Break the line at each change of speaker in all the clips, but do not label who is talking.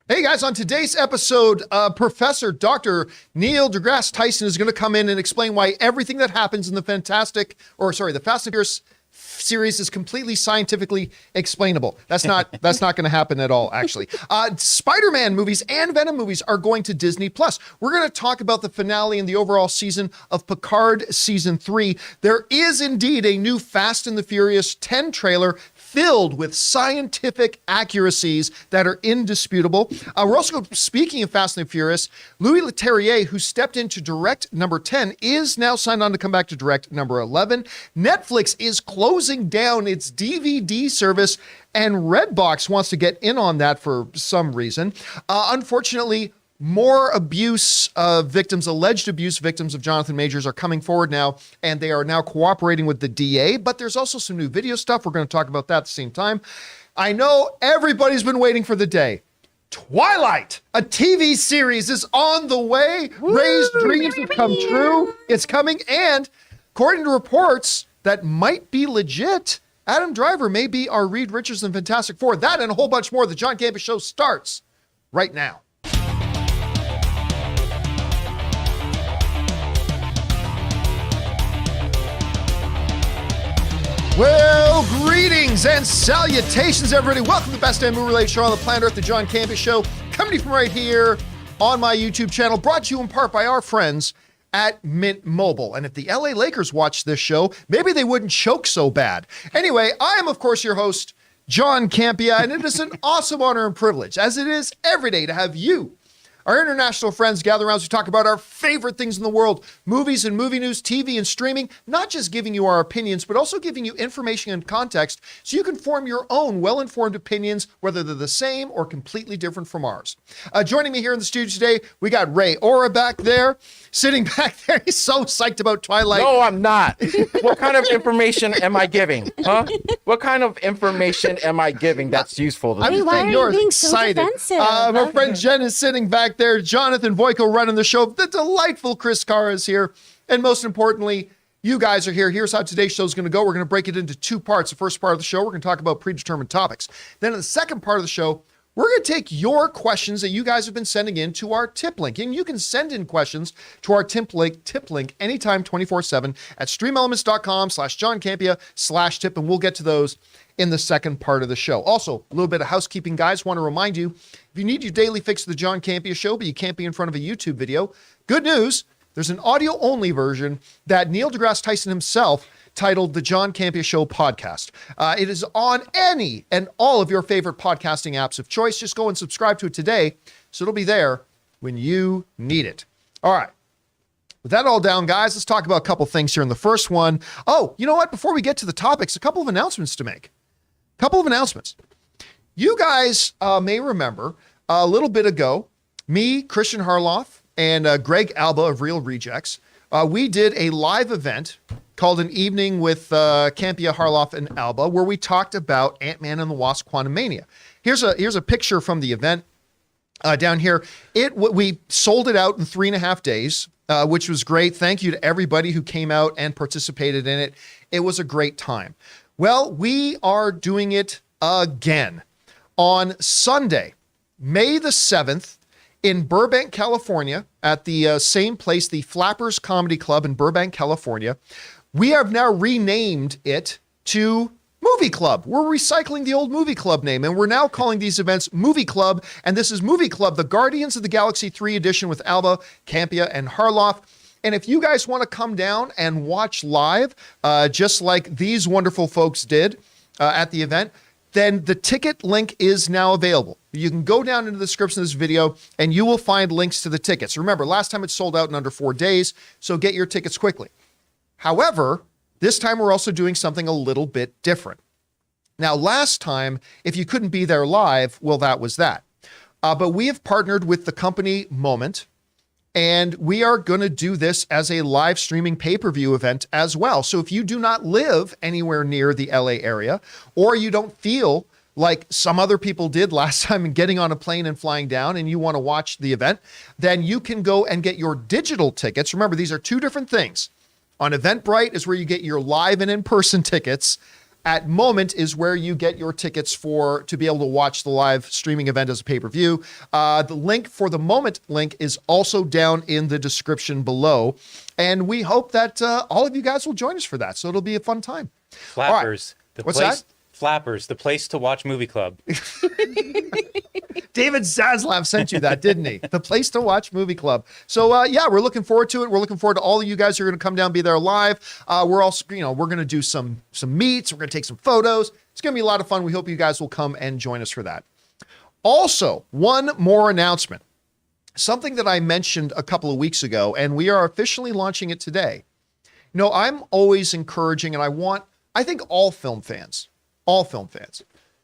Hey guys, on today's episode, Professor Dr. Neil deGrasse Tyson is going to come in and explain why everything that happens in the the Fast and Furious series is completely scientifically explainable. That's not going to happen at all, actually. Spider-Man movies and Venom movies are going to Disney Plus. We're going to talk about the finale and the overall season of Picard Season 3. There is indeed a new Fast and the Furious 10 trailer filled with scientific accuracies that are indisputable. We're also, speaking of Fast and the Furious, Louis Leterrier, who stepped in to direct number 10, is now signed on to come back to direct number 11. Netflix is closing down its DVD service, and Redbox wants to get in on that for some reason. Unfortunately, more alleged abuse victims of Jonathan Majors are coming forward now, and they are now cooperating with the DA, but there's also some new video stuff. We're going to talk about that at the same time. I know everybody's been waiting for the day. Twilight, a TV series, is on the way. Woo! Ray's dreams have come true. It's coming, and according to reports that might be legit, Adam Driver may be our Reed Richards in Fantastic Four. That and a whole bunch more. The John Campea Show starts right now. Well, greetings and salutations, everybody. Welcome to the best damn movie-related show on the planet Earth, the John Campea Show, coming to you from right here on my YouTube channel, brought to you in part by our friends at Mint Mobile. And if the LA Lakers watch this show, maybe they wouldn't choke so bad. Anyway, I am, of course, your host, John Campea, and it is an awesome honor and privilege, as it is every day, to have you, our international friends, gather around as we talk about our favorite things in the world, movies and movie news, TV and streaming, not just giving you our opinions, but also giving you information and context so you can form your own well-informed opinions, whether they're the same or completely different from ours. Joining me here in the studio today, we got Ray Ora back there, sitting back there. He's so psyched about Twilight.
No, I'm not. What kind of information am I giving? Huh? What kind of information am I giving that's useful to me?
I'm just saying you're excited. My friend Jen is sitting back there. Jonathan Voico running the show. The delightful Chris Carr is here. And most importantly, you guys are here. Here's how today's show is going to go. We're going to break it into two parts. The first part of the show, we're going to talk about predetermined topics. Then in the second part of the show, we're going to take your questions that you guys have been sending in to our tip link. And you can send in questions to our tip link anytime 24/7 at streamelements.com/JohnCampea/tip. And we'll get to those in the second part of the show. Also, a little bit of housekeeping, guys. Want to remind you, if you need your daily fix of the John Campea Show, but you can't be in front of a YouTube video, good news, there's an audio-only version that Neil deGrasse Tyson himself titled The John Campea Show Podcast. It is on any and all of your favorite podcasting apps of choice. Just go and subscribe to it today, so it'll be there when you need it. All right. With that all down, guys, let's talk about a couple things here in the first one. Oh, you know what? Before we get to the topics, a couple of announcements to make. You guys may remember a little bit ago, me, Christian Harloff, and Greg Alba of Real Rejects, we did a live event called An Evening with Campea, Harloff, and Alba, where we talked about Ant-Man and the Wasp: Quantumania. Here's a picture from the event down here. We sold it out in 3.5 days, which was great. Thank you to everybody who came out and participated in it. It was a great time. Well, we are doing it again on Sunday, May the 7th, in Burbank, California, at the same place, the Flappers Comedy Club in Burbank, California. We have now renamed it to Movie Club. We're recycling the old Movie Club name, and we're now calling these events Movie Club, and this is Movie Club, the Guardians of the Galaxy 3 edition with Alba, Campea, and Harloff. And if you guys want to come down and watch live, just like these wonderful folks did at the event, then the ticket link is now available. You can go down into the description of this video and you will find links to the tickets. Remember, last time it sold out in under 4 days, so get your tickets quickly. However, this time we're also doing something a little bit different. Now, last time, if you couldn't be there live, well, that was that. But we have partnered with the company Moment, and we are going to do this as a live streaming pay-per-view event as well. So if you do not live anywhere near the LA area, or you don't feel like some other people did last time in getting on a plane and flying down and you want to watch the event, then you can go and get your digital tickets. Remember, these are two different things. On Eventbrite is where you get your live and in-person tickets. at Moment is where you get your tickets to be able to watch the live streaming event as a pay-per-view. The link for the Moment link is also down in the description below. And we hope that all of you guys will join us for that. So it'll be a fun time.
Flappers.
Right. What's that?
Flappers, the place to watch movie club.
David Zaslav sent you that, didn't he? The place to watch movie club. So yeah, we're looking forward to it. We're looking forward to all of you guys who are going to come down and be there live. We're also, we're going to do some meets. We're going to take some photos. It's going to be a lot of fun. We hope you guys will come and join us for that. Also, one more announcement. Something that I mentioned a couple of weeks ago, and we are officially launching it today. I'm always encouraging, and I think all film fans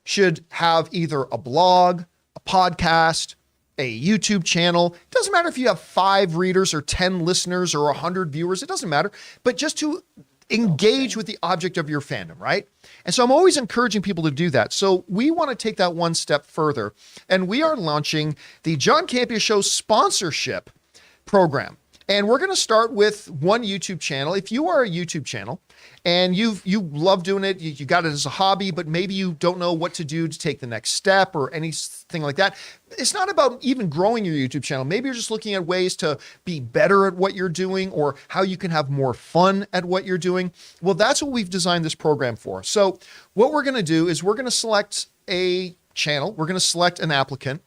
should have either a blog, a podcast, a YouTube channel. It doesn't matter if you have 5 readers or 10 listeners or 100 viewers. It doesn't matter. But just to engage with the object of your fandom, right? And so I'm always encouraging people to do that. So we want to take that one step further. And we are launching the John Campea Show sponsorship program. And we're going to start with one YouTube channel. If you are a YouTube channel and you love doing it, you got it as a hobby, but maybe you don't know what to do to take the next step or anything like that. It's not about even growing your YouTube channel. Maybe you're just looking at ways to be better at what you're doing or how you can have more fun at what you're doing. Well, that's what we've designed this program for. So what we're going to do is we're going to select a channel. We're going to select an applicant.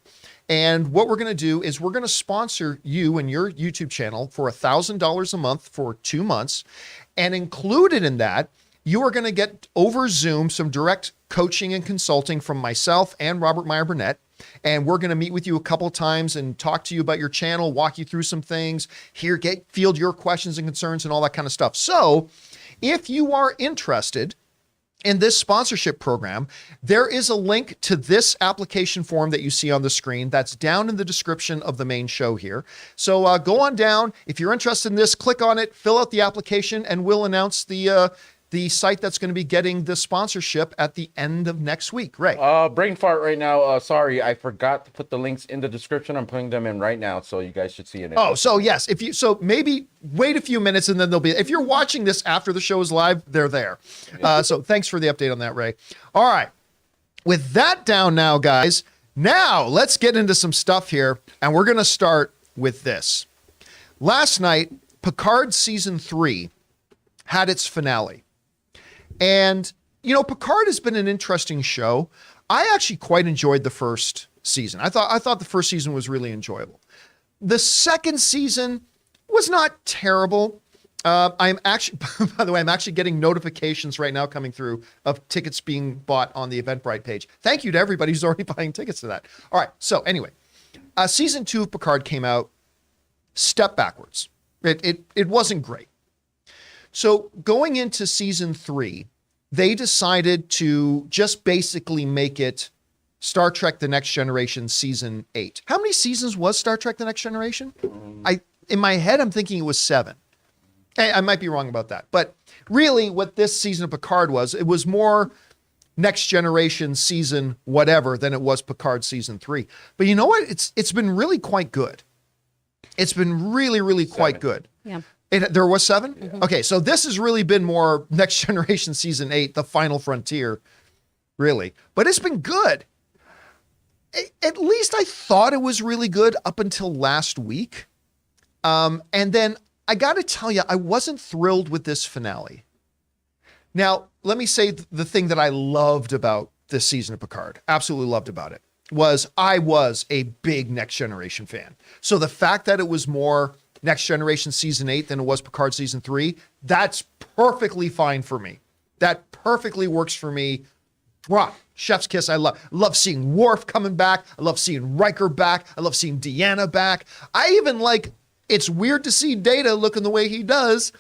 And what we're going to do is we're going to sponsor you and your YouTube channel for $1,000 a month for 2 months. And included in that, you are going to get over Zoom some direct coaching and consulting from myself and Robert Meyer Burnett. And we're going to meet with you a couple of times and talk to you about your channel, walk you through some things, field your questions and concerns and all that kind of stuff. So if you are interested in this sponsorship program, there is a link to this application form that you see on the screen. That's down in the description of the main show here. So go on down. If you're interested in this, click on it, fill out the application, and we'll announce the site that's going to be getting the sponsorship at the end of next week. Ray.
Brain fart right now. Sorry, I forgot to put the links in the description. I'm putting them in right now, so you guys should see it.
Oh, so yes, so maybe wait a few minutes and then they'll be. If you're watching this after the show is live, they're there. So thanks for the update on that, Ray. All right, with that down now, guys. Now let's get into some stuff here, and we're going to start with this. Last night, Picard season 3 had its finale. And, Picard has been an interesting show. I actually quite enjoyed the first season. I thought the first season was really enjoyable. The second season was not terrible. I'm actually, by the way, I'm actually getting notifications right now coming through of tickets being bought on the Eventbrite page. Thank you to everybody who's already buying tickets to that. All right. So anyway, season 2 of Picard came out, step backwards. It wasn't great. So going into season 3, they decided to just basically make it Star Trek The Next Generation season 8. How many seasons was Star Trek The Next Generation? In my head, I'm thinking it was 7. I might be wrong about that. But really what this season of Picard was, it was more Next Generation season whatever than it was Picard season 3. But you know what? It's been really quite good. It's been really, really quite good.
Yeah.
There was 7?
Mm-hmm.
Okay, so this has really been more Next Generation Season 8, the final frontier, really. But it's been good. At least I thought it was really good up until last week. And then I got to tell you, I wasn't thrilled with this finale. Now, let me say the thing that I loved about this season of Picard, absolutely loved about it, was I was a big Next Generation fan. So the fact that it was more Next Generation Season 8 than it was Picard Season 3, that's perfectly fine for me. That perfectly works for me. Wow, chef's kiss. I love seeing Worf coming back. I love seeing Riker back. I love seeing Deanna back. I even it's weird to see Data looking the way he does,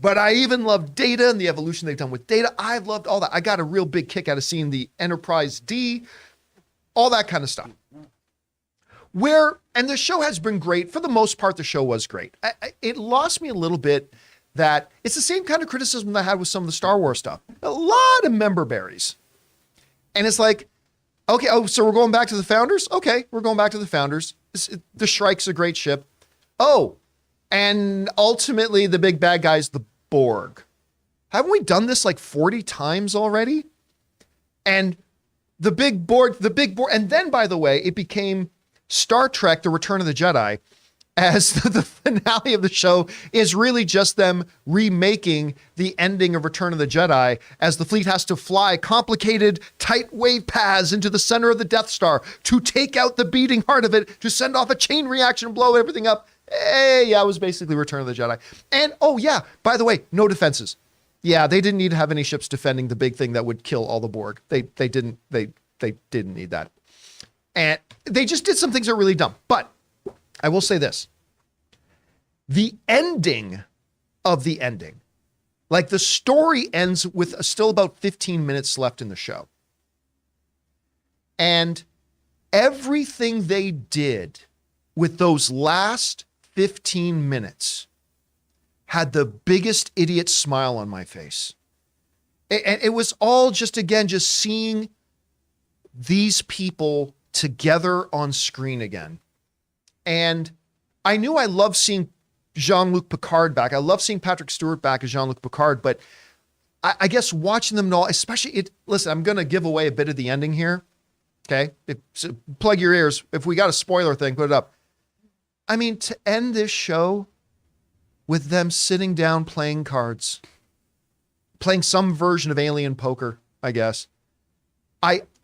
but I even love Data and the evolution they've done with Data. I've loved all that. I got a real big kick out of seeing the Enterprise D, all that kind of stuff. And the show has been great. For the most part, the show was great. It lost me a little bit that it's the same kind of criticism that I had with some of the Star Wars stuff. A lot of member berries. And it's like, okay, so we're going back to the Founders? Okay, we're going back to the Founders. The Shrike's a great ship. Oh, and ultimately the big bad guy's the Borg. Haven't we done this 40 times already? And the big board, and then, by the way, it became Star Trek: The Return of the Jedi, as the finale of the show is really just them remaking the ending of Return of the Jedi, as the fleet has to fly complicated, tight wave paths into the center of the Death Star to take out the beating heart of it, to send off a chain reaction and blow everything up. Hey, yeah, it was basically Return of the Jedi. And, oh yeah, by the way, no defenses. Yeah, they didn't need to have any ships defending the big thing that would kill all the Borg. They didn't need that. And they just did some things that are really dumb. But I will say this. The ending of the ending, like the story ends with still about 15 minutes left in the show. And everything they did with those last 15 minutes had the biggest idiot smile on my face. And it was all just, again, just seeing these people together on screen again. And I knew I loved seeing Jean-Luc Picard back. I love seeing Patrick Stewart back as Jean-Luc Picard, but I guess watching them all, especially listen, I'm going to give away a bit of the ending here. Okay. So plug your ears. If we got a spoiler thing, put it up. I mean, to end this show with them sitting down playing cards, playing some version of alien poker, I guess.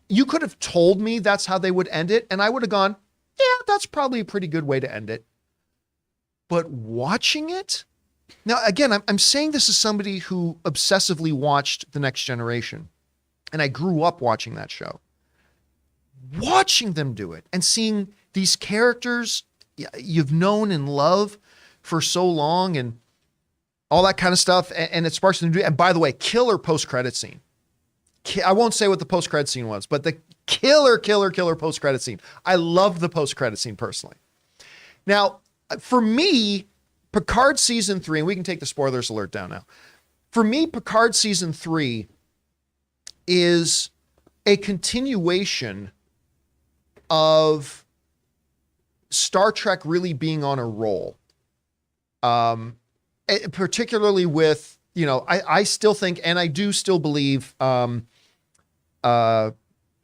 You could have told me that's how they would end it, and I would have gone, yeah, that's probably a pretty good way to end it. But watching it, now again, I'm saying this as somebody who obsessively watched The Next Generation, and I grew up watching that show. Watching them do it and seeing these characters you've known and love for so long and all that kind of stuff, and it sparks them to do. And by the way, killer post-credit scene. I won't say what the post-credit scene was, but the killer post-credit scene. I love the post-credit scene personally. Now, for me, Picard season 3, and we can take the spoilers alert down now. For me, Picard season 3 is a continuation of Star Trek really being on a roll. Particularly with, I still think, and I do still believe,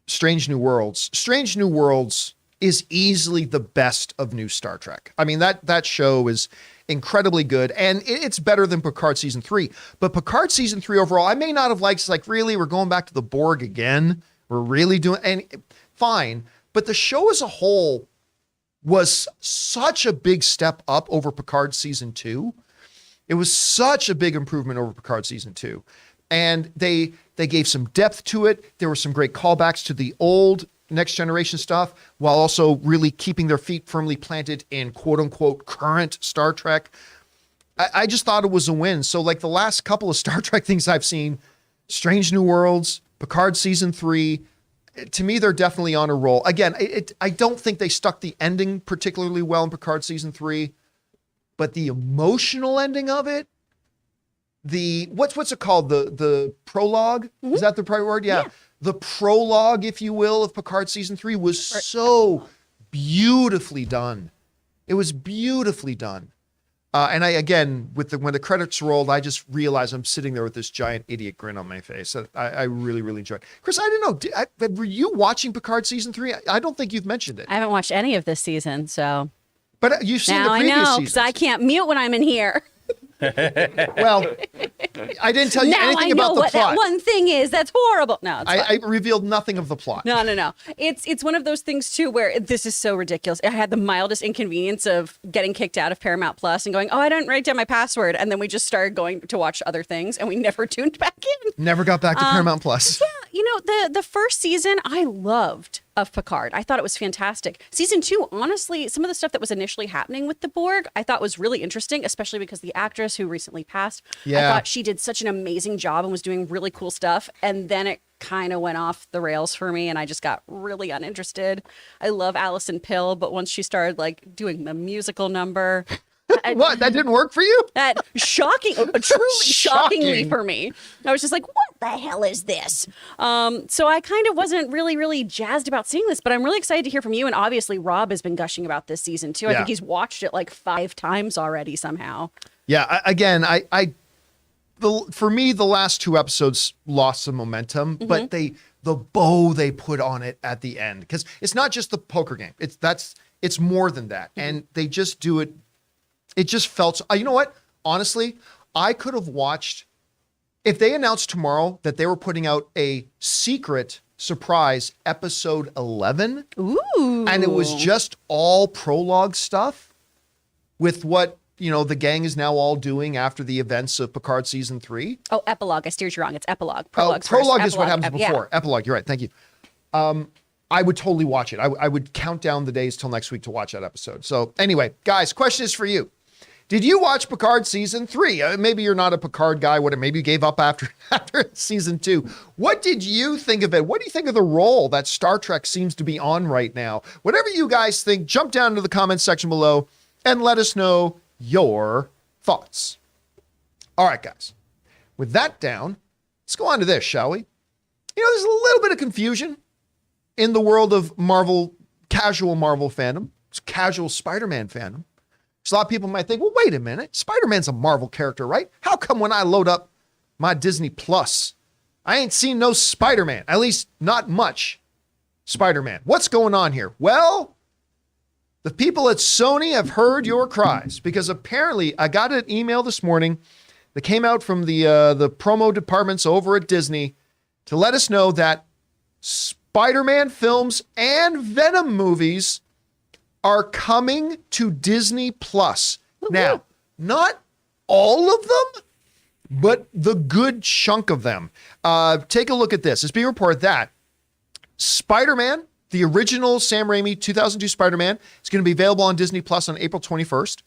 Strange New Worlds. Strange New Worlds is easily the best of new Star Trek. I mean, that show is incredibly good, and it's better than Picard season 3. But Picard season 3 overall, I may not have liked. It's like, really, we're going back to the Borg again. We're really doing, and fine. But the show as a whole was such a big step up over Picard season 2. It was such a big improvement over Picard season 2. And they gave some depth to it. There were some great callbacks to the old Next Generation stuff, while also really keeping their feet firmly planted in quote unquote current Star Trek. I just thought it was a win. So like the last couple of Star Trek things I've seen, Strange New Worlds, Picard season 3, to me, they're definitely on a roll. Again, I don't think they stuck the ending particularly well in Picard season 3, but the emotional ending of it, what's it called? The prologue? Mm-hmm. Is that the right word? Yeah. The prologue, if you will, of Picard season 3 was so beautifully done. It was beautifully done. And when the credits rolled, I just realized I'm sitting there with this giant idiot grin on my face. I really, really enjoyed it. Chris, I don't know. Were you watching Picard season 3? I don't think you've mentioned it.
I haven't watched any of this season, so.
But you've seen the previous
seasons. Now I know,
seasons.
because I can't mute when I'm in here.
Well, I didn't tell you anything about the plot.
Now I know what that one thing is. That's horrible. No, it's
I revealed nothing of the plot.
No. It's one of those things too where this is so ridiculous. I had the mildest inconvenience of getting kicked out of Paramount Plus and going, I didn't write down my password, and then we just started going to watch other things, and we never tuned back in.
Never got back to Paramount Plus.
Yeah, the first season I loved of Picard. I thought it was fantastic. Season 2, honestly, some of the stuff that was initially happening with the Borg, I thought was really interesting, especially because the actress who recently passed, I thought she did such an amazing job and was doing really cool stuff. And then it kind of went off the rails for me, and I just got really uninterested. I love Alison Pill, but once she started like doing the musical number,
what? That didn't work for you?
That truly shockingly for me. I was just like, what the hell is this? So I kind of wasn't really jazzed about seeing this, but I'm really excited to hear from you. And obviously Rob has been gushing about this season too. I think he's watched it like 5 times already somehow.
Yeah. For me, the last 2 episodes lost some momentum, but the the bow they put on it at the end, because it's not just the poker game. It's more than that, and they just do it. It just felt. You know what? Honestly, I could have watched if they announced tomorrow that they were putting out a secret surprise episode 11.
Ooh.
And it was just all prologue stuff with what, the gang is now all doing after the events of Picard season 3.
Oh, epilogue. I steered you wrong. It's epilogue.
Prologue is what happens
Yeah.
before. Epilogue. You're right. Thank you. I would totally watch it. I would count down the days till next week to watch that episode. So anyway, guys, question is for you. Did you watch Picard season 3? Maybe you're not a Picard guy. Maybe you gave up after season 2. What did you think of it? What do you think of the role that Star Trek seems to be on right now? Whatever you guys think, jump down into the comments section below and let us know your thoughts. All right, guys. With that down, let's go on to this, shall we? There's a little bit of confusion in the world of Marvel, casual Marvel fandom, casual Spider-Man fandom. So a lot of people might think, well, wait a minute. Spider-Man's a Marvel character, right? How come when I load up my Disney Plus, I ain't seen no Spider-Man, at least not much Spider-Man? What's going on here? Well, the people at Sony have heard your cries, because apparently I got an email this morning that came out from the promo departments over at Disney to let us know that Spider-Man films and Venom movies are coming to Disney Plus. Now, not all of them, but the good chunk of them. Take a look at this. It's being reported that Spider-Man, the original Sam Raimi 2002 Spider-Man, is going to be available on Disney Plus on April 21st.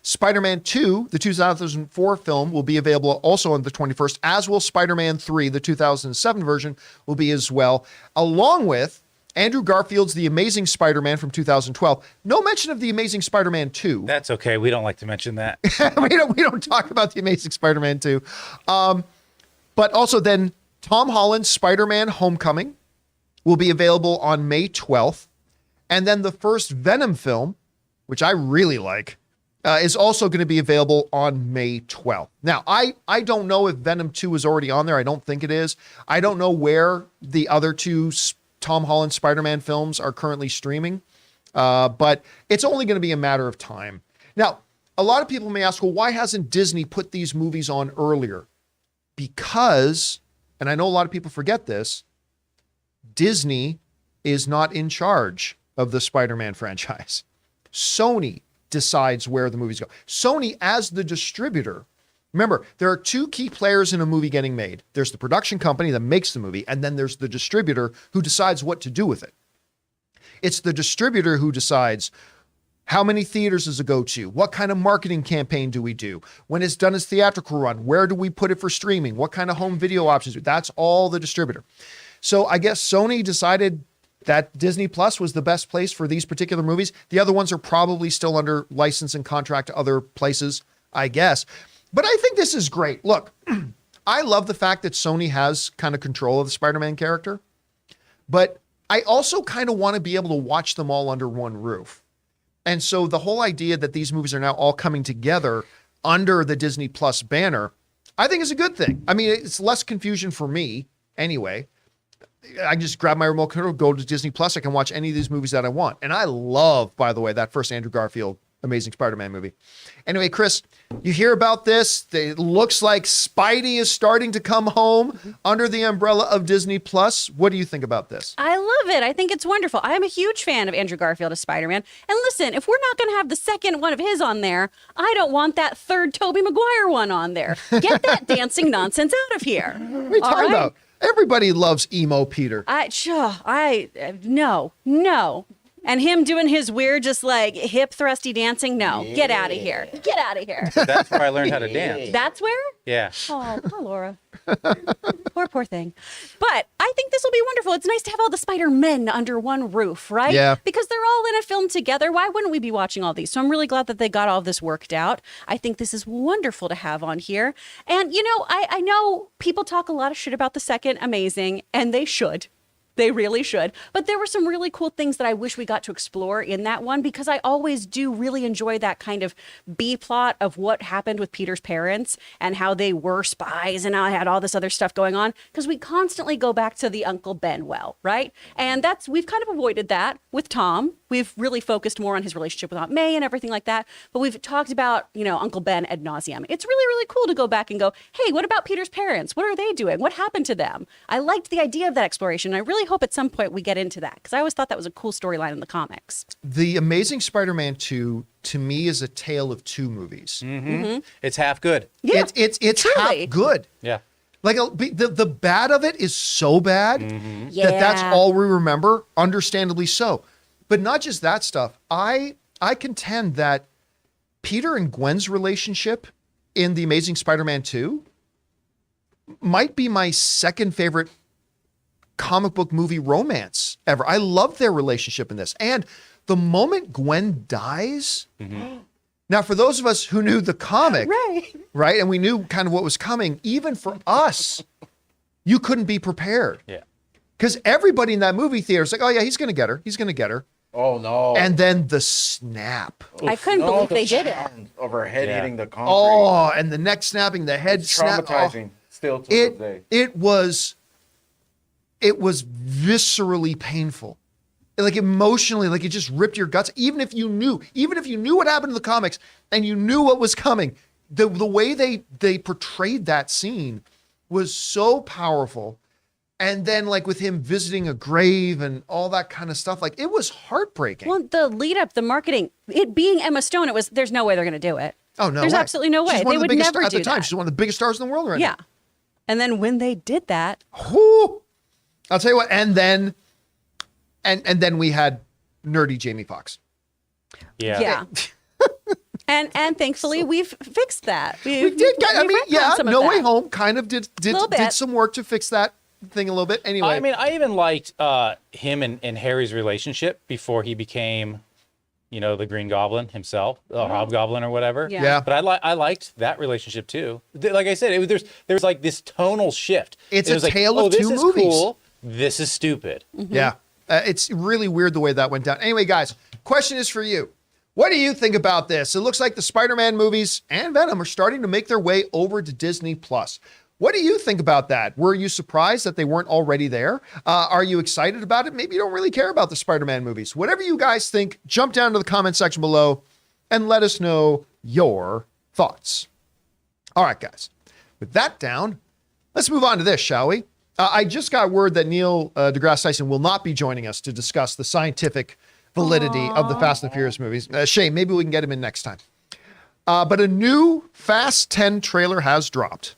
Spider-Man 2, the 2004 film, will be available also on the 21st, as will Spider-Man 3, the 2007 version, will be as well, along with Andrew Garfield's The Amazing Spider-Man from 2012. No mention of The Amazing Spider-Man 2.
That's okay. We don't like to mention that.
we don't talk about The Amazing Spider-Man 2. But also then Tom Holland's Spider-Man Homecoming will be available on May 12th. And then the first Venom film, which I really like, is also going to be available on May 12th. Now, I don't know if Venom 2 is already on there. I don't think it is. I don't know where the other two Tom Holland Spider-Man films are currently streaming, but it's only going to be a matter of time. Now, a lot of people may ask, well, why hasn't Disney put these movies on earlier? Because, and I know a lot of people forget this, Disney is not in charge of the Spider-Man franchise. Sony decides where the movies go. Sony, as the distributor, remember, there are two key players in a movie getting made. There's the production company that makes the movie, and then there's the distributor who decides what to do with it. It's the distributor who decides how many theaters does it go to? What kind of marketing campaign do we do? When it's done its theatrical run, where do we put it for streaming? What kind of home video options? That's all the distributor. So I guess Sony decided that Disney Plus was the best place for these particular movies. The other ones are probably still under license and contract to other places, I guess. But I think this is great. Look, I love the fact that Sony has kind of control of the Spider-Man character, but I also kind of want to be able to watch them all under one roof. And so the whole idea that these movies are now all coming together under the Disney Plus banner, I think is a good thing. I mean, it's less confusion for me anyway. I can just grab my remote control, go to Disney Plus. I can watch any of these movies that I want. And I love, by the way, that first Andrew Garfield Amazing Spider-Man movie. Anyway, Chris, you hear about this? It looks like Spidey is starting to come home under the umbrella of Disney Plus. What do you think about this?
I love it. I think it's wonderful. I'm a huge fan of Andrew Garfield as Spider-Man. And listen, if we're not going to have the second one of his on there, I don't want that third Tobey Maguire one on there. Get that dancing nonsense out of here.
What are you talking about? Everybody loves emo Peter.
No. And him doing his weird, just like hip thrusty dancing. No, get out of here. Get out of here.
That's where I learned how to dance.
That's where?
Yeah.
Oh, poor Laura. Poor thing. But I think this will be wonderful. It's nice to have all the Spider-Men under one roof, right?
Yeah.
Because they're all in a film together. Why wouldn't we be watching all these? So I'm really glad that they got all of this worked out. I think this is wonderful to have on here. And, I know people talk a lot of shit about the second Amazing, and they should. They really should. But there were some really cool things that I wish we got to explore in that one, because I always do really enjoy that kind of B plot of what happened with Peter's parents and how they were spies and I had all this other stuff going on, because we constantly go back to the Uncle Ben well, right? And we've kind of avoided that with Tom. We've really focused more on his relationship with Aunt May and everything like that. But we've talked about, Uncle Ben ad nauseum. It's really, really cool to go back and go, hey, what about Peter's parents? What are they doing? What happened to them? I liked the idea of that exploration. I really hope at some point we get into that, because I always thought that was a cool storyline in the comics.
The Amazing Spider-Man 2, to me, is a tale of two movies.
Mm-hmm. It's half good.
Yeah,
It's
truly.
half good.
Yeah.
Like the bad of it is so bad that's all we remember, understandably so. But not just that stuff. I contend that Peter and Gwen's relationship in The Amazing Spider-Man 2 might be my second favorite comic book movie romance ever. I love their relationship in this. And the moment Gwen dies, now for those of us who knew the comic, right, and we knew kind of what was coming, even for us, you couldn't be prepared.
Yeah.
Because everybody in that movie theater is like, oh yeah, he's going to get her. He's going to get her.
Oh no!
And then the snap.
I couldn't believe they did it.
Of her head hitting the concrete.
Oh, and the neck snapping, the head snap.
Traumatizing. Still to this day.
It was viscerally painful. Like emotionally, like it just ripped your guts. Even if you knew what happened in the comics and you knew what was coming, the way they portrayed that scene was so powerful. And then like with him visiting a grave and all that kind of stuff, like it was heartbreaking.
Well, the lead up, the marketing, it being Emma Stone, there's no way they're going to do it.
Oh, no
There's
way.
absolutely no way.
She's one
They
of the
would
biggest,
never
at
do
the time,
that.
she's one of the biggest stars in the world right
Yeah. And then when they did that,
Whoo! I'll tell you what, and then we had nerdy Jamie Foxx.
Yeah.
And thankfully we've fixed that.
We did. I mean, yeah, No Way
Home.
Home kind of did
Little bit.
some work to fix that thing a little bit. Anyway,
I mean, I even liked him and Harry's relationship before he became, the Green Goblin himself, Hobgoblin or whatever.
Yeah.
But I liked that relationship too. Like I said, there's like this tonal shift.
It's
It was
a tale of
this
two
is
movies.
Cool. This is stupid.
Yeah. It's really weird the way that went down. Anyway, guys, question is for you. What do you think about this? It looks like the Spider-Man movies and Venom are starting to make their way over to Disney+. What do you think about that? Were you surprised that they weren't already there? Are you excited about it? Maybe you don't really care about the Spider-Man movies. Whatever you guys think, jump down to the comment section below and let us know your thoughts. All right, guys. With that down, let's move on to this, shall we? I just got word that Neil deGrasse Tyson will not be joining us to discuss the scientific validity of the Fast and Furious movies. Shame, maybe we can get him in next time. But a new Fast 10 trailer has dropped.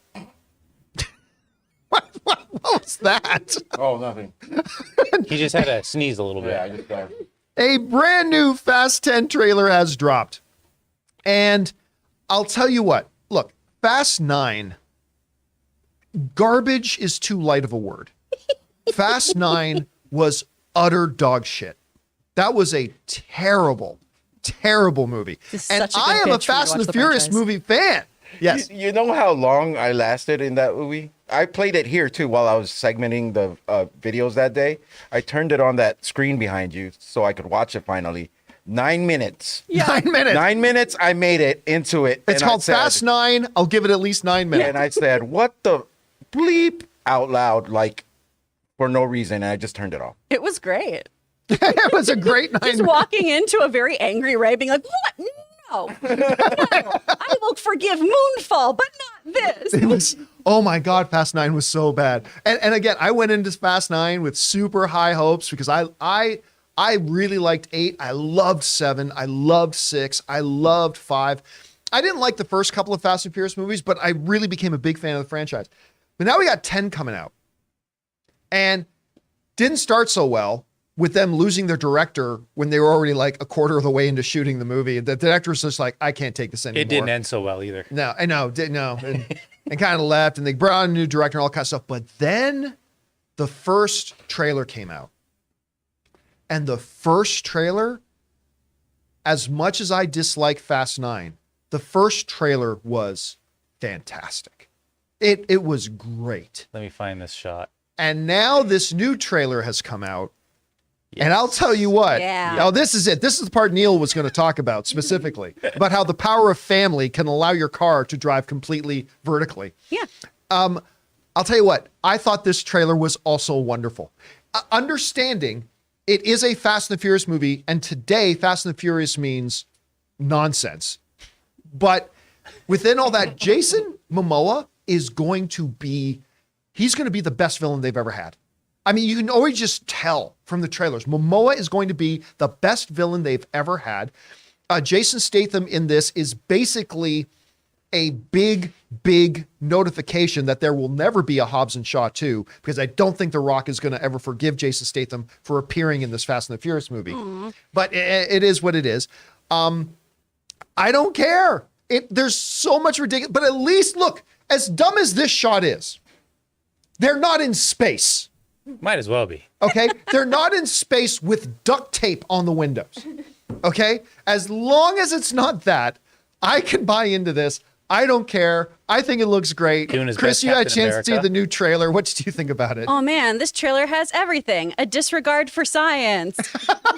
What was that?
Oh, nothing.
He just had to sneeze a little bit.
Yeah, I just got.
A brand new Fast 10 trailer has dropped. And I'll tell you what, look, Fast 9, garbage is too light of a word. Fast 9 was utter dog shit. That was a terrible, terrible movie.
This is
And
such a good
I am a
pitch for you to
Fast and
watch
the
the
Furious
franchise.
movie fan. Yes.
You know how long I lasted in that movie? I played it here too while I was segmenting the videos that day. I turned it on that screen behind you so I could watch it finally. 9 minutes.
9 minutes.
9 minutes, I made it into it.
It's
and
called
I said-
Fast 9. I'll give it at least 9 minutes.
And I said, what the bleep out loud, like for no reason. And I just turned it off.
It was great.
It was a great 9
Just
minutes.
walking into a very angry Ray being like, what? No. I will forgive Moonfall, but not this.
It was, oh my God, Fast 9 was so bad. And again, I went into Fast 9 with super high hopes because I really liked 8. I loved 7. I loved 6. I loved 5. I didn't like the first couple of Fast and Furious movies, but I really became a big fan of the franchise. But now we got 10 coming out. And didn't start so well with them losing their director when they were already like a quarter of the way into shooting the movie. The director was just like, I can't take this anymore.
It didn't end so well either.
No, I know, no, and kind of left, and they brought in a new director and all kind of stuff. But then the first trailer came out, and the first trailer, as much as I dislike Fast 9, the first trailer was fantastic. It was great.
Let me find this shot.
And now this new trailer has come out. And I'll tell you what.
Yeah.
Now, this is it. This is the part Neil was going to talk about specifically, about how the power of family can allow your car to drive completely vertically.
Yeah.
I'll tell you what. I thought this trailer was also wonderful. Understanding it is a Fast and the Furious movie, and today Fast and the Furious means nonsense. But within all that, Jason Momoa is going to be, he's going to be the best villain they've ever had. I mean, you can always just tell from the trailers. Momoa is going to be the best villain they've ever had. Jason Statham in this is basically a big notification that there will never be a Hobbs and Shaw 2, because I don't think The Rock is going to ever forgive Jason Statham for appearing in this Fast and the Furious movie. But it is what it is. I don't care. There's so much ridiculous, but at least look, as dumb as this shot is, they're not in space.
Might as well be.
Okay? They're not in space with duct tape on the windows. Okay? As long as it's not that, I can buy into this. I don't care. I think it looks great.
Doing his
Chris,
best
you had a
Captain
chance to see
America.
the new trailer. What did you think about it?
Oh man, this trailer has everything. A disregard for science.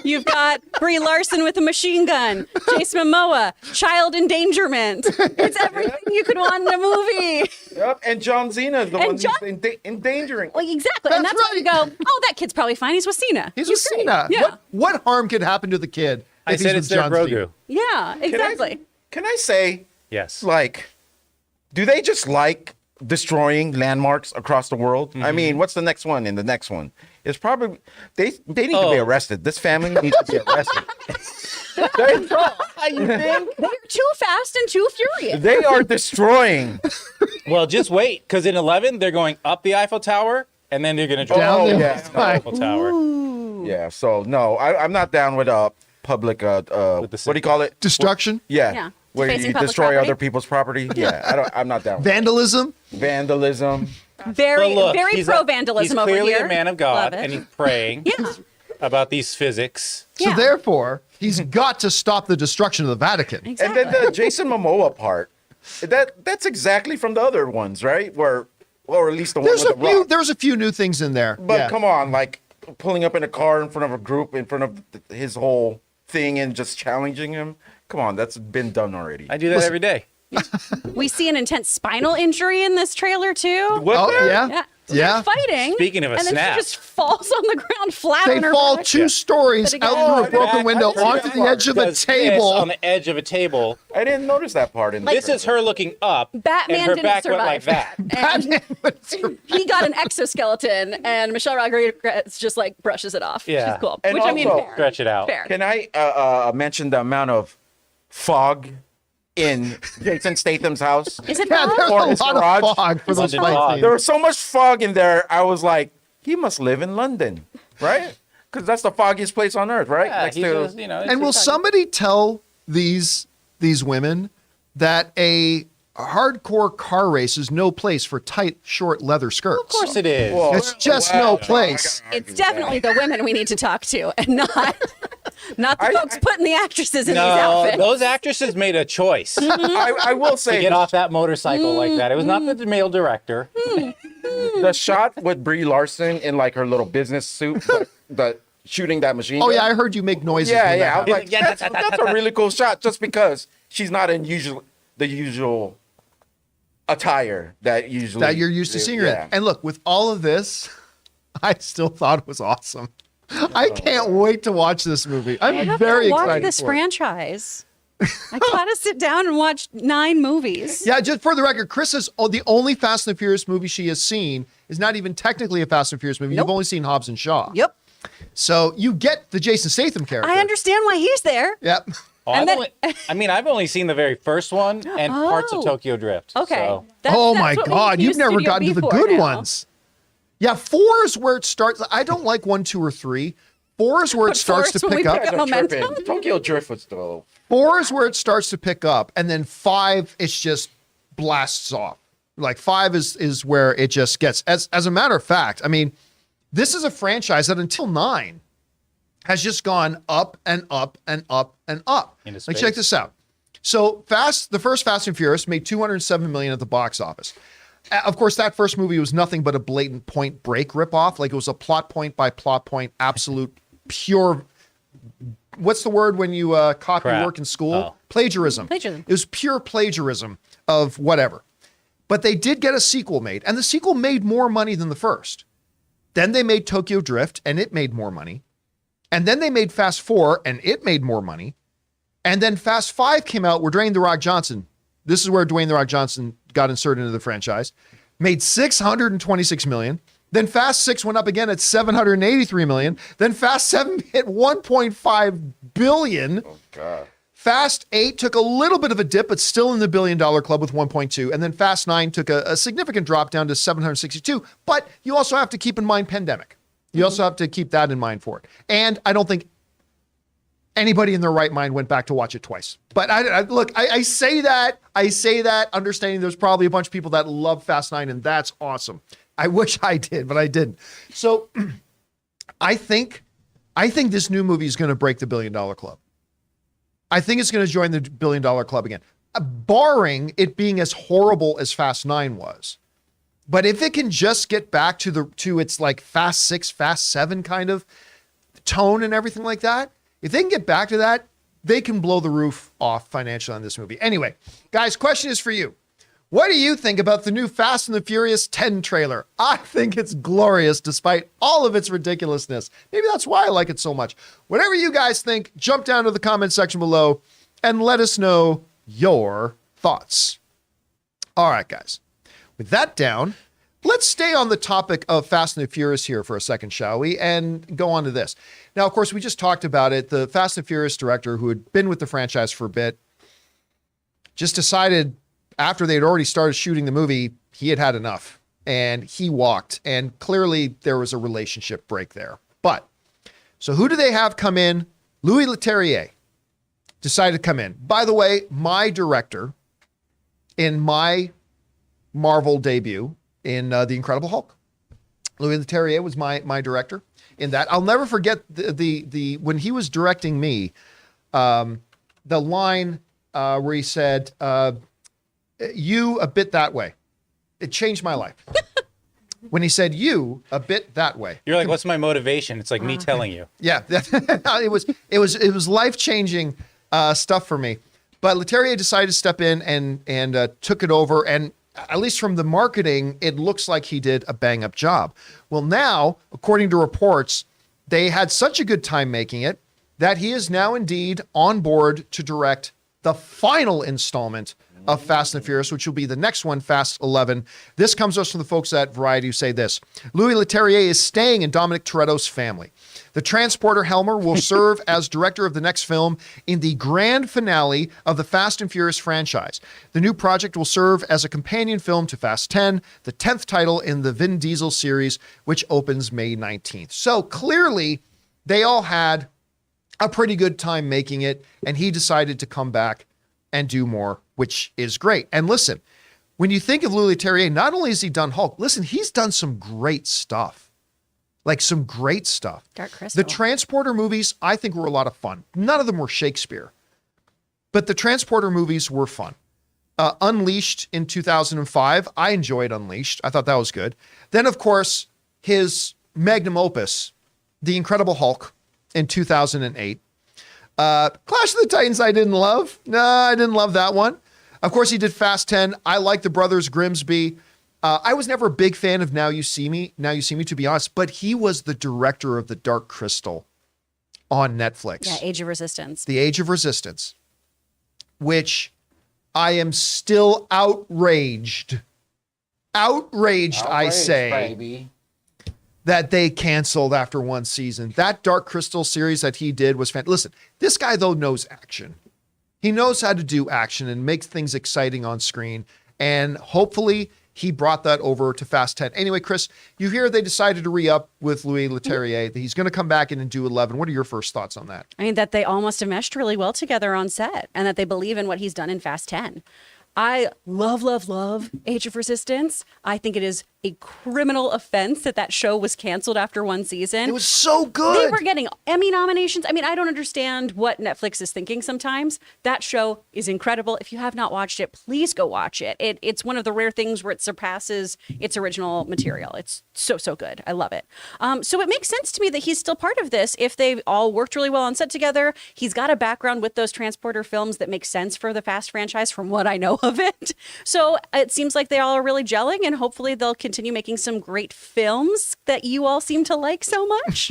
You've got Brie Larson with a machine gun, Jason Momoa, child endangerment. It's everything you could want in a movie.
Yep, and John Cena is the
And
one
John-
who's endangering.
Well, exactly.
That's
And that's why you
right.
go, oh, that kid's probably fine. He's with Cena.
He's with
great.
Cena.
Yeah.
What harm could happen to the kid
I
if
said
he's
it's
with
their
John
Grogu.
Cena?
Yeah, exactly.
Can I say,
Yes.
like, do they just like destroying landmarks across the world? I mean, what's the next one in the next one? It's probably they need to be
Oh.
arrested. This family needs to be arrested. They're you think?
They're too fast and too furious.
They are destroying.
Well, just wait, because in 11 they're going up the Eiffel Tower, and then they're going to drive
Down
Oh,
the
yeah.
the Eiffel Tower.
Yeah, so no, I'm not down with public what do you call it?
Destruction,
Yeah.
Where
Defacing
you
public
destroy
property?
other people's property. Yeah, I'm not down with
vandalism.
vandalism.
Very,
But look,
very
he's
pro vandalism
he's
over
clearly
here.
a man of
Love
God,
it.
and he's praying
Yeah.
about these physics.
So
Yeah.
therefore, he's got to stop the destruction of the Vatican.
Exactly.
And then the Jason Momoa part, that's exactly from the other ones, right? Or at least the one with the Rock.
There's a few new things in there.
But
Yeah.
come on, like pulling up in a car in front of a group, in front of his whole thing, and just challenging him. Come on, that's been done already.
I do that every day.
We see an intense spinal injury in this trailer too.
What
Oh
the-
yeah,
Yeah.
yeah.
They're fighting.
Speaking of a
and then
snap.
she just falls on the ground flat
They
on her
fall
back.
2 stories
But again-
out through a
Oh,
broken
yeah,
window
I heard
onto
that
the
part.
edge of a
Does this
table.
on the edge of a table.
I didn't notice that part in
This is her looking up,
Batman
and her
didn't
back
survive.
went like that.
And he got an exoskeleton, and Michelle Rodriguez just like brushes it off.
Yeah.
She's cool.
And
Which I mean,
also-
fair.
Stretch it out.
Fair.
Can I mention the amount of fog in Jason Statham's house?
Is it
Yeah,
fog?
there's
Or
a
his
lot
garage.
of fog for those
London
fight
fog.
scenes.
There was so much fog in there. I was like, he must live in London, right? Because that's the foggiest place on earth, right?
Yeah,
Next
he's
to
just, you know,
And will somebody tell these women that a hardcore car race is no place for tight, short leather skirts?
Of course it is.
Well,
It's just no place.
It's definitely the women we need to talk to, and not the folks putting the actresses in these
No,
outfits.
those actresses made a choice to
I will say
get off that motorcycle like that. It was not the male director.
the shot with Brie Larson in like her little business suit, the shooting that machine.
Oh
gun.
yeah, I heard you make noises.
yeah,
when that
yeah. I was
happened.
like, that's a really cool shot, just because she's not in the usual attire that usually
that you're used to seeing her
yeah.
in. And look, with all of this, I still thought it was awesome. I can't wait to watch this movie.
I
I'm
have
very
to watch
excited
this
for it.
franchise. I gotta sit down and watch 9 movies.
Yeah, just for the record, Chris is the only Fast and the Furious movie she has seen is not even technically a Fast and Furious movie.
Nope.
You've only seen Hobbs and Shaw.
Yep.
So you get the Jason Statham character.
I understand why he's there.
Yep.
Oh,
And
I've only seen the very first one and parts of
Oh.
Tokyo Drift.
Okay.
So.
Oh
That's
my
what we
God,
use
you've never
Studio
gotten to
B
the
for
good
now.
ones. Yeah, 4 is where it starts. I don't like 1, 2, or 3. 4 is where it
But
starts to
4 is when
pick
we
up.
pick up
I'm
momentum.
tripping. Tokyo Drift was still
4 is where it starts to pick up, and then 5, it's just blasts off. Like 5 is where it just gets. As a matter of fact, I mean, this is a franchise that until 9 has just gone up and up and up and up.
Into
Like,
space.
check this out. So the first Fast and Furious made $207 million at the box office. Of course, that first movie was nothing but a blatant Point Break ripoff. Like, it was a plot point by plot point, absolute pure. What's the word when you copy
Crap.
work in school?
Oh.
Plagiarism.
Plagiarism.
It was pure plagiarism of whatever. But they did get a sequel made, and the sequel made more money than the first. Then they made Tokyo Drift, and it made more money. And then they made Fast 4, and it made more money. And then Fast 5 came out where Dwayne The Rock Johnson, this is where Dwayne The Rock Johnson got inserted into the franchise, made $626 million. Then Fast 6 went up again at $783 million. Then Fast 7 hit $1.5 billion.
Oh, God.
Fast 8 took a little bit of a dip, but still in the $1 billion club with 1.2. And then Fast 9 took a significant drop down to 762. But you also have to keep in mind pandemic. You also have to keep that in mind for it. And I don't think anybody in their right mind went back to watch it twice. But I say that understanding there's probably a bunch of people that love Fast 9, and that's awesome. I wish I did, but I didn't. So I think this new movie is going to break the $1 billion club. I think it's going to join the $1 billion club again, barring it being as horrible as Fast 9 was. But if it can just get back to its like Fast 6, Fast 7 kind of tone and everything like that, if they can get back to that, they can blow the roof off financially on this movie. Anyway, guys, question is for you. What do you think about the new Fast and the Furious 10 trailer? I think it's glorious despite all of its ridiculousness. Maybe that's why I like it so much. Whatever you guys think, jump down to the comment section below and let us know your thoughts. All right, guys. With that down, let's stay on the topic of Fast and the Furious here for a second, shall we? And go on to this. Now, of course, we just talked about it. The Fast and Furious director who had been with the franchise for a bit just decided after they'd already started shooting the movie, he had had enough and he walked. And clearly there was a relationship break there. But so who do they have come in? Louis Leterrier decided to come in. By the way, my director in my Marvel debut in The Incredible Hulk. Louis Leterrier was my director in that. I'll never forget the when he was directing me, the line where he said, "You a bit that way." It changed my life. When he said, "You a bit that way."
You're like, what's my motivation? It's like me telling you.
Yeah, it was life-changing stuff for me. But Leterrier decided to step in and took it over, and at least from the marketing, it looks like he did a bang-up job. Well, now, according to reports, they had such a good time making it that he is now indeed on board to direct the final installment of Fast and Furious, which will be the next one, Fast 11. This comes to us from the folks at Variety who say this: Louis Leterrier is staying in Dominic Toretto's family. The transporter Helmer will serve as director of the next film in the grand finale of the Fast and Furious franchise. The new project will serve as a companion film to Fast 10, the 10th title in the Vin Diesel series, which opens May 19th. So clearly, they all had a pretty good time making it, and he decided to come back and do more, which is great. And listen, when you think of Louis Leterrier, not only has he done Hulk, listen, he's done some great stuff. Like some great stuff.
Dark Crystal.
The Transporter movies, I think, were a lot of fun. None of them were Shakespeare, but the Transporter movies were fun. Unleashed in 2005, I enjoyed Unleashed. I thought that was good. Then, of course, his magnum opus, The Incredible Hulk, in 2008. Clash of the Titans, I didn't love. No, I didn't love that one. Of course, he did Fast 10. I like the Brothers Grimsby. I was never a big fan of Now You See Me, to be honest, but he was the director of The Dark Crystal on Netflix.
Yeah, Age of Resistance.
The Age of Resistance, which I am still outraged, I say,
baby,
that they canceled after one season. That Dark Crystal series that he did was fantastic. Listen, this guy, though, knows action. He knows how to do action and make things exciting on screen, and hopefully he brought that over to Fast 10. Anyway, Chris, you hear they decided to re-up with Louis Leterrier. He's going to come back in and do 11. What are your first thoughts on that?
I mean, that they all must have meshed really well together on set, and that they believe in what he's done in Fast 10. I love Age of Resistance. I think it is a criminal offense that show was canceled after one season.
It was so good.
They were getting Emmy nominations. I mean, I don't understand what Netflix is thinking sometimes. That show is incredible. If you have not watched it, please go watch it. It's one of the rare things where it surpasses its original material. It's so, so good. I love it. So it makes sense to me that he's still part of this. If they've all worked really well on set together, he's got a background with those Transporter films that makes sense for the Fast franchise from what I know of it. So it seems like they all are really gelling, and hopefully they'll continue making some great films that you all seem to like so much.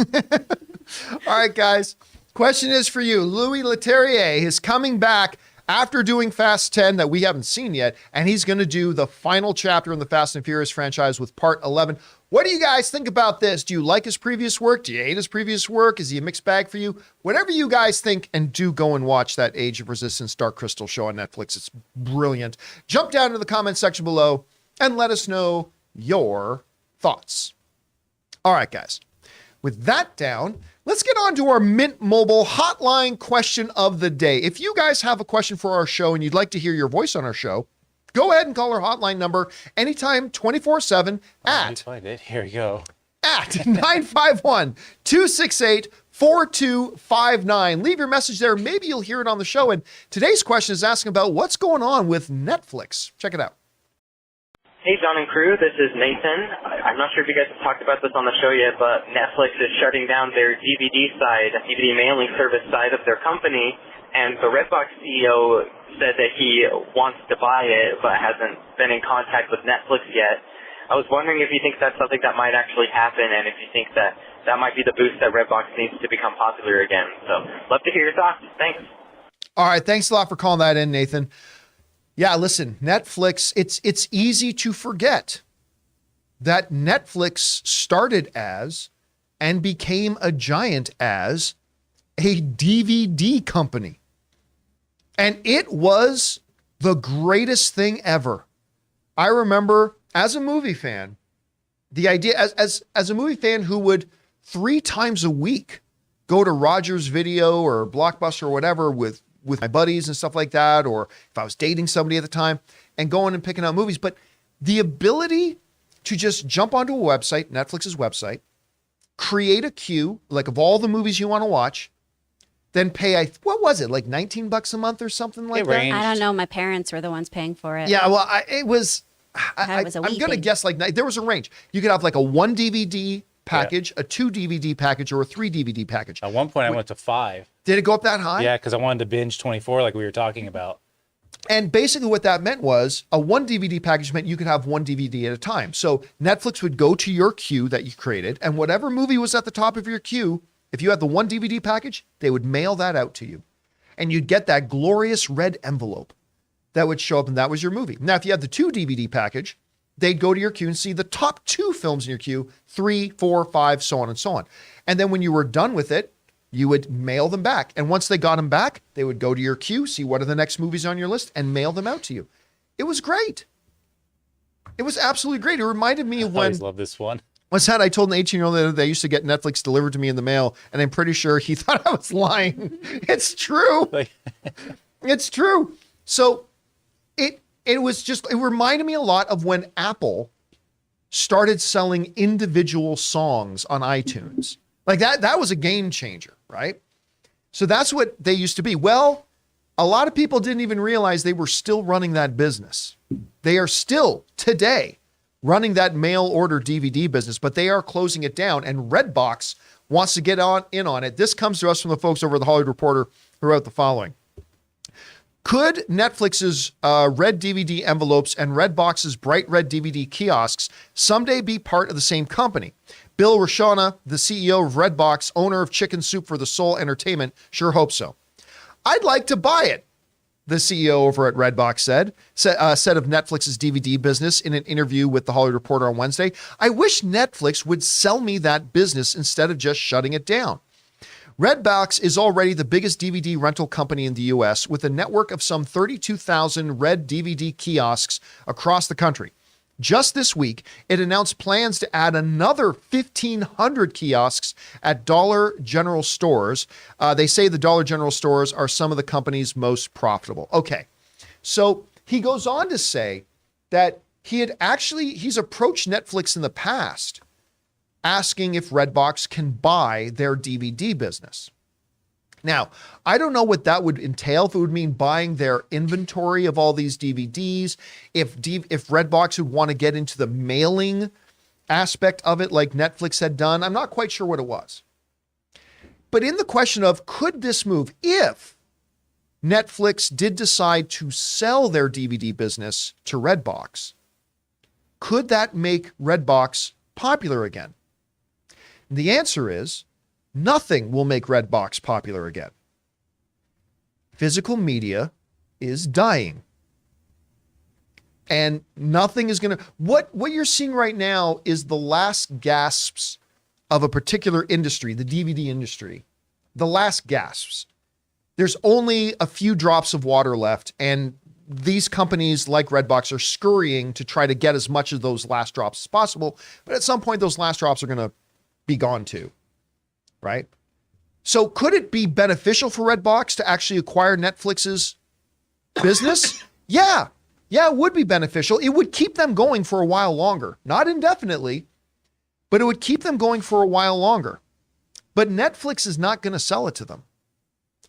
All right, guys. Question is for you. Louis Leterrier is coming back after doing Fast 10 that we haven't seen yet, and he's going to do the final chapter in the Fast and Furious franchise with part 11. What do you guys think about this? Do you like his previous work? Do you hate his previous work? Is he a mixed bag for you? Whatever you guys think, and do go and watch that Age of Resistance Dark Crystal show on Netflix. It's brilliant. Jump down to the comment section below and let us know your thoughts. All right, guys. With that down, let's get on to our Mint Mobile hotline question of the day. If you guys have a question for our show and you'd like to hear your voice on our show, go ahead and call our hotline number anytime, 24/7 at,
Find it. Here we go.
at 951-268-4259. Leave your message there. Maybe you'll hear it on the show. And today's question is asking about what's going on with Netflix. Check it out.
Hey, John and crew, this is Nathan. I'm not sure if you guys have talked about this on the show yet, but Netflix is shutting down their DVD side, DVD mailing service side of their company, and the Redbox CEO said that he wants to buy it, but hasn't been in contact with Netflix yet. I was wondering if you think that's something that might actually happen, and if you think that that might be the boost that Redbox needs to become popular again. So, love to hear your thoughts. Thanks.
All right. Thanks a lot for calling that in, Nathan. Yeah, listen, Netflix, it's easy to forget that Netflix started as and became a giant as a DVD company. And it was the greatest thing ever. I remember as a movie fan, the idea as a movie fan who would 3 times a week go to Rogers Video or Blockbuster or whatever with my buddies and stuff like that, or if I was dating somebody at the time, and going and picking out movies. But the ability to just jump onto a website, Netflix's website, create a queue, like of all the movies you want to watch, then pay, what was it, like $19 a month or something like
It
that?
ranged.
I don't know. My parents were the ones paying for it.
Yeah, well, I'm going to
thing.
guess like, there was a range. You could have like a 1 DVD package, a 2 DVD package, or a 3 DVD package.
At one point, I went to 5.
Did it go up that high?
Yeah, because I wanted to binge 24 like we were talking about.
And basically what that meant was a 1 DVD package meant you could have 1 DVD at a time. So Netflix would go to your queue that you created, and whatever movie was at the top of your queue, if you had the 1 DVD package, they would mail that out to you. And you'd get that glorious red envelope that would show up, and that was your movie. Now, if you had the 2 DVD package, they'd go to your queue and see the top 2 films in your queue, 3, 4, 5, so on and so on. And then when you were done with it, you would mail them back. And once they got them back, they would go to your queue, see what are the next movies on your list, and mail them out to you. It was great. It was absolutely great. It reminded me of
I
when
always love this one.
I told an 18-year-old that they used to get Netflix delivered to me in the mail, and I'm pretty sure he thought I was lying. It's true. It's true. So it reminded me a lot of when Apple started selling individual songs on iTunes. Like that was a game changer, right? So that's what they used to be. Well, a lot of people didn't even realize they were still running that business. They are still today running that mail order DVD business, but they are closing it down, and Redbox wants to get in on it. This comes to us from the folks over at the Hollywood Reporter who wrote the following. Could Netflix's red DVD envelopes and Redbox's bright red DVD kiosks someday be part of the same company? Bill Rashona, the CEO of Redbox, owner of Chicken Soup for the Soul Entertainment, sure hope so. I'd like to buy it, the CEO over at Redbox said of Netflix's DVD business in an interview with the Hollywood Reporter on Wednesday. I wish Netflix would sell me that business instead of just shutting it down. Redbox is already the biggest DVD rental company in the U.S. with a network of some 32,000 red DVD kiosks across the country. Just this week, it announced plans to add another 1,500 kiosks at Dollar General stores. They say the Dollar General stores are some of the company's most profitable. Okay, so he goes on to say that he's approached Netflix in the past asking if Redbox can buy their DVD business. Now, I don't know what that would entail, if it would mean buying their inventory of all these DVDs, if Redbox would want to get into the mailing aspect of it like Netflix had done. I'm not quite sure what it was. But in the question of, could this move, if Netflix did decide to sell their DVD business to Redbox, could that make Redbox popular again? And the answer is, nothing will make Redbox popular again. Physical media is dying. And nothing is going to... What you're seeing right now is the last gasps of a particular industry, the DVD industry. The last gasps. There's only a few drops of water left, and these companies like Redbox are scurrying to try to get as much of those last drops as possible. But at some point, those last drops are going to be gone too. Right? So could it be beneficial for Redbox to actually acquire Netflix's business? Yeah, it would be beneficial. It would keep them going for a while longer. Not indefinitely, but it would keep them going for a while longer. But Netflix is not going to sell it to them.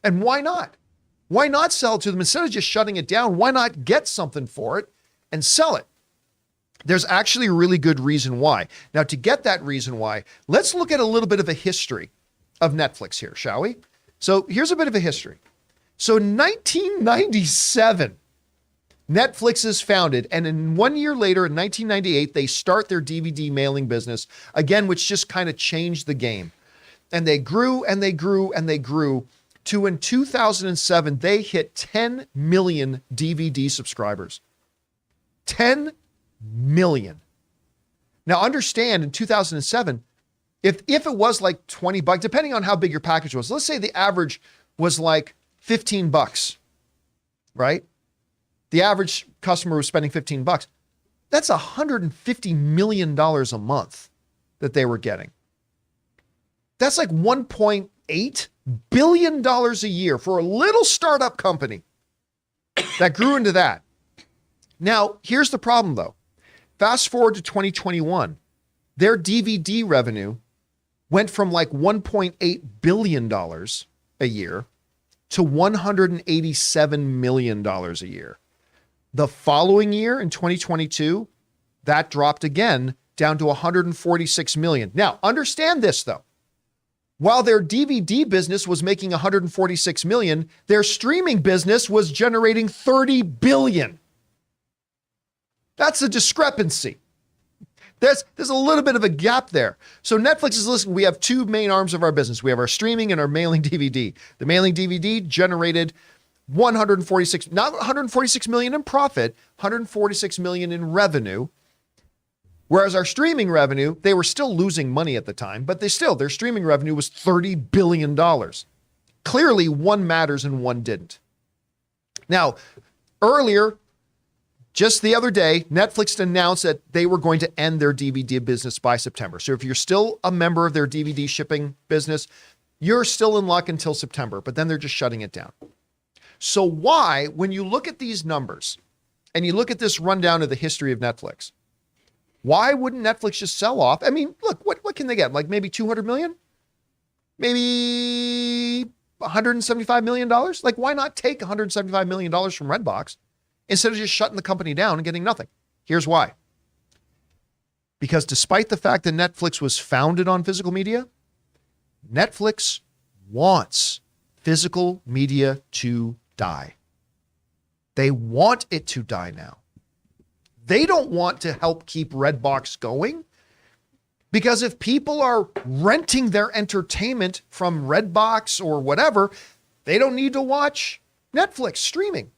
And why not? Why not sell it to them? Instead of just shutting it down, why not get something for it and sell it? There's actually a really good reason why. Now, to get that reason why, let's look at a little bit of a history of Netflix here, shall we? So here's a bit of a history. So 1997, Netflix is founded, and in 1 year later, in 1998, they start their DVD mailing business, again, which just kind of changed the game. And they grew and they grew and they grew to, in 2007, they hit 10 million DVD subscribers. 10 million. Now understand, in 2007, if it was like $20, depending on how big your package was, let's say the average was like $15, right? The average customer was spending $15. That's $150 million a month that they were getting. That's like $1.8 billion a year for a little startup company that grew into that. Now, here's the problem though. Fast forward to 2021, their DVD revenue went from like $1.8 billion a year to $187 million a year. The following year, in 2022, that dropped again down to $146 million. Now, understand this though. While their DVD business was making $146 million, their streaming business was generating $30 billion. That's a discrepancy. There's a little bit of a gap there. So Netflix is listening. We have two main arms of our business. We have our streaming and our mailing DVD. The mailing DVD generated not 146 million in profit, 146 million in revenue. Whereas our streaming revenue, they were still losing money at the time, but their streaming revenue was $30 billion. Clearly, one matters and one didn't. Now, earlier, just the other day, Netflix announced that they were going to end their DVD business by September. So if you're still a member of their DVD shipping business, you're still in luck until September, but then they're just shutting it down. So why, when you look at these numbers and you look at this rundown of the history of Netflix, why wouldn't Netflix just sell off? I mean, look, what can they get? Like maybe 200 million? Maybe $175 million? Like, why not take $175 million from Redbox instead of just shutting the company down and getting nothing? Here's why. Because despite the fact that Netflix was founded on physical media, Netflix wants physical media to die. They want it to die now. They don't want to help keep Redbox going, because if people are renting their entertainment from Redbox or whatever, they don't need to watch Netflix streaming.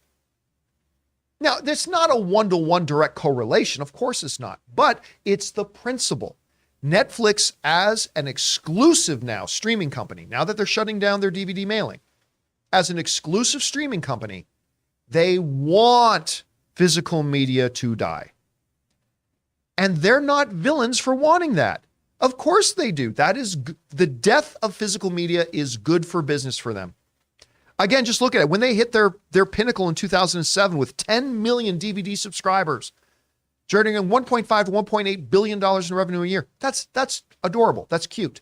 Now, there's not a one-to-one direct correlation. Of course it's not, but it's the principle. Netflix, as an exclusive now streaming company, now that they're shutting down their DVD mailing, as an exclusive streaming company, they want physical media to die. And they're not villains for wanting that. Of course they do. That is the death of physical media is good for business for them. Again, just look at it. When they hit their pinnacle in 2007 with 10 million DVD subscribers, generating $1.5 to $1.8 billion in revenue a year. That's adorable. That's cute.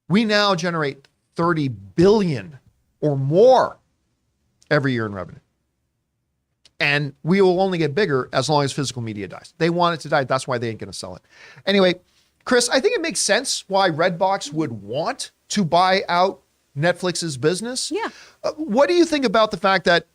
We now generate 30 billion or more every year in revenue. And we will only get bigger as long as physical media dies. They want it to die. That's why they ain't going to sell it. Anyway, Chris, I think it makes sense why Redbox would want to buy out Netflix's business.
Yeah.
What do you think about the fact that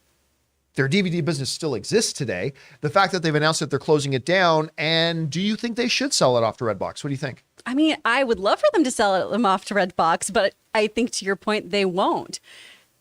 their DVD business still exists today, the fact that they've announced that they're closing it down, and do you think they should sell it off to Redbox? What do you think?
I mean, I would love for them to sell them off to Redbox, but I think to your point, they won't.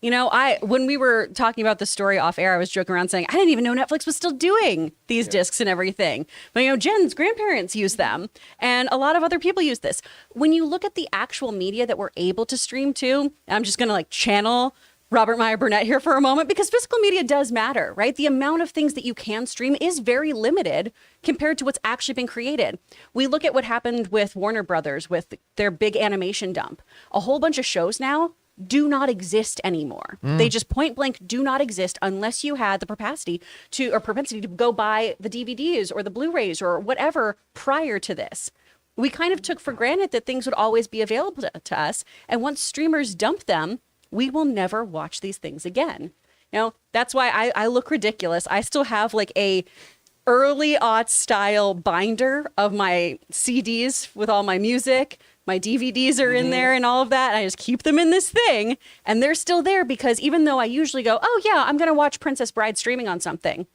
You know, when we were talking about the story off air, I was joking around saying, I didn't even know Netflix was still doing these discs and everything. But, you know, Jen's grandparents use them and a lot of other people use this. When you look at the actual media that we're able to stream to, I'm just going to like channel Robert Meyer Burnett here for a moment because physical media does matter, right? The amount of things that you can stream is very limited compared to what's actually been created. We look at what happened with Warner Brothers with their big animation dump. A whole bunch of shows now do not exist anymore. They just point blank do not exist unless you had the propensity to go buy the DVDs or the Blu-rays or whatever prior to this. We kind of took for granted that things would always be available to us. And once streamers dump them, we will never watch these things again. You know, that's why I look ridiculous. I still have like a early aughts style binder of my CDs with all my music. My DVDs are in there and all of that. And I just keep them in this thing and they're still there because even though I usually go, oh yeah, I'm going to watch Princess Bride streaming on something,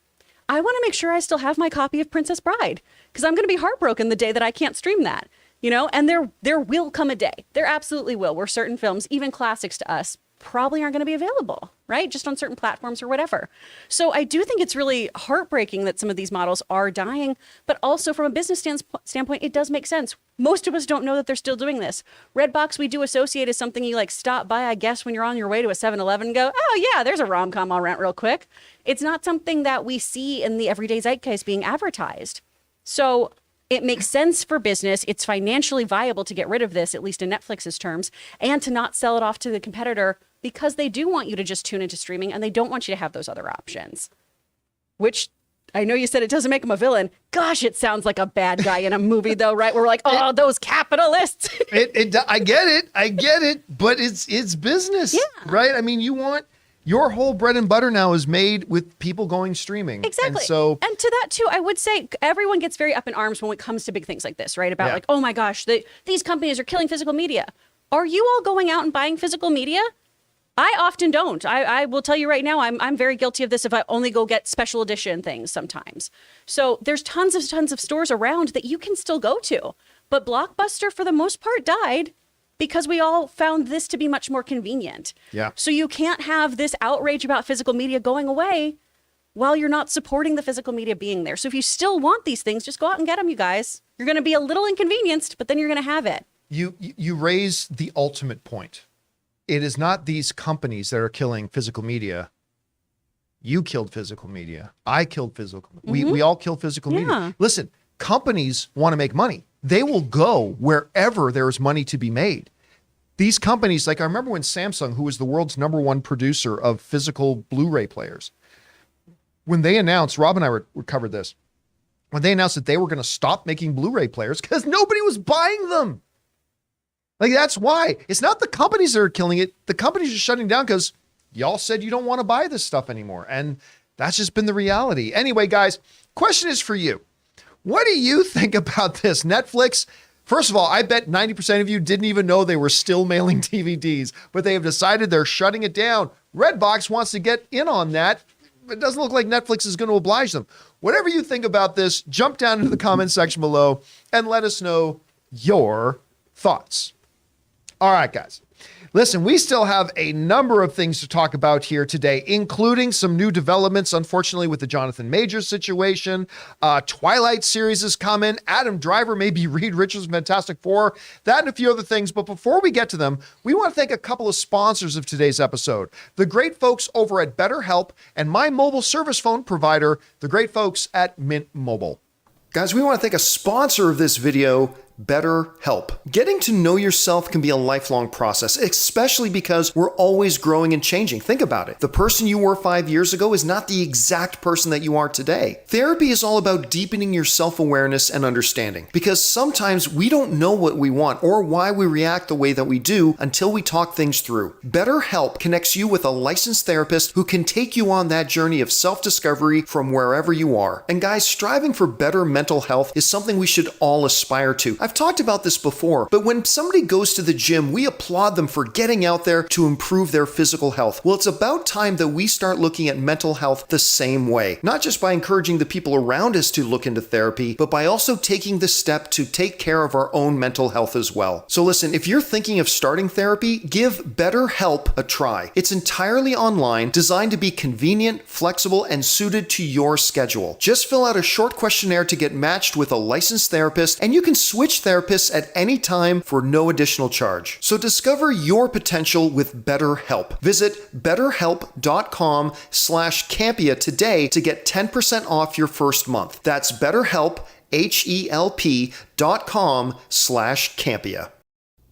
I want to make sure I still have my copy of Princess Bride because I'm going to be heartbroken the day that I can't stream that, you know, and there will come a day. There absolutely will, where certain films, even classics to us, probably aren't going to be available, right? Just on certain platforms or whatever. So I do think it's really heartbreaking that some of these models are dying, but also from a business standpoint, it does make sense. Most of us don't know that they're still doing this. Redbox, we do associate as something you like stop by, I guess, when you're on your way to a 7-Eleven and go, oh yeah, there's a rom-com I'll rent real quick. It's not something that we see in the everyday zeitgeist being advertised. So it makes sense for business. It's financially viable to get rid of this, at least in Netflix's terms, and to not sell it off to the competitor because they do want you to just tune into streaming and they don't want you to have those other options. Which I know you said it doesn't make him a villain. Gosh, it sounds like a bad guy in a movie though, right? We're like, oh, those capitalists.
I get it, but it's business, right? I mean, you want your whole bread and butter now is made with people going streaming.
Exactly. And to that too, I would say everyone gets very up in arms when it comes to big things like this, right? About like, oh my gosh, these companies are killing physical media. Are you all going out and buying physical media? I often don't. I will tell you right now, I'm very guilty of this if I only go get special edition things sometimes. So there's tons of stores around that you can still go to. But Blockbuster, for the most part, died because we all found this to be much more convenient.
Yeah.
So you can't have this outrage about physical media going away while you're not supporting the physical media being there. So if you still want these things, just go out and get them, you guys. You're going to be a little inconvenienced, but then you're going to have it.
You raise the ultimate point. It is not these companies that are killing physical media. You killed physical media. I killed physical. We all kill physical media. Listen, companies want to make money. They will go wherever there is money to be made. These companies, like I remember when Samsung, who was the world's #1 producer of physical Blu-ray players, when they announced, Rob and I covered this, when they announced that they were going to stop making Blu-ray players because nobody was buying them. Like, that's why. It's not the companies that are killing it. The companies are shutting down because y'all said you don't want to buy this stuff anymore. And that's just been the reality. Anyway, guys, question is for you. What do you think about this? Netflix, first of all, I bet 90% of you didn't even know they were still mailing DVDs, but they have decided they're shutting it down. Redbox wants to get in on that. It doesn't look like Netflix is going to oblige them. Whatever you think about this, jump down into the comment section below and let us know your thoughts. All right, guys. Listen, we still have a number of things to talk about here today, including some new developments, unfortunately, with the Jonathan Majors situation. Twilight series is coming. Adam Driver, maybe Reed Richards, Fantastic Four, that and a few other things. But before we get to them, we want to thank a couple of sponsors of today's episode. The great folks over at BetterHelp and my mobile service phone provider, the great folks at Mint Mobile. Guys, we want to thank a sponsor of this video, BetterHelp. Getting to know yourself can be a lifelong process, especially because we're always growing and changing. Think about it. The person you were 5 years ago is not the exact person that you are today. Therapy is all about deepening your self-awareness and understanding, because sometimes we don't know what we want or why we react the way that we do until we talk things through. BetterHelp connects you with a licensed therapist who can take you on that journey of self-discovery from wherever you are. And guys, striving for better mental health is something we should all aspire to. I've talked about this before, but when somebody goes to the gym, we applaud them for getting out there to improve their physical health. Well, it's about time that we start looking at mental health the same way, not just by encouraging the people around us to look into therapy, but by also taking the step to take care of our own mental health as well. So listen, if you're thinking of starting therapy, give BetterHelp a try. It's entirely online, designed to be convenient, flexible, and suited to your schedule. Just fill out a short questionnaire to get matched with a licensed therapist, and you can switch therapists at any time for no additional charge. So discover your potential with BetterHelp. Visit betterhelp.com/Campea today to get 10% off your first month. That's BetterHelp, HELP.com/Campea.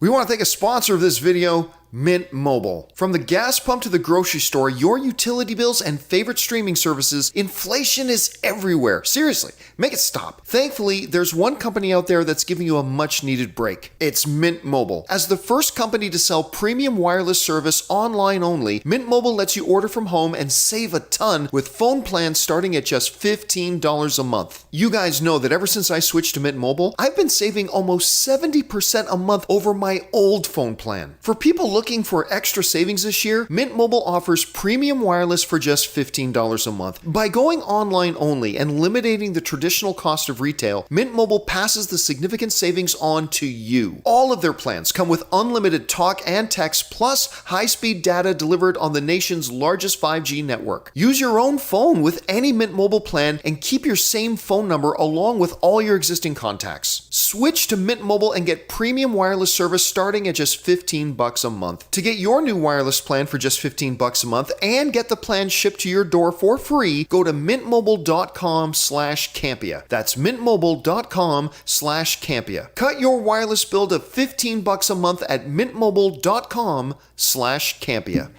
We want to thank a sponsor of this video, Mint Mobile. From the gas pump to the grocery store, your utility bills and favorite streaming services, inflation is everywhere. Seriously, make it stop. Thankfully, there's one company out there that's giving you a much needed break. It's Mint Mobile. As the first company to sell premium wireless service online only, Mint Mobile lets you order from home and save a ton with phone plans starting at just $15 a month. You guys know that ever since I switched to Mint Mobile, I've been saving almost 70% a month over my old phone plan. For people looking for extra savings this year, Mint Mobile offers premium wireless for just $15 a month. By going online only and eliminating the traditional cost of retail, Mint Mobile passes the significant savings on to you. All of their plans come with unlimited talk and text plus high-speed data delivered on the nation's largest 5G network. Use your own phone with any Mint Mobile plan and keep your same phone number along with all your existing contacts. Switch to Mint Mobile and get premium wireless service starting at just $15 a month. To get your new wireless plan for just $15 a month and get the plan shipped to your door for free, go to mintmobile.com/Campea. That's mintmobile.com/Campea. Cut your wireless bill to $15 a month at mintmobile.com/Campea.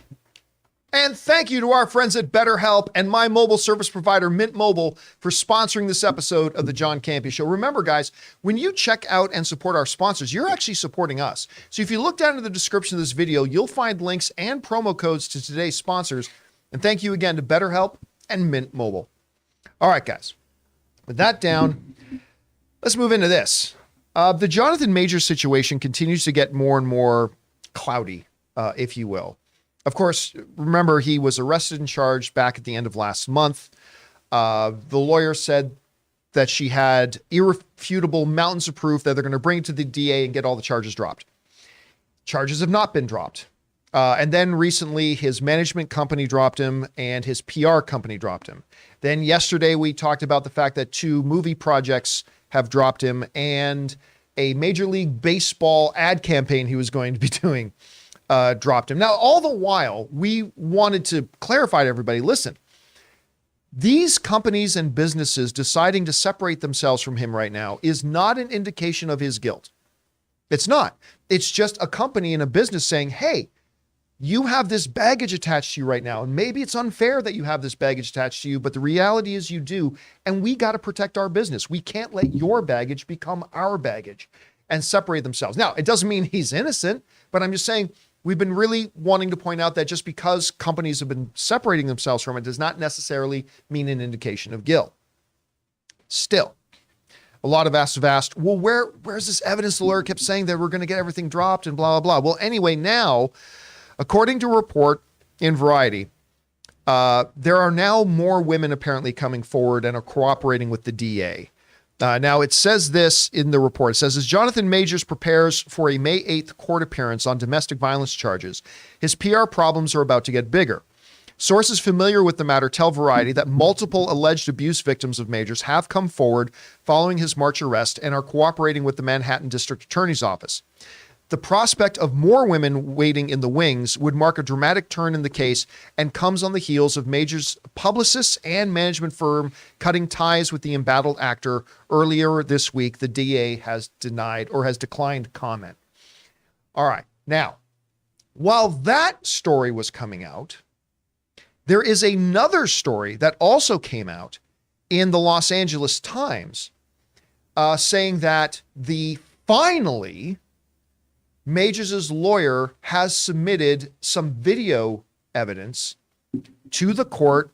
And thank you to our friends at BetterHelp and my mobile service provider, Mint Mobile, for sponsoring this episode of the John Campea Show. Remember, guys, when you check out and support our sponsors, you're actually supporting us. So if you look down in the description of this video, you'll find links and promo codes to today's sponsors. And thank you again to BetterHelp and Mint Mobile. All right, guys, with that down, let's move into this. The Jonathan Majors situation continues to get more and more cloudy, if you will. Of course, remember, he was arrested and charged back at the end of last month. The lawyer said that she had irrefutable mountains of proof that they're going to bring it to the DA and get all the charges dropped. Charges have not been dropped. And then recently, his management company dropped him and his PR company dropped him. Then yesterday, we talked about the fact that 2 movie projects have dropped him and a Major League Baseball ad campaign he was going to be doing dropped him. Now, all the while, we wanted to clarify to everybody, listen, these companies and businesses deciding to separate themselves from him right now is not an indication of his guilt. It's not. It's just a company and a business saying, hey, you have this baggage attached to you right now. And maybe it's unfair that you have this baggage attached to you, but the reality is you do. And we got to protect our business. We can't let your baggage become our baggage and separate themselves. Now, it doesn't mean he's innocent, but I'm just saying, we've been really wanting to point out that just because companies have been separating themselves from it does not necessarily mean an indication of guilt. Still, a lot of us have asked, well, where's this evidence? The lawyer kept saying that we're going to get everything dropped and blah, blah, blah. Well, anyway, now, according to a report in Variety, there are now more women apparently coming forward and are cooperating with the DA. Now, it says this in the report. It says, as Jonathan Majors prepares for a May 8th court appearance on domestic violence charges, his PR problems are about to get bigger. Sources familiar with the matter tell Variety that multiple alleged abuse victims of Majors have come forward following his March arrest and are cooperating with the Manhattan District Attorney's Office. The prospect of more women waiting in the wings would mark a dramatic turn in the case and comes on the heels of Majors' publicists and management firm cutting ties with the embattled actor. Earlier this week, the DA has declined comment. All right. Now, while that story was coming out, there is another story that also came out in the Los Angeles Times saying that finally Majors' lawyer has submitted some video evidence to the court.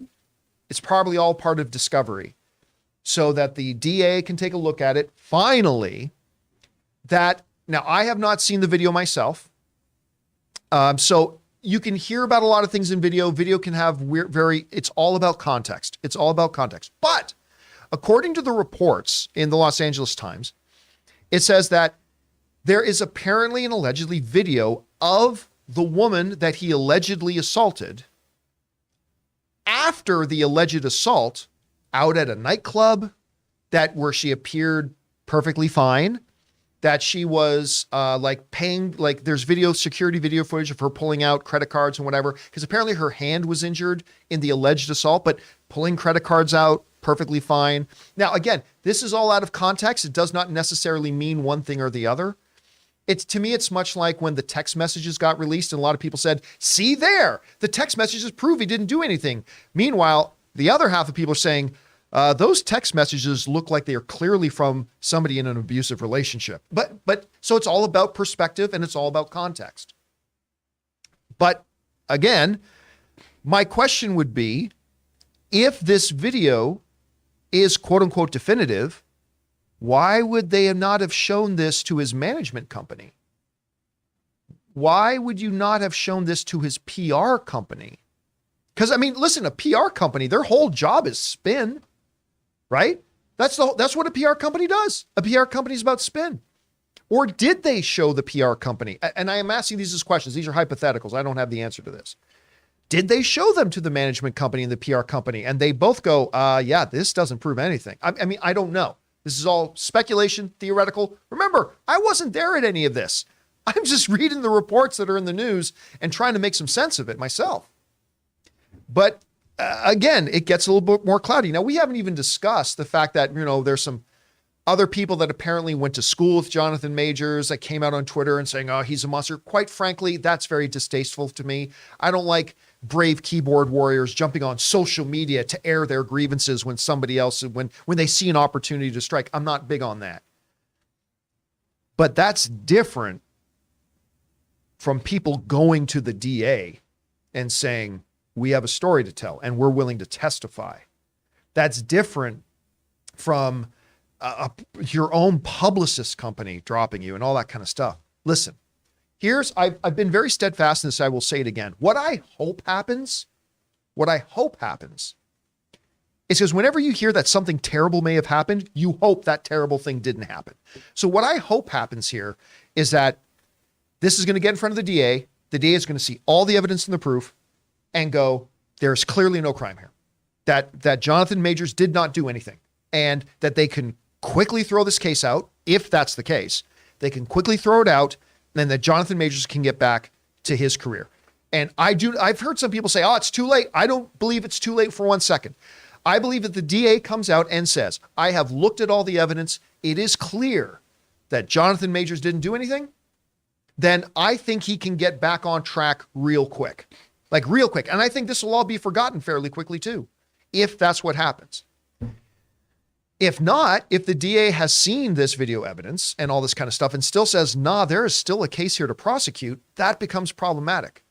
It's probably all part of discovery so that the DA can take a look at it. Finally, now I have not seen the video myself. So you can hear about a lot of things in video. Video can have it's all about context. It's all about context. But according to the reports in the Los Angeles Times, it says that there is apparently and allegedly video of the woman that he allegedly assaulted after the alleged assault out at a nightclub where she appeared perfectly fine, that she was paying, there's security video footage of her pulling out credit cards and whatever, because apparently her hand was injured in the alleged assault, but pulling credit cards out perfectly fine. Now, again, this is all out of context. It does not necessarily mean one thing or the other. To me, it's much like when the text messages got released and a lot of people said, see there, the text messages prove he didn't do anything. Meanwhile, the other half of people are saying, those text messages look like they are clearly from somebody in an abusive relationship. But so it's all about perspective and it's all about context. But again, my question would be, if this video is quote unquote definitive, why would they not have shown this to his management company? Why would you not have shown this to his PR company? Because, I mean, listen, a PR company, their whole job is spin, right? That's what a PR company does. A PR company is about spin. Or did they show the PR company? And I am asking these as questions. These are hypotheticals. I don't have the answer to this. Did they show them to the management company and the PR company? And they both go, yeah, this doesn't prove anything. I mean, I don't know. This is all speculation, theoretical. Remember, I wasn't there at any of this. I'm just reading the reports that are in the news and trying to make some sense of it myself. But again, it gets a little bit more cloudy. Now, we haven't even discussed the fact that, there's some other people that apparently went to school with Jonathan Majors that came out on Twitter and saying, oh, he's a monster. Quite frankly, that's very distasteful to me. I don't like brave keyboard warriors jumping on social media to air their grievances when somebody else, when they see an opportunity to strike. I'm not big on that. But that's different from people going to the DA and saying, we have a story to tell and we're willing to testify. That's different from your own publicist company dropping you and all that kind of stuff. Listen, I've been very steadfast in this. I will say it again. What I hope happens is because whenever you hear that something terrible may have happened, you hope that terrible thing didn't happen. So what I hope happens here is that this is going to get in front of the DA. The DA is going to see all the evidence and the proof and go, there's clearly no crime here. That Jonathan Majors did not do anything, and that they can quickly throw this case out. If that's the case, they can quickly throw it out, and that Jonathan Majors can get back to his career. And I've heard some people say, oh, it's too late. I don't believe it's too late for 1 second. I believe that the DA comes out and says, I have looked at all the evidence. It is clear that Jonathan Majors didn't do anything. Then I think he can get back on track real quick. Like real quick. And I think this will all be forgotten fairly quickly too, if that's what happens. If not, if the DA has seen this video evidence and all this kind of stuff and still says, nah, there is still a case here to prosecute, that becomes problematic.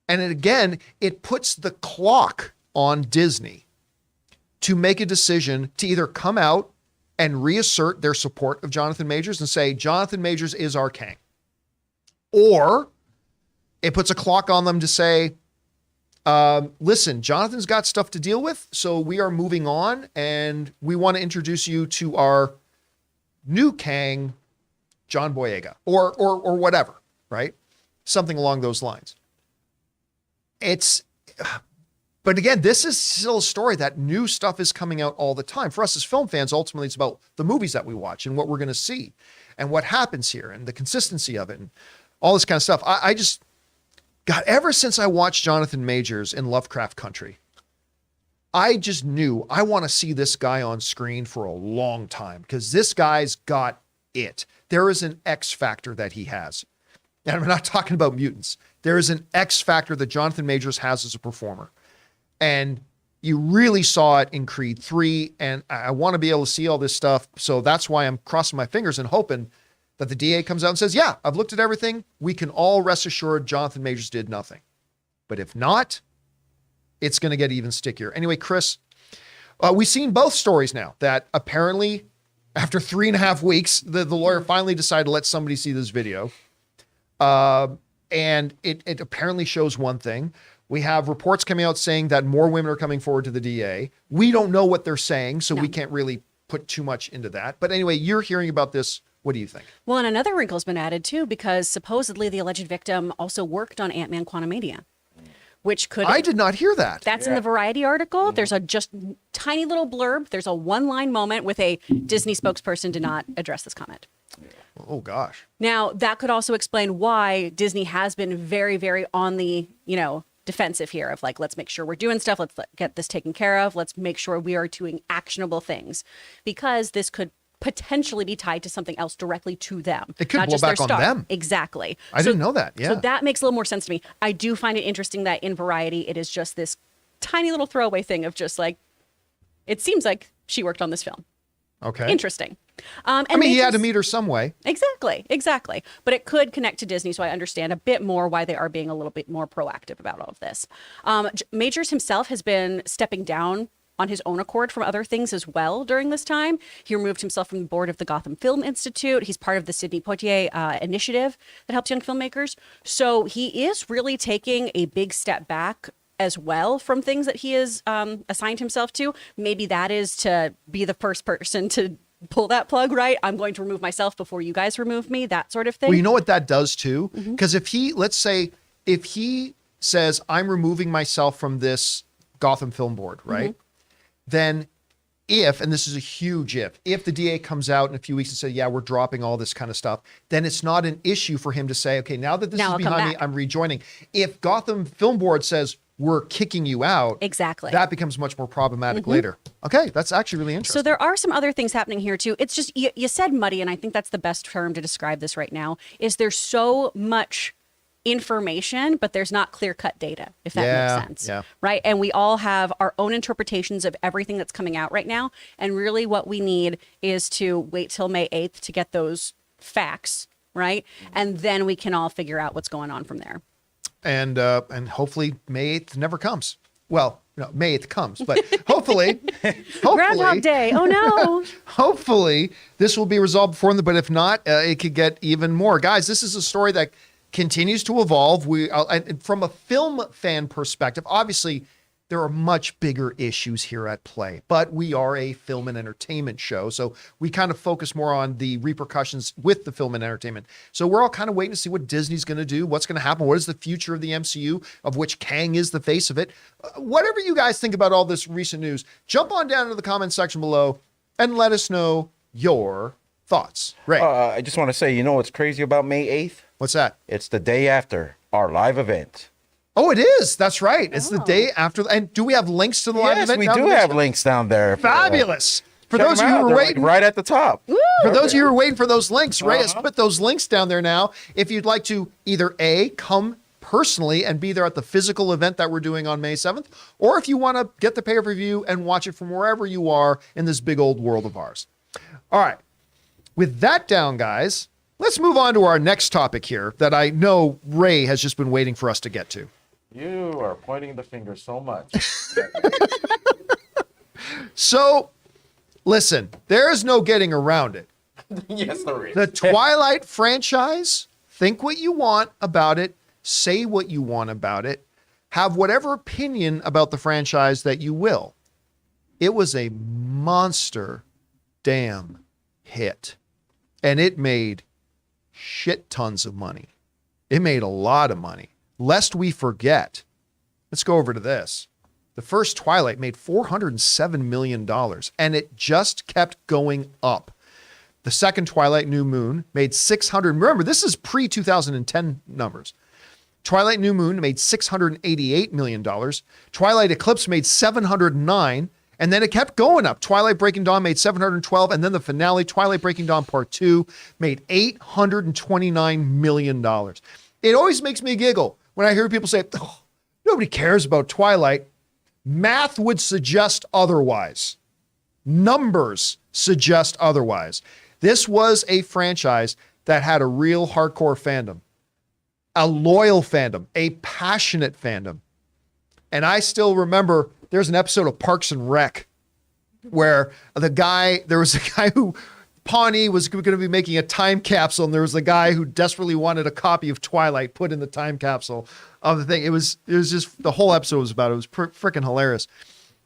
And again, it puts the clock on Disney to make a decision to either come out and reassert their support of Jonathan Majors and say, Jonathan Majors is our king. Or it puts a clock on them to say, listen, Jonathan's got stuff to deal with, so we are moving on, and we want to introduce you to our new Kang, John Boyega, or whatever, right? Something along those lines. But again, this is still a story that new stuff is coming out all the time. For us as film fans, ultimately, it's about the movies that we watch and what we're going to see. and what happens here and the consistency of it and all this kind of stuff. I just got, ever since I watched Jonathan Majors in Lovecraft Country, I just knew I want to see this guy on screen for a long time because this guy's got it. There is an X factor that he has. And I'm not talking about mutants. There is an X factor that Jonathan Majors has as a performer. And you really saw it in Creed 3. And I want to be able to see all this stuff. So that's why I'm crossing my fingers and hoping that the DA comes out and says, yeah, I've looked at everything. We can all rest assured Jonathan Majors did nothing. But if not, it's going to get even stickier. Anyway, Chris, we've seen both stories now that apparently after 3.5 weeks, the lawyer finally decided to let somebody see this video. And it apparently shows one thing. We have reports coming out saying that more women are coming forward to the DA. We don't know what they're saying, so we can't really put too much into that. But anyway, you're hearing about this. What do you think? Well,
and another wrinkle's been added too, because supposedly the alleged victim also worked on Ant-Man Quantumania. Which could,
I did not hear that.
That's in the Variety article. There's a just tiny little blurb. There's a one-line moment with a Disney spokesperson did not address this comment.
Oh gosh.
Now that could also explain why Disney has been very, very on the, defensive here of like, let's make sure we're doing stuff. Let's get this taken care of. Let's make sure we are doing actionable things, because this could potentially be tied to something else directly to them.
It could blow back on them.
Exactly.
I didn't know that. Yeah.
So that makes a little more sense to me. I do find it interesting that in Variety, it is just this tiny little throwaway thing of just like, it seems like she worked on this film.
Okay.
Interesting.
He had to meet her some way.
Exactly. But it could connect to Disney, so I understand a bit more why they are being a little bit more proactive about all of this. Majors himself has been stepping down on his own accord from other things as well during this time. He removed himself from the board of the Gotham Film Institute. He's part of the Sidney Poitier initiative that helps young filmmakers. So he is really taking a big step back as well from things that he has assigned himself to. Maybe that is to be the first person to pull that plug, right? I'm going to remove myself before you guys remove me, that sort of thing.
Well, you know what that does too? Because if he says, I'm removing myself from this Gotham Film Board, right? Then and this is a huge if the DA comes out in a few weeks and says, yeah, we're dropping all this kind of stuff, then it's not an issue for him to say, okay, now that this is behind me, I'm rejoining. If Gotham Film Board says, we're kicking you out,
exactly,
that becomes much more problematic later. Okay, that's actually really interesting.
So there are some other things happening here too. It's just, you said muddy, and I think that's the best term to describe this right now, is there's so much information, but there's not clear-cut data, if that makes sense. Yeah. Right? And we all have our own interpretations of everything that's coming out right now. And really what we need is to wait till May 8th to get those facts, right? And then we can all figure out what's going on from there.
And hopefully May 8th never comes. Well, no, May 8th comes, but hopefully
Groundhog Day. Oh no.
Hopefully this will be resolved before then, but if not, it could get even more. Guys, this is a story that continues to evolve. And from a film fan perspective, obviously there are much bigger issues here at play, but we are a film and entertainment show. So we kind of focus more on the repercussions with the film and entertainment. So we're all kind of waiting to see what Disney's going to do. What's going to happen? What is the future of the MCU, of which Kang is the face of it? Whatever you guys think about all this recent news, jump on down into the comment section below and let us know your thoughts. Ray.
I just want to say, you know what's crazy about May 8th?
What's that?
It's the day after our live event.
Oh, it is. That's right. It's the day after. And do we have links to the live event?
Yes, we do have links down there.
Fabulous. For those of you who were waiting,
right at the top.
For those of you who are waiting for those links, Ray has put those links down there now. If you'd like to either come personally and be there at the physical event that we're doing on May 7th, or if you want to get the pay-per-view and watch it from wherever you are in this big old world of ours. All right. With that down, guys, let's move on to our next topic here that I know Ray has just been waiting for us to get to.
You are pointing the finger so much.
So, listen, there is no getting around it.
Yes, there is.
The Twilight franchise, think what you want about it, say what you want about it, have whatever opinion about the franchise that you will. It was a monster damn hit. And it made shit tons of money. It made a lot of money. Lest we forget, let's go over to this. The first Twilight made $407 million, and it just kept going up. The second Twilight New Moon made 600. Remember, this is pre-2010 numbers. Twilight New Moon made $688 million. Twilight Eclipse made 709, and then it kept going up. Twilight Breaking Dawn made 712, and then the finale, Twilight Breaking Dawn Part 2, made $829 million. It always makes me giggle when I hear people say, oh, nobody cares about Twilight. Math would suggest otherwise. Numbers suggest otherwise. This was a franchise that had a real hardcore fandom, a loyal fandom, a passionate fandom. And I still remember there's an episode of Parks and Rec where there was a guy who, Pawnee was going to be making a time capsule, and there was a guy who desperately wanted a copy of Twilight put in the time capsule of the thing. It was just, the whole episode was about it. It was freaking hilarious.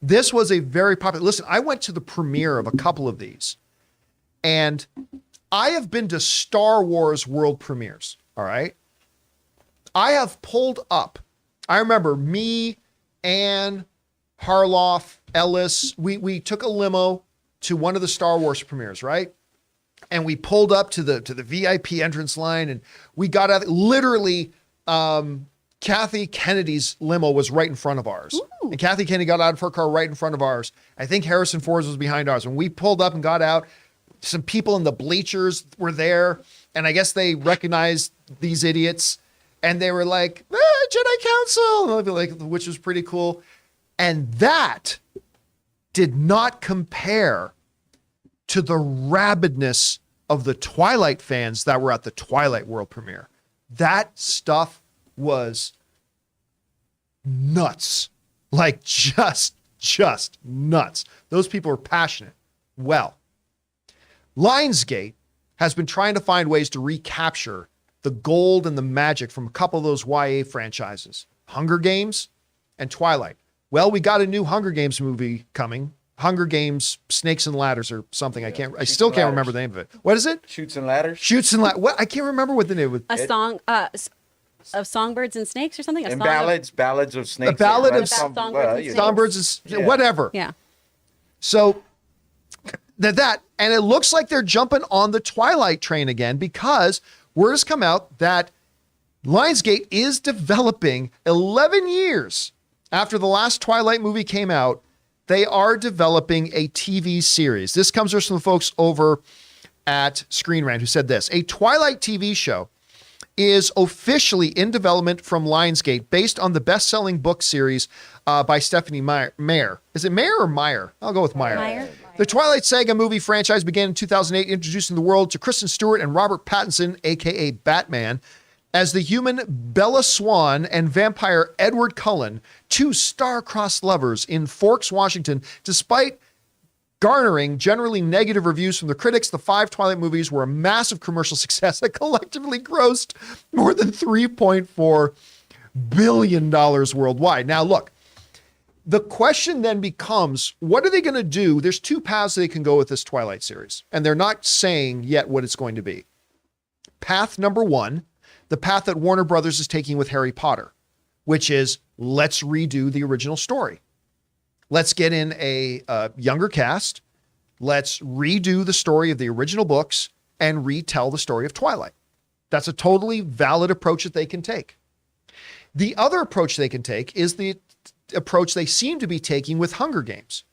This was a very popular, listen, I went to the premiere of a couple of these, and I have been to Star Wars world premieres, all right? I have pulled up, I remember me, Anne, Harloff, Ellis, we took a limo to one of the Star Wars premieres, right? And we pulled up to the VIP entrance line, and we got out, literally, Kathy Kennedy's limo was right in front of ours. Ooh. And Kathy Kennedy got out of her car right in front of ours. I think Harrison Ford was behind ours. When we pulled up and got out, some people in the bleachers were there, and I guess they recognized these idiots, and they were like, Jedi Council, which was pretty cool. And that did not compare to the rabidness of the Twilight fans that were at the Twilight world premiere. That stuff was nuts. Like just nuts. Those people are passionate. Well, Lionsgate has been trying to find ways to recapture the gold and the magic from a couple of those YA franchises, Hunger Games and Twilight. Well, we got a new Hunger Games movie coming. Hunger Games, Snakes and Ladders or something. I still can't remember the name of it. What is it?
Shoots and Ladders.
Shoots and Ladders. What? I can't remember what the name was.
A song of Songbirds and Snakes or something?
And ballads of snakes.
A ballad of
songbirds and snakes.
Whatever.
Yeah.
So and it looks like they're jumping on the Twilight train again, because word has come out that Lionsgate is developing 11 years after the last Twilight movie came out. They are developing a TV series. This comes from the folks over at Screen Rant who said this: a Twilight TV show is officially in development from Lionsgate based on the best-selling book series by Stephanie Meyer. Is it Meyer or Meyer? I'll go with Meyer.
Meyer.
The Twilight Saga movie franchise began in 2008, introducing the world to Kristen Stewart and Robert Pattinson, a.k.a. Batman, as the human Bella Swan and vampire Edward Cullen, two star-crossed lovers in Forks, Washington. Despite garnering generally negative reviews from the critics, the 5 Twilight movies were a massive commercial success that collectively grossed more than $3.4 billion worldwide. Now, look, the question then becomes, what are they going to do? There's 2 paths they can go with this Twilight series, and they're not saying yet what it's going to be. Path number 1, the path that Warner Brothers is taking with Harry Potter, which is, let's redo the original story. Let's get in a younger cast. Let's redo the story of the original books and retell the story of Twilight. That's a totally valid approach that they can take. The other approach they can take is the approach they seem to be taking with Hunger Games.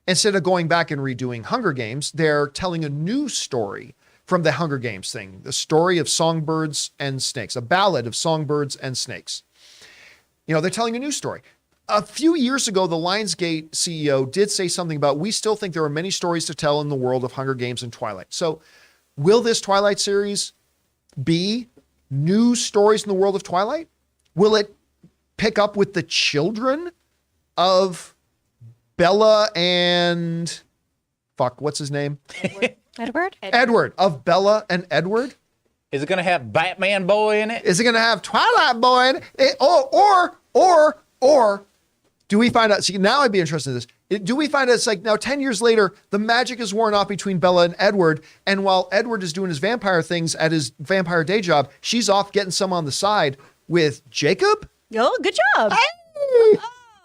Instead of going back and redoing Hunger Games, they're telling a new story from the Hunger Games thing, the story of songbirds and snakes, a ballad of songbirds and snakes. They're telling a new story. A few years ago, the Lionsgate CEO did say something about, we still think there are many stories to tell in the world of Hunger Games and Twilight. So will this Twilight series be new stories in the world of Twilight? Will it pick up with the children of Bella and... what's his name? Edward, of Bella and Edward.
Is it going to have Batman Boy in it?
Is it going to have Twilight Boy in it? Or do we find out? See, now I'd be interested in this. Do we find out it's like now 10 years later, the magic is worn off between Bella and Edward. And while Edward is doing his vampire things at his vampire day job, she's off getting some on the side with Jacob?
Oh, good job.
Hey!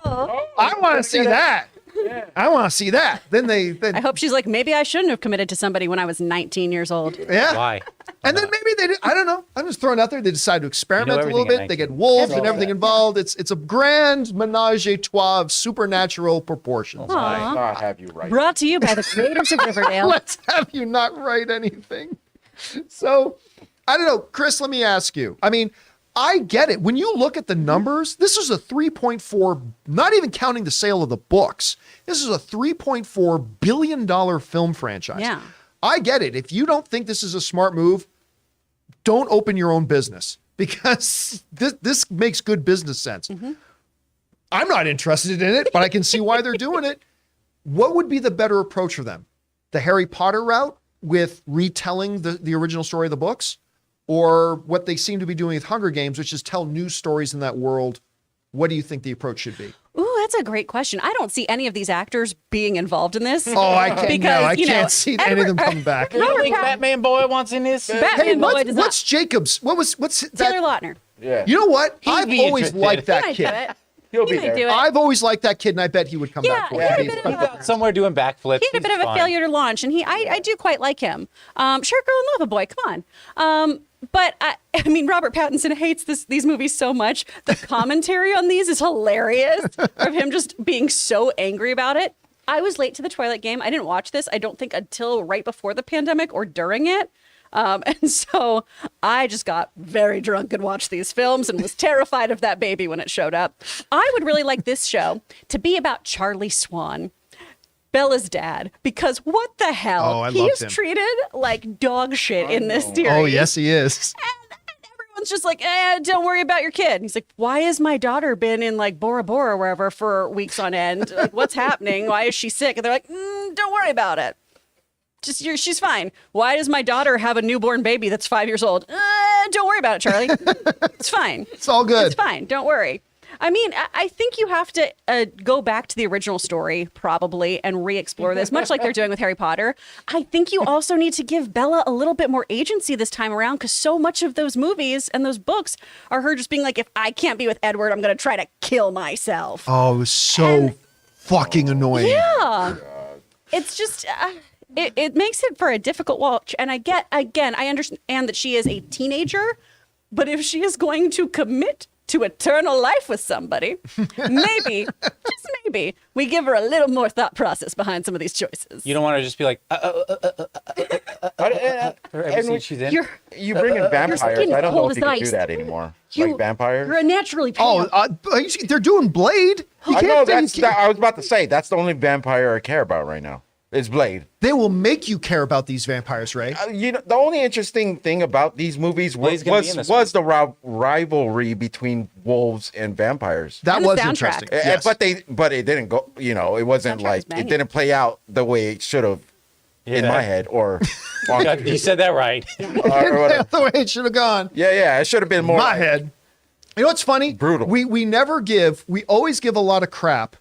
Oh. I want to see that.
Yeah,
I want to see that. Then
I hope she's like, maybe I shouldn't have committed to somebody when I was 19 years old.
yeah.
Why?
And then maybe they did, I don't know. I'm just throwing it out there. They decide to experiment a little
everything
bit.
at
They get
19.
wolves and everything involved. It's a grand menage a trois of supernatural proportions.
Aw.
Not have you right.
Brought to you by the creators of Riverdale.
Let's have you not write anything. So, I don't know. Chris, let me ask you. I mean, I get it. When you look at the numbers, this is a 3.4, not even counting the sale of the books. This is a $3.4 billion film franchise.
Yeah.
I get it. If you don't think this is a smart move, don't open your own business because this makes good business sense. I'm not interested in it, but I can see why they're doing it. What would be the better approach for them? The Harry Potter route with retelling the original story of the books, or what they seem to be doing with Hunger Games, which is tell new stories in that world? What do you think the approach should be?
Ooh, that's a great question. I don't see any of these actors being involved in this.
Oh, I can't.
Because,
No, I
you know,
can't see any of them coming back.
You don't think Batman Boy wants in this?
Batman Boy does not.
What's Jacob's? What's
Taylor
that?
Lautner.
Yeah.
You know what? I've
be
always
interested.
liked
He
that
might do
kid.
it.
He'll
He
be
might
there.
do it.
I've always liked that kid, and I bet he would come
Yeah,
back for
he had a
it.
bit of a-
Somewhere doing backflips.
He had a bit of a failure to launch, and I do quite like him. Sure, girl and lava boy, come on. But I mean, Robert Pattinson hates these movies so much. The commentary on these is hilarious of him just being so angry about it. I was late to the Twilight game. I didn't watch this, I don't think, until right before the pandemic or during it. And so I just got very drunk and watched these films and was terrified of that baby when it showed up. I would really like this show to be about Charlie Swan, Bella's dad, because what the hell?
Oh, I
He
loved
is
him.
treated like dog shit in this series.
Oh, yes, he is.
And everyone's just like, don't worry about your kid. And he's like, why has my daughter been in like Bora Bora or wherever for weeks on end? Like, what's happening? Why is she sick? And they're like, don't worry about it. She's fine. Why does my daughter have a newborn baby that's 5 years old? Don't worry about it, Charlie. It's fine.
It's all good.
It's fine. Don't worry. I mean, I think you have to go back to the original story probably and re-explore this, much like they're doing with Harry Potter. I think you also need to give Bella a little bit more agency this time around, because so much of those movies and those books are her just being like, if I can't be with Edward, I'm going to try to kill myself.
Oh, it was so fucking annoying.
Yeah. It's just... It makes it for a difficult watch. And I understand that she is a teenager, but if she is going to commit to eternal life with somebody, maybe, just maybe, we give her a little more thought process behind some of these choices.
You don't want to just be like, for every scene she's in.
You bring in vampires.
skin
I don't know
cold
if you
as
can do
ice.
that anymore.
You-
Like vampires.
You're a naturally pale.
Oh, they're doing Blade. You
I
can't
know
think-
I was about to say that's the only vampire I care about right now. It's Blade.
They will make you care about these vampires, Ray.
You know, the only interesting thing about these movies
Blade's gonna be in this
was the rivalry between wolves and vampires.
That
And the
was
soundtrack.
interesting. Yes.
But it didn't go. You know, it wasn't
Soundtrack
like
was banging.
it didn't play out the way it should have in
Yeah.
my head or on
You said that right.
or whatever.
the way it should have gone.
Yeah, it should have been more.
My
like-
head. You know what's funny?
Brutal.
We always give a lot of crap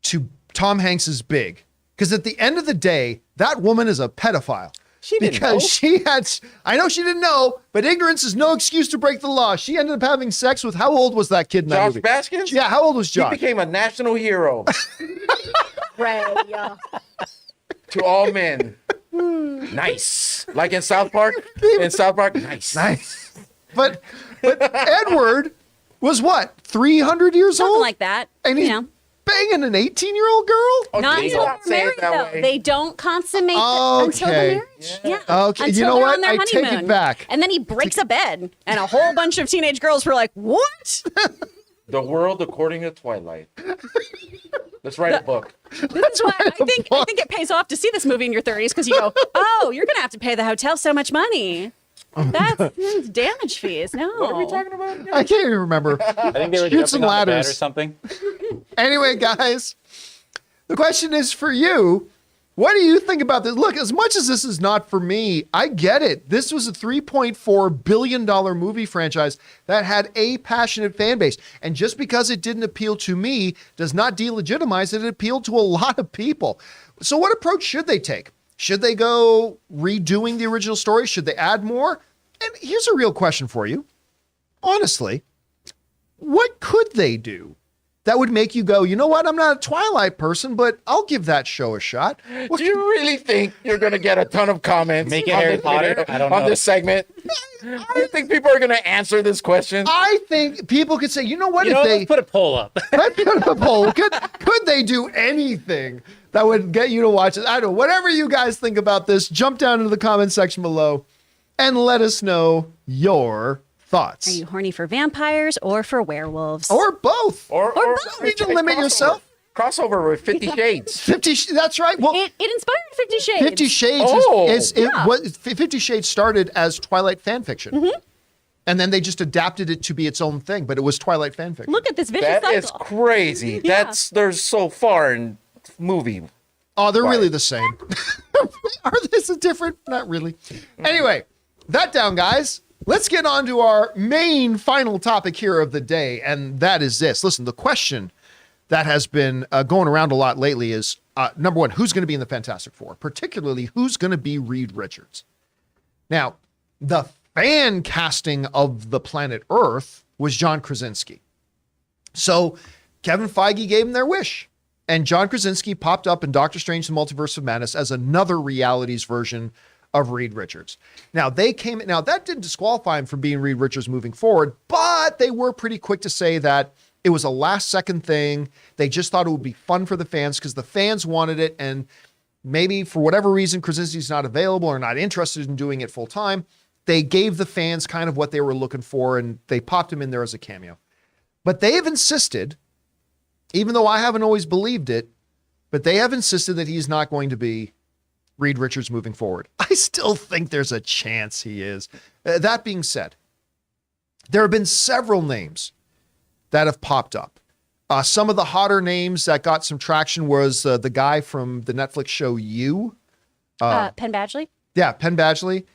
to Tom Hanks's Big, because at the end of the day, that woman is a pedophile.
She didn't
because
know.
she had. I know she didn't know, but ignorance is no excuse to break the law. She ended up having sex with, how old was that kid in that
Josh
movie?
Baskins?
Yeah, how old was
He
Josh?
became a national hero
Ray, yeah.
to all men. Nice. Like in South Park? In South Park, nice.
Nice. But Edward was what, 300 years
Something
old?
like that.
And
you
he's
know.
banging an 18-year-old girl?
Not
Okay,
until
don't
they're
say it
married,
that
though.
way.
They don't consummate until the
Okay.
marriage. Yeah.
Okay, you
Until
know
they're
what?
on their
I take it
honeymoon.
back.
And then he breaks a bed, and a whole bunch of teenage girls were like, "What?"
The World According to Twilight. Let's write a book.
This is why I think it pays off to see this movie in your 30s, because you go, "Oh, you're gonna have to pay the hotel so much money. That's damage fees." No.
What are we talking about again?
I can't even remember.
I think they were
Shoots
jumping
and
on the bed
ladders.
or something.
Anyway, guys, the question is for you. What do you think about this? Look, as much as this is not for me, I get it. This was a $3.4 billion movie franchise that had a passionate fan base. And just because it didn't appeal to me does not delegitimize it. It appealed to a lot of people. So what approach should they take? Should they go redoing the original story? Should they add more? And here's a real question for you. Honestly, what could they do? that would make you go, you know what? I'm not a Twilight person, but I'll give that show a shot.
Do you really think you're going to get a ton of comments
Make it
on
Harry
this
Potter?
video-
I don't
on
know.
this segment? I think people are going to answer this question.
I think people could say, you know what?
You
If
know,
they
let's put a poll up.
let's put a poll, could they do anything that would get you to watch it? I don't know. Whatever you guys think about this, jump down into the comment section below and let us know your thoughts.
Are you horny for vampires or for werewolves?
Or both.
Or
both. You need to limit yourself.
Crossover with 50 Shades.
50. That's right. Well,
It inspired 50 Shades.
50 Shades
Oh.
was 50 Shades started as Twilight fan fiction. And then they just adapted it to be its own thing, but it was Twilight fan fiction.
Look at this vicious
That
cycle.
is crazy.
Yeah.
They're so far in movie.
Oh, they're
Right.
really the same. Are this different? Not really. Anyway, that down, guys. Let's get on to our main final topic here of the day, and that is this. Listen, the question that has been going around a lot lately is, number one, who's going to be in the Fantastic Four? Particularly, who's going to be Reed Richards? Now, the fan casting of the planet Earth was John Krasinski. So Kevin Feige gave him their wish. And John Krasinski popped up in Doctor Strange: The Multiverse of Madness as another realities version of Reed Richards. Now that didn't disqualify him from being Reed Richards moving forward, but they were pretty quick to say that it was a last second thing. They just thought it would be fun for the fans because the fans wanted it. And maybe for whatever reason, Krasinski's not available or not interested in doing it full time. They gave the fans kind of what they were looking for and they popped him in there as a cameo. But they have insisted, even though I haven't always believed it, but they have insisted that he's not going to be Reed Richards moving forward. I still think there's a chance he is. That being said, there have been several names that have popped up. Some of the hotter names that got some traction was the guy from the Netflix show You.
Penn Badgley?
Yeah, Penn Badgley.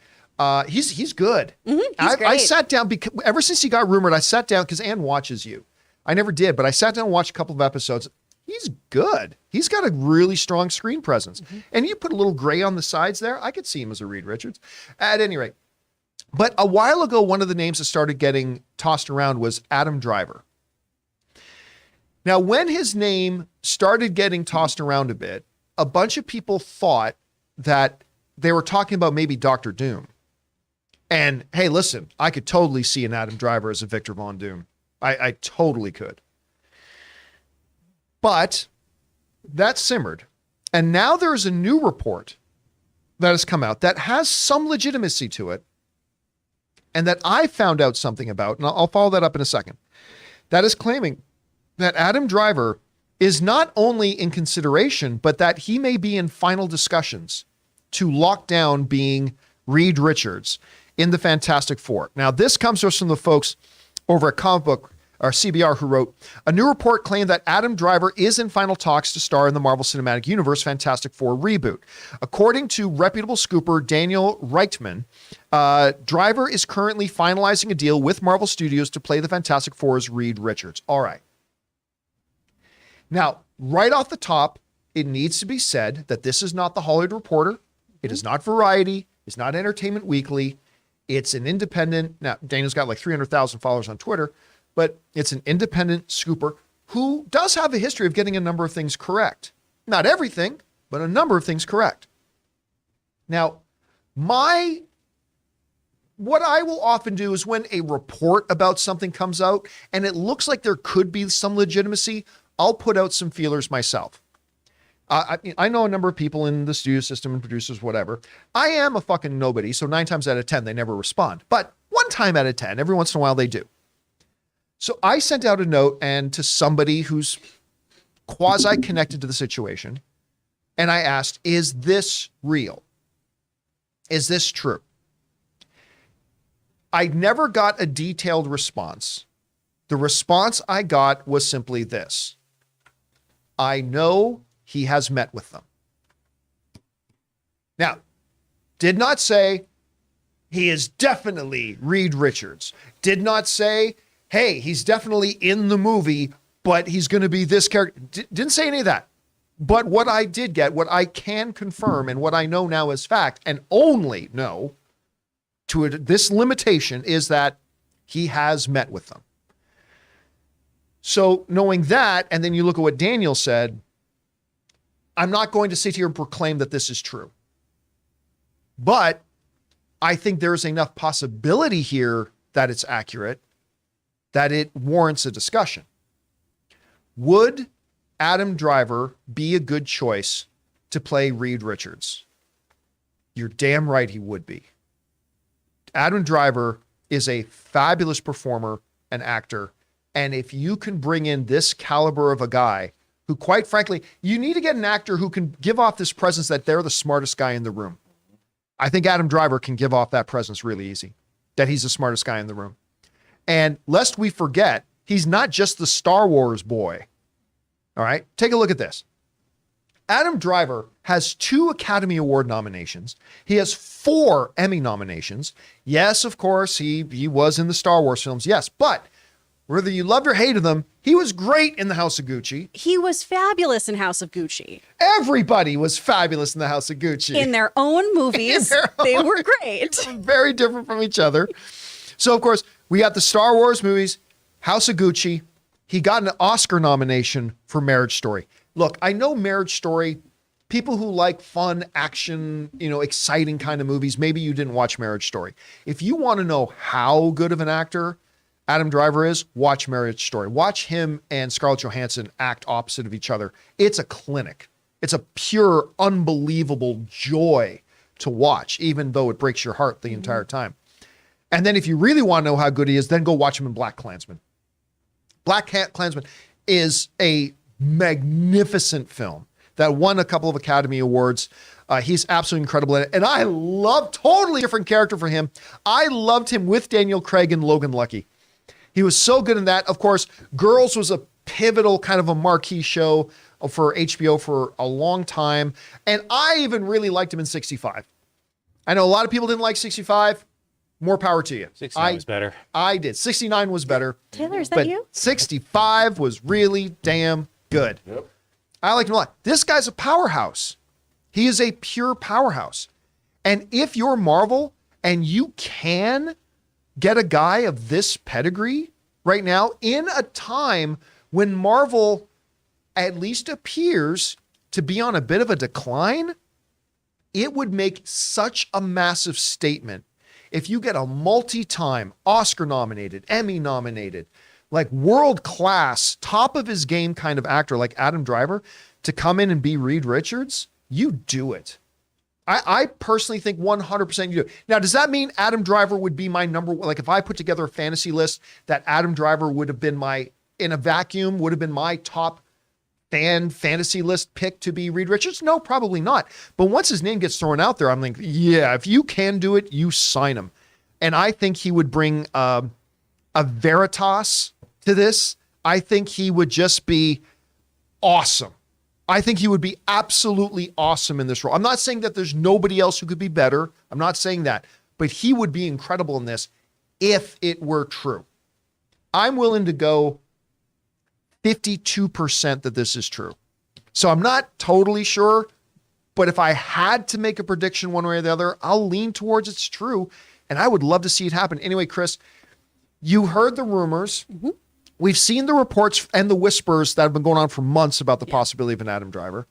He's good. I
great.
sat down because ever since he got rumored, I sat down because Ann watches You. I never did, but I sat down and watched a couple of episodes. He's good. He's got a really strong screen presence. And you put a little gray on the sides there, I could see him as a Reed Richards. At any rate. But a while ago, one of the names that started getting tossed around was Adam Driver. Now, when his name started getting tossed around a bit, a bunch of people thought that they were talking about maybe Dr. Doom. And hey, listen, I could totally see an Adam Driver as a Victor Von Doom. I totally could. But that simmered. And now there is a new report that has come out that has some legitimacy to it and that I found out something about, and I'll follow that up in a second, that is claiming that Adam Driver is not only in consideration, but that he may be in final discussions to lock down being Reed Richards in the Fantastic Four. Now, this comes to us from the folks over at Comic Book, or CBR, who wrote, a new report claimed that Adam Driver is in final talks to star in the Marvel Cinematic Universe Fantastic Four reboot. According to reputable scooper Daniel Reitman, Driver is currently finalizing a deal with Marvel Studios to play the Fantastic Four's Reed Richards. All right. Now, right off the top, it needs to be said that this is not the Hollywood Reporter. It is not Variety. It's not Entertainment Weekly. It's an independent. Now, Daniel's got like 300,000 followers on Twitter, but it's an independent scooper who does have a history of getting a number of things correct. Not everything, but a number of things correct. Now, what I will often do is when a report about something comes out and it looks like there could be some legitimacy, I'll put out some feelers myself. I know a number of people in the studio system and producers, whatever. I am a fucking nobody, so 9 times out of 10, they never respond. But 1 time out of 10, every once in a while, they do. So I sent out a note and to somebody who's quasi-connected to the situation, and I asked, is this real? Is this true? I never got a detailed response. The response I got was simply this. I know he has met with them. Now, did not say he is definitely Reed Richards. Did not say, hey, he's definitely in the movie, but he's going to be this character. Didn't say any of that. But what I did get, what I can confirm and what I know now as fact, and only know to this limitation, is that he has met with them. So knowing that, and then you look at what Daniel said, I'm not going to sit here and proclaim that this is true. But I think there's enough possibility here that it's accurate, that it warrants a discussion. Would Adam Driver be a good choice to play Reed Richards? You're damn right he would be. Adam Driver is a fabulous performer and actor. And if you can bring in this caliber of a guy who, quite frankly, you need to get an actor who can give off this presence that they're the smartest guy in the room. I think Adam Driver can give off that presence really easy, that he's the smartest guy in the room. And lest we forget, he's not just the Star Wars boy. All right, take a look at this. Adam Driver has 2 Academy Award nominations. He has 4 Emmy nominations. Yes, of course, he was in the Star Wars films. Yes, but whether you loved or hated them, he was great in the House of Gucci.
He was fabulous in House of Gucci.
Everybody was fabulous in the House of Gucci.
In their own movies, they were great.
Very different from each other. So, of course, we got the Star Wars movies, House of Gucci. He got an Oscar nomination for Marriage Story. Look, I know Marriage Story, people who like fun, action, exciting kind of movies, maybe you didn't watch Marriage Story. If you want to know how good of an actor Adam Driver is, watch Marriage Story. Watch him and Scarlett Johansson act opposite of each other. It's a clinic. It's a pure, unbelievable joy to watch, even though it breaks your heart the entire time. And then if you really want to know how good he is, then go watch him in Black Klansman. Black Klansman is a magnificent film that won a couple of Academy Awards. He's absolutely incredible in it. And I love, totally different character for him. I loved him with Daniel Craig and Logan Lucky. He was so good in that. Of course, Girls was a pivotal kind of a marquee show for HBO for a long time. And I even really liked him in 65. I know a lot of people didn't like 65. More power to you.
69 was better.
I did. 69 was better.
Taylor, is that
but
you?
65 was really damn good.
Yep.
I liked him a lot. This guy's a powerhouse. He is a pure powerhouse. And if you're Marvel and you can get a guy of this pedigree right now in a time when Marvel at least appears to be on a bit of a decline, it would make such a massive statement if you get a multi-time Oscar nominated, Emmy nominated, like world-class, top of his game kind of actor like Adam Driver to come in and be Reed Richards. You do it. I personally think 100% you do. Now, does that mean Adam Driver would be my number one? Like if I put together a fantasy list that Adam Driver would have been in a vacuum, would have been my top fantasy list pick to be Reed Richards? No, probably not. But once his name gets thrown out there, I'm like, yeah, if you can do it, you sign him. And I think he would bring a veritas to this. I think he would just be awesome. I think he would be absolutely awesome in this role. I'm not saying that there's nobody else who could be better. I'm not saying that. But he would be incredible in this if it were true. I'm willing to go 52% that this is true. So I'm not totally sure, but if I had to make a prediction one way or the other, I'll lean towards it's true, and I would love to see it happen. Anyway, Chris, you heard the rumors. Mm-hmm. We've seen the reports and the whispers that have been going on for months about the possibility of an Adam Driver.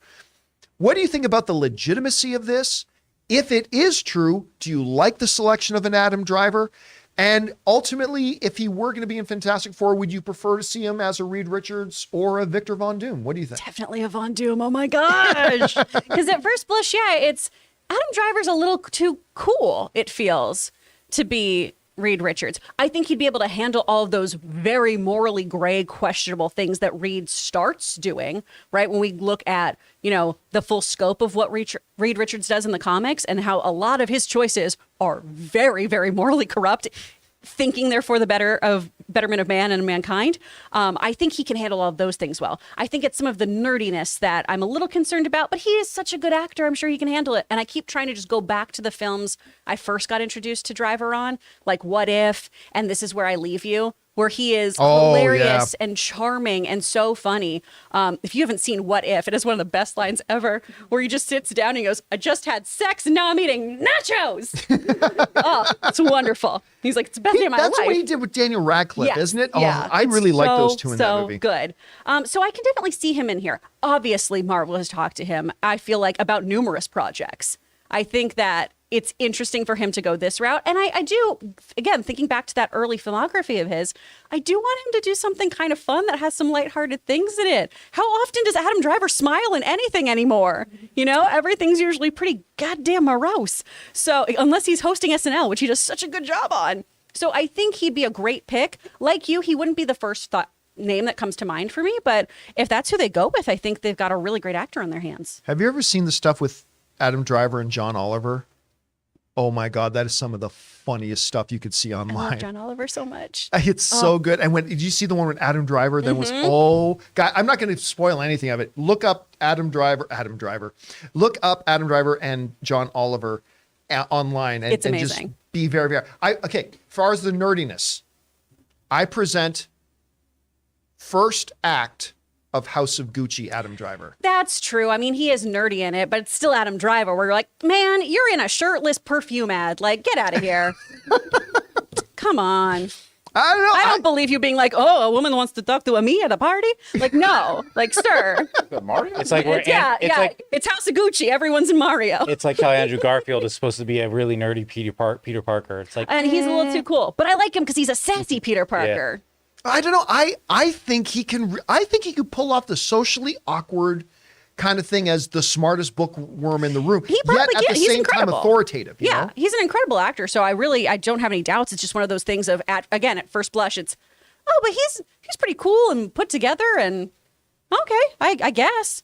What do you think about the legitimacy of this? If it is true, do you like the selection of an Adam Driver? And ultimately, if he were going to be in Fantastic Four, would you prefer to see him as a Reed Richards or a Victor Von Doom? What do you think?
Definitely a Von Doom. Oh my gosh. Because at first blush, it's Adam Driver's a little too cool, it feels, to be Reed Richards. I think he'd be able to handle all of those very morally gray, questionable things that Reed starts doing, right? When we look at, the full scope of what Reed Richards does in the comics and how a lot of his choices are very, very morally corrupt, thinking they're for the betterment of man and mankind. I think he can handle all of those things well. I think it's some of the nerdiness that I'm a little concerned about, but he is such a good actor. I'm sure he can handle it. And I keep trying to just go back to the films I first got introduced to Driver on, like What If and This Is Where I Leave You. where he is
Oh,
hilarious
yeah.
and charming and so funny. If you haven't seen What If, it is one of the best lines ever, where he just sits down and he goes, I just had sex and now I'm eating nachos. Oh, it's wonderful. He's like, it's the best day of my
That's
life.
what he did with Daniel Radcliffe,
Yes,
isn't it?
yeah,
Oh, I
it's
really like those
so,
two in that movie.
So good. So I can definitely see him in here. Obviously, Marvel has talked to him, I feel like, about numerous projects. I think that it's interesting for him to go this route. And I do, again, thinking back to that early filmography of his, I do want him to do something kind of fun that has some lighthearted things in it. How often does Adam Driver smile in anything anymore? You know, everything's usually pretty goddamn morose. So unless he's hosting SNL, which he does such a good job on. So I think he'd be a great pick. Like you, he wouldn't be the first name that comes to mind for me. But if that's who they go with, I think they've got a really great actor on their hands.
Have you ever seen the stuff with Adam Driver and John Oliver? Oh my God, that is some of the funniest stuff you could see
I love
online.
John Oliver so much.
It's so good. And did you see the one with Adam Driver? Then was, oh God, I'm not going to spoil anything of it. Look up Adam Driver. Look up Adam Driver and John Oliver online. And,
It's
and just
amazing.
be very, very, okay. As far as the nerdiness, I present first act of House of Gucci, Adam Driver.
That's true. I mean, he is nerdy in it, but it's still Adam Driver where you're like, man, you're in a shirtless perfume ad. Like, get out of here. Come on.
I don't know.
I don't believe you being like, oh, a woman wants to talk to a me at a party. Like, no, like, sir.
Mario?
It's like we're
It's House of Gucci. Everyone's in Mario.
it's like how Andrew Garfield is supposed to be a really nerdy Peter Parker. It's like
And he's a little too cool. But I like him because he's a sassy Peter Parker.
I don't know. I think he can. I think he could pull off the socially awkward kind of thing as the smartest bookworm in the room.
He probably
yet at
can.
the
He's
same
incredible.
time authoritative. You
Yeah,
know?
he's an incredible actor. So I don't have any doubts. It's just one of those things of at first blush, it's but he's pretty cool and put together and okay, I guess.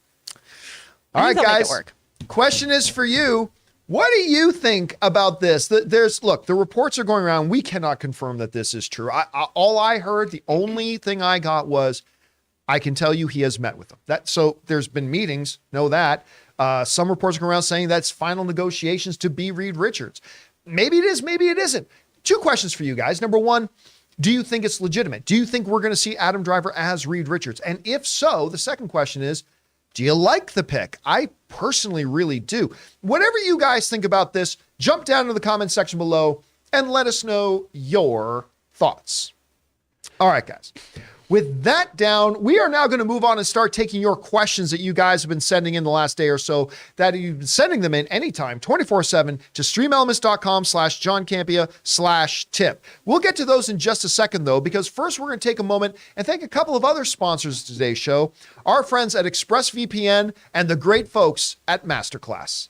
All right,
think they'll make it
guys.
work.
Question is for you. What do you think about this? Look, the reports are going around. We cannot confirm that this is true. All I heard, the only thing I got was, I can tell you he has met with them. So there's been meetings, know that. Some reports going around saying that's final negotiations to be Reed Richards. Maybe it is, maybe it isn't. Two questions for you guys. Number one, do you think it's legitimate? Do you think we're going to see Adam Driver as Reed Richards? And if so, the second question is, do you like the pick? I personally really do. Whatever you guys think about this, jump down into the comment section below and let us know your thoughts. All right, guys. With that down, we are now going to move on and start taking your questions that you guys have been sending in the last day or so, that you've been sending them in anytime, 24/7 to streamelements.com/JohnCampea/tip. We'll get to those in just a second, though, because first we're going to take a moment and thank a couple of other sponsors of today's show, our friends at ExpressVPN and the great folks at MasterClass.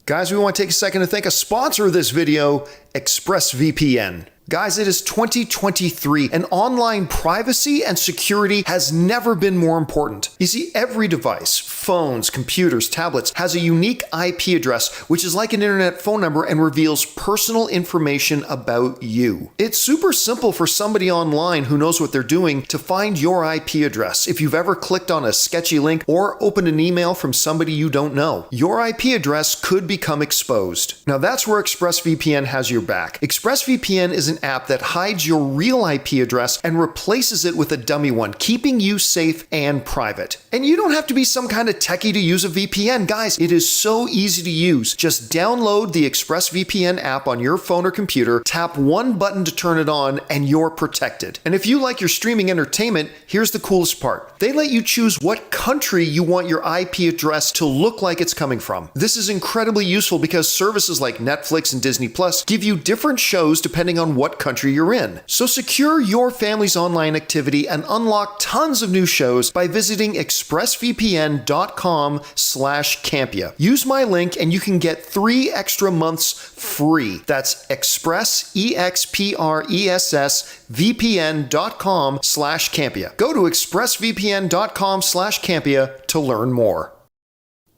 Guys, we want to take a second to thank a sponsor of this video, ExpressVPN. Guys, it is 2023, and online privacy and security has never been more important. You see, every device, phones, computers, tablets, has a unique IP address, which is like an internet phone number and reveals personal information about you. It's super simple for somebody online who knows what they're doing to find your IP address. If you've ever clicked on a sketchy link or opened an email from somebody you don't know, your IP address could become exposed. Now that's where ExpressVPN has your back. ExpressVPN is an app that hides your real IP address and replaces it with a dummy one, keeping you safe and private. And you don't have to be some kind of techie to use a VPN. Guys, it is so easy to use. Just download the ExpressVPN app on your phone or computer, tap one button to turn it on, and you're protected. And if you like your streaming entertainment, here's the coolest part. They let you choose what country you want your IP address to look like it's coming from. This is incredibly useful because services like Netflix and Disney Plus give you different shows depending on what country you're in. So secure your family's online activity and unlock tons of new shows by visiting expressvpn.com/Campea. Use my link and you can get 3 extra months free. That's expressvpn.com/Campea. Go to expressvpn.com/Campea to learn more.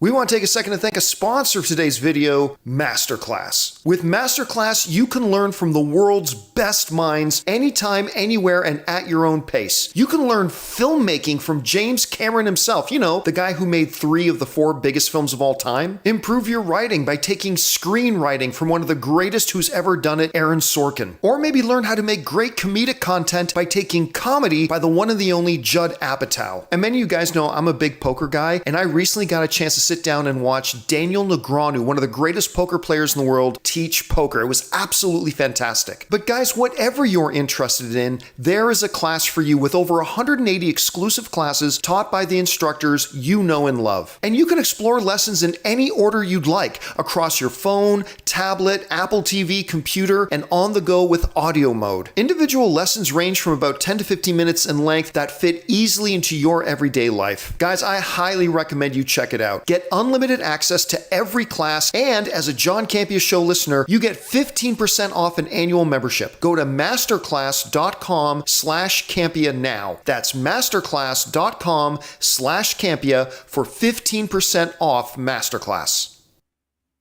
We want to take a second to thank a sponsor of today's video, MasterClass. With MasterClass, you can learn from the world's best minds anytime, anywhere, and at your own pace. You can learn filmmaking from James Cameron himself, you know, the guy who made 3 of the 4 biggest films of all time. Improve your writing by taking screenwriting from one of the greatest who's ever done it, Aaron Sorkin. Or maybe learn how to make great comedic content by taking comedy by the one and the only Judd Apatow. And many of you guys know I'm a big poker guy, and I recently got a chance to sit down and watch Daniel Negreanu, one of the greatest poker players in the world, teach poker. It was absolutely fantastic. But guys, whatever you're interested in, there is a class for you with over 180 exclusive classes taught by the instructors you know and love. And you can explore lessons in any order you'd like across your phone, tablet, Apple TV, computer, and on the go with audio mode. Individual lessons range from about 10 to 15 minutes in length that fit easily into your everyday life. Guys, I highly recommend you check it out. Get unlimited access to every class, and as a John Campea Show listener, you get 15% off an annual membership. Go to masterclass.com/Campea now. That's masterclass.com/Campea for 15% off Masterclass.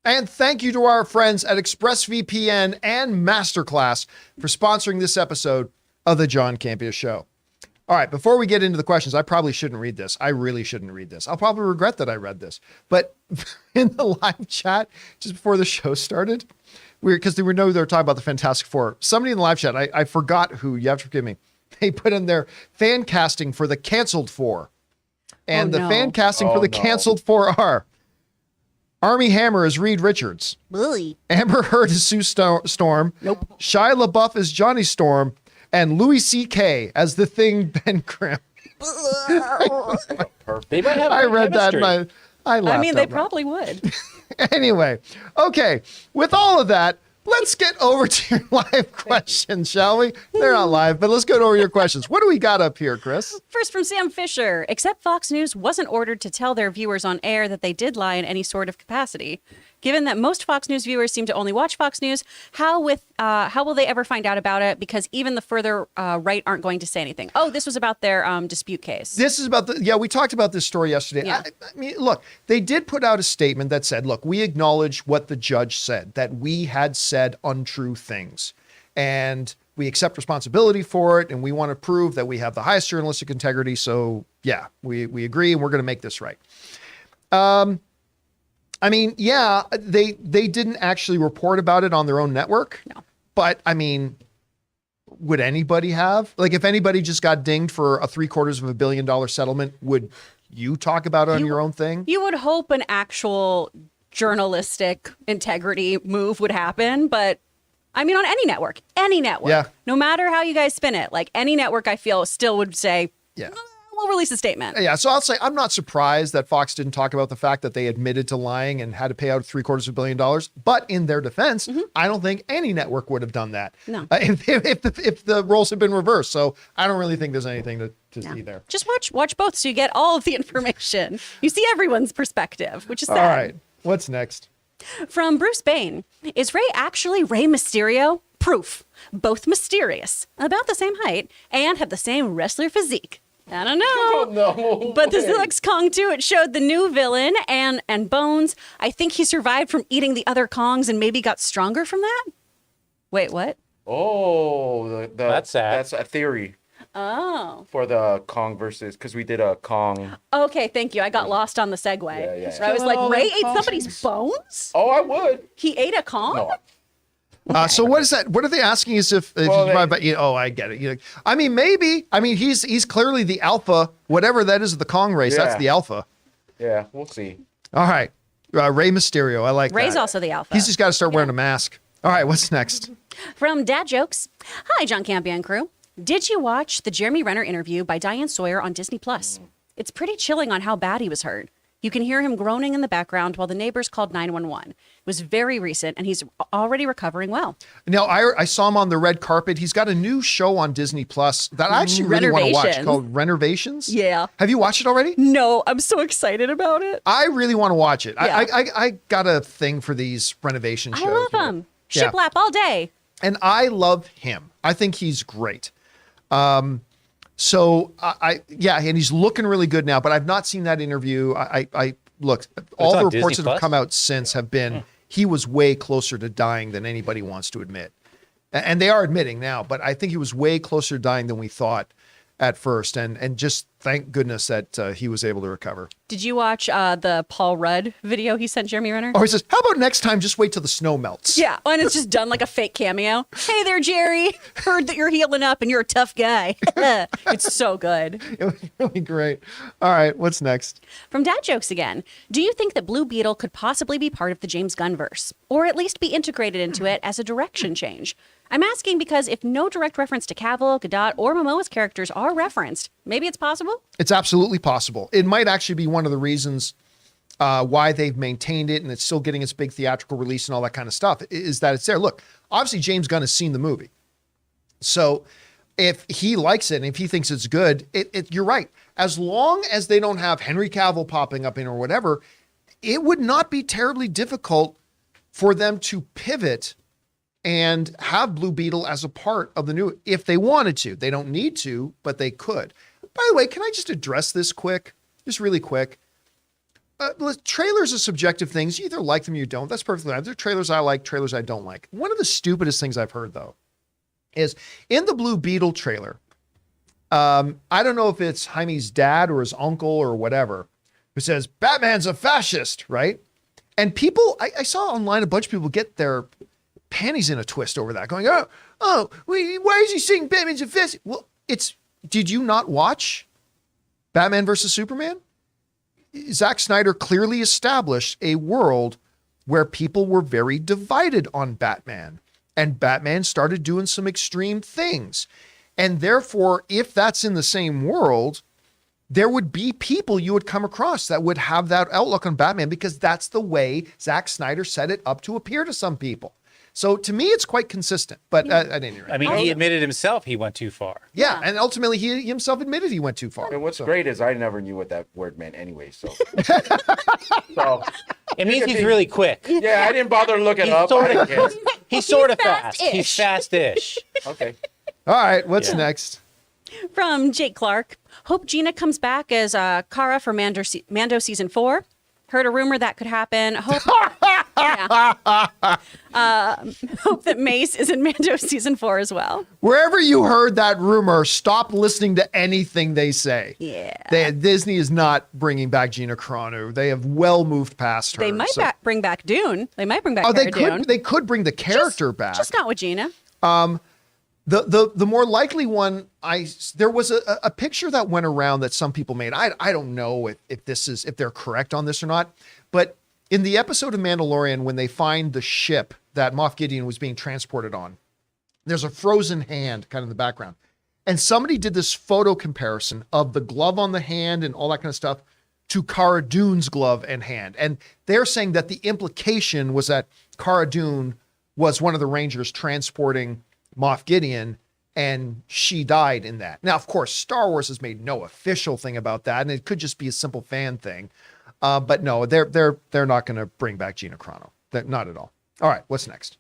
And thank you to our friends at ExpressVPN and MasterClass for sponsoring this episode of the John Campea Show. All right, before we get into the questions, I probably shouldn't read this. I really shouldn't read this. I'll probably regret that I read this. But in the live chat, just before the show started, because we know they were talking about the Fantastic Four. Somebody in the live chat, I forgot who, you have to forgive me, they put in their fan casting for the canceled Four. And fan casting for the canceled Four are Armie Hammer as Reed Richards.
Bully.
Amber Heard as Sue Storm.
Nope.
Shia LaBeouf as Johnny Storm. And Louis C.K. as the Thing Ben Grimm.
Perfect. They might have
I read
chemistry.
that and I laughed.
I mean, they
out loud.
probably would.
Anyway, okay. With all of that, let's get over to your live questions, shall we? They're not live, but let's go over your questions. What do we got up here, Chris?
First from Sam Fisher. Except Fox News wasn't ordered to tell their viewers on air that they did lie in any sort of capacity. Given that most Fox News viewers seem to only watch Fox News, how will they ever find out about it? Because even the further right aren't going to say anything. Oh, this was about their dispute case.
This is about we talked about this story yesterday.
Yeah.
I mean, look, they did put out a statement that said, look, we acknowledge what the judge said, that we had said untrue things. And we accept responsibility for it, and we want to prove that we have the highest journalistic integrity. So, yeah, we agree, and we're going to make this right. I mean, yeah, they didn't actually report about it on their own network.
No.
But, I mean, would anybody have? Like, if anybody just got dinged for a $750 million settlement, would you talk about it on your own thing?
You would hope an actual journalistic integrity move would happen, but I mean, on any network,
Yeah.
no matter how you guys spin it, like any network I feel still would say,
Yeah.
we'll release a statement.
Yeah, so I'll say I'm not surprised that Fox didn't talk about the fact that they admitted to lying and had to pay out $750 million. But in their defense, I don't think any network would have done that.
No.
If the roles had been reversed. So I don't really think there's anything to see there.
Just watch both so you get all of the information. You see everyone's perspective, which is sad.
All right, what's next?
From Bruce Bain, is Rey actually Rey Mysterio? Proof. Both mysterious, about the same height, and have the same wrestler physique. I don't know.
No.
But this looks Kong too. It showed the new villain and Bones. I think he survived from eating the other Kongs and maybe got stronger from that. Wait, what?
Oh,
That's sad.
That's a theory
Oh.
for the Kong versus, because we did a Kong.
Okay, thank you. I got lost on the segue.
Yeah.
So I was like, Ray ate somebody's bones?
Oh, I would.
He ate a Kong?
No.
So what is that? What are they asking is if
Well,
I get it. I mean, maybe. I mean, he's clearly the alpha, whatever that is of the Kong race. That's
Yeah.
the alpha.
Yeah, we'll see.
All right. Rey Mysterio. I like
Ray's
that.
also the alpha.
He's just got to start wearing a mask. All right. What's next?
From Dad Jokes. Hi, John Campea and crew. Did you watch the Jeremy Renner interview by Diane Sawyer on Disney+? It's pretty chilling on how bad he was hurt. You can hear him groaning in the background while the neighbors called 911. It was very recent, and he's already recovering well.
Now, I saw him on the red carpet. He's got a new show on Disney Plus that I actually really want to watch
Renovations.
called Renovations.
Yeah.
Have you watched it already?
No, I'm so excited about it.
I really want to watch it.
Yeah.
I got a thing for these renovation shows.
I love him.
Yeah.
Shiplap all day.
And I love him. I think he's great. So and he's looking really good now, but I've not seen that interview. look, all the
on
reports
Disney
that have
Plus?
come out since have been he was way closer to dying than anybody wants to admit. And they are admitting now, but I think he was way closer to dying than we thought at first. And just thank goodness that he was able to recover.
Did you watch the Paul Rudd video he sent Jeremy Renner?
Or he says, how about next time, just wait till the snow melts?
Yeah, and it's just done like a fake cameo. Hey there, Jerry. Heard that you're healing up and you're a tough guy. It's so good.
It was really great. All right, what's next?
From Dad Jokes again. Do you think that Blue Beetle could possibly be part of the James Gunn verse? Or at least be integrated into it as a direction change? I'm asking because if no direct reference to Cavill, Gadot, or Momoa's characters are referenced, maybe it's possible?
It's absolutely possible. It might actually be one of the reasons why they've maintained it and it's still getting its big theatrical release and all that kind of stuff, is that it's there. Look, obviously James Gunn has seen the movie. So if he likes it and if he thinks it's good, you're right. As long as they don't have Henry Cavill popping up in or whatever, it would not be terribly difficult for them to pivot and have Blue Beetle as a part of the new, if they wanted to. They don't need to, but they could. By the way, can I just address this quick? Just really quick. Trailers are subjective things. You either like them or you don't. That's perfectly fine. There are trailers I like, trailers I don't like. One of the stupidest things I've heard, though, is in the Blue Beetle trailer, I don't know if it's Jaime's dad or his uncle or whatever, who says, Batman's a fascist, right? And people, I saw online a bunch of people get their panties in a twist over that, going, why is he saying Batman's a fascist? Well, did you not watch Batman versus Superman? Zack Snyder clearly established a world where people were very divided on Batman, and Batman started doing some extreme things. And therefore, if that's in the same world, there would be people you would come across that would have that outlook on Batman because that's the way Zack Snyder set it up to appear to some people. So to me, it's quite consistent, but at any rate.
I mean, he admitted himself he went too far.
Yeah, and ultimately he himself admitted he went too far.
And what's great is I never knew what that word meant anyway, so.
It means he's really quick.
Yeah, I didn't bother looking up.
He's sort of fast.
fast-ish.
He's fast-ish.
Okay.
All right, what's
Yeah.
next?
From Jake Clark. Hope Gina comes back as Kara for Mando season 4. Heard a rumor that could happen. Hope, hope that Mace is in Mando season 4 as well.
Wherever you heard that rumor, stop listening to anything they say.
Yeah.
Disney is not bringing back Gina Carano. They have well moved past her.
They might
so-
bring back Dune. They might bring back
Oh,
Cara Dune.
they could bring the character back.
Just not with Gina.
The more likely one, there was a picture that went around that some people made. I don't know if they're correct on this or not, but in the episode of Mandalorian, when they find the ship that Moff Gideon was being transported on, there's a frozen hand kind of in the background. And somebody did this photo comparison of the glove on the hand and all that kind of stuff to Cara Dune's glove and hand. And they're saying that the implication was that Cara Dune was one of the Rangers transporting Moff Gideon, and she died in that. Now, of course, Star Wars has made no official thing about that, and it could just be a simple fan thing. But no, they're not going to bring back Gina Carano. Not at all. All right, what's next?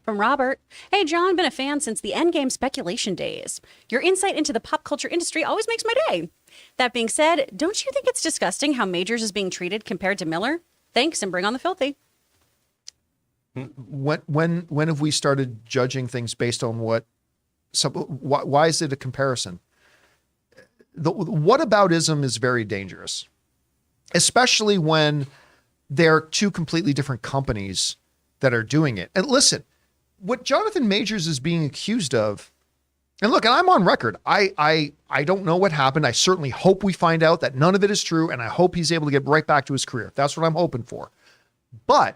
From Robert. Hey, John, been a fan since the Endgame speculation days. Your insight into the pop culture industry always makes my day. That being said, don't you think it's disgusting how Majors is being treated compared to Miller? Thanks, and bring on the filthy.
When have we started judging things based on what? So why is it a comparison? The whataboutism is very dangerous, especially when they're two completely different companies that are doing it. And listen, what Jonathan Majors is being accused of, and look, and I'm on record. I don't know what happened. I certainly hope we find out that none of it is true, and I hope he's able to get right back to his career. That's what I'm hoping for. But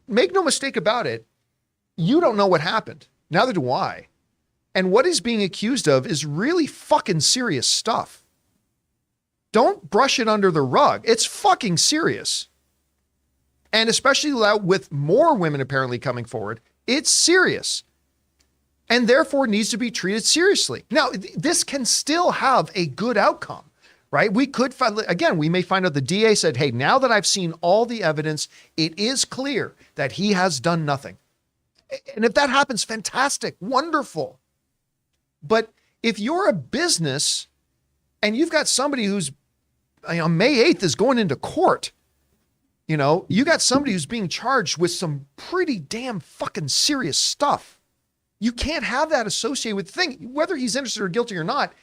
make no mistake about it, you don't know what happened. Neither do I. And what he's being accused of is really fucking serious stuff. Don't brush it under the rug. It's fucking serious. And especially with more women apparently coming forward, it's serious. And therefore needs to be treated seriously. Now, this can still have a good outcome. Right? We could find, again, we may find out the DA said, hey, now that I've seen all the evidence, it is clear that he has done nothing. And if that happens, fantastic, wonderful. But if you're a business and you've got somebody who's May 8th is going into court. You got somebody who's being charged with some pretty damn fucking serious stuff. You can't have that associated with the thing. Whether he's innocent or guilty or not,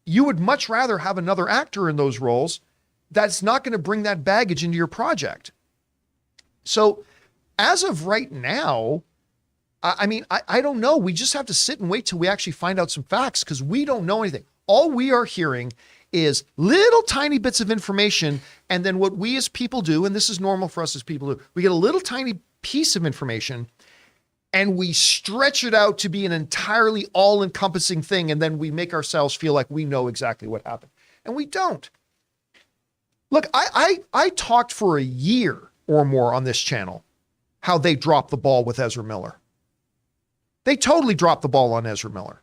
you would much rather have another actor in those roles that's not going to bring that baggage into your project. So as of right now, I don't know. We just have to sit and wait till we actually find out some facts because we don't know anything. All we are hearing is little tiny bits of information. And then what we as people do, and this is normal for us as people do, we get a little tiny piece of information and we stretch it out to be an entirely all-encompassing thing. And then we make ourselves feel like we know exactly what happened. And we don't. Look, I talked for a year or more on this channel how they dropped the ball with Ezra Miller. They totally dropped the ball on Ezra Miller.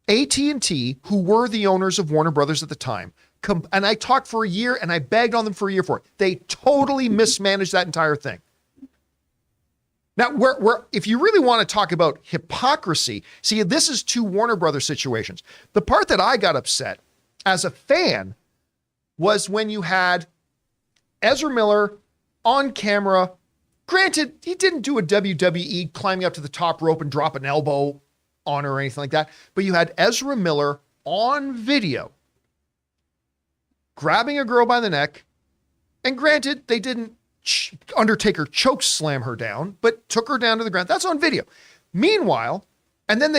AT&T, who were the owners of Warner Brothers at the time, and I talked for a year and I begged on them for a year for it. They totally mismanaged that entire thing. Now, if you really want to talk about hypocrisy, see, this is two Warner Brothers situations. The part that I got upset as a fan was when you had Ezra Miller on camera. Granted, he didn't do a WWE climbing up to the top rope and drop an elbow on her or anything like that, but you had Ezra Miller on video grabbing a girl by the neck, and granted, they didn't Undertaker choke slam her down, but took her down to the ground. That's on video. Meanwhile, and then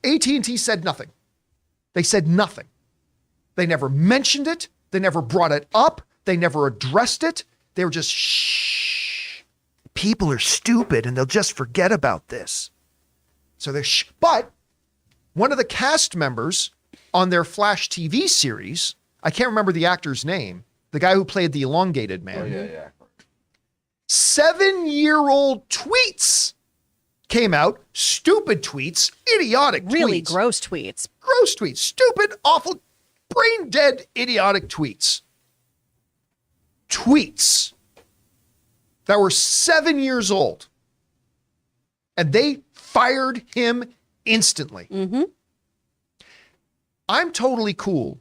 AT&T said nothing. They said nothing. They never mentioned it. They never brought it up. They never addressed it. They were just, shh. People are stupid and they'll just forget about this. So but one of the cast members on their Flash TV series, I can't remember the actor's name, the guy who played the elongated man.
Oh, yeah.
7-year-old tweets came out, stupid tweets, idiotic tweets.
Really gross tweets.
Gross tweets, stupid, awful, brain dead, idiotic tweets. Tweets that were 7 years old. And they fired him instantly. Mm-hmm. I'm totally cool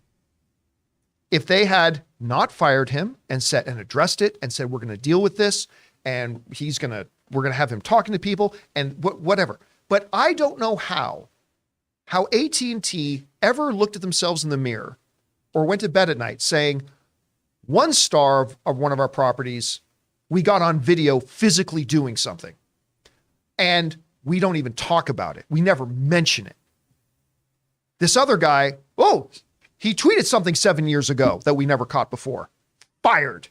if they had not fired him and addressed it and said, we're going to deal with this and we're going to have him talking to people and whatever. But I don't know how AT&T ever looked at themselves in the mirror or went to bed at night saying, one star of one of our properties, we got on video physically doing something. And we don't even talk about it. We never mention it. This other guy, he tweeted something 7 years ago that we never caught before. Fired.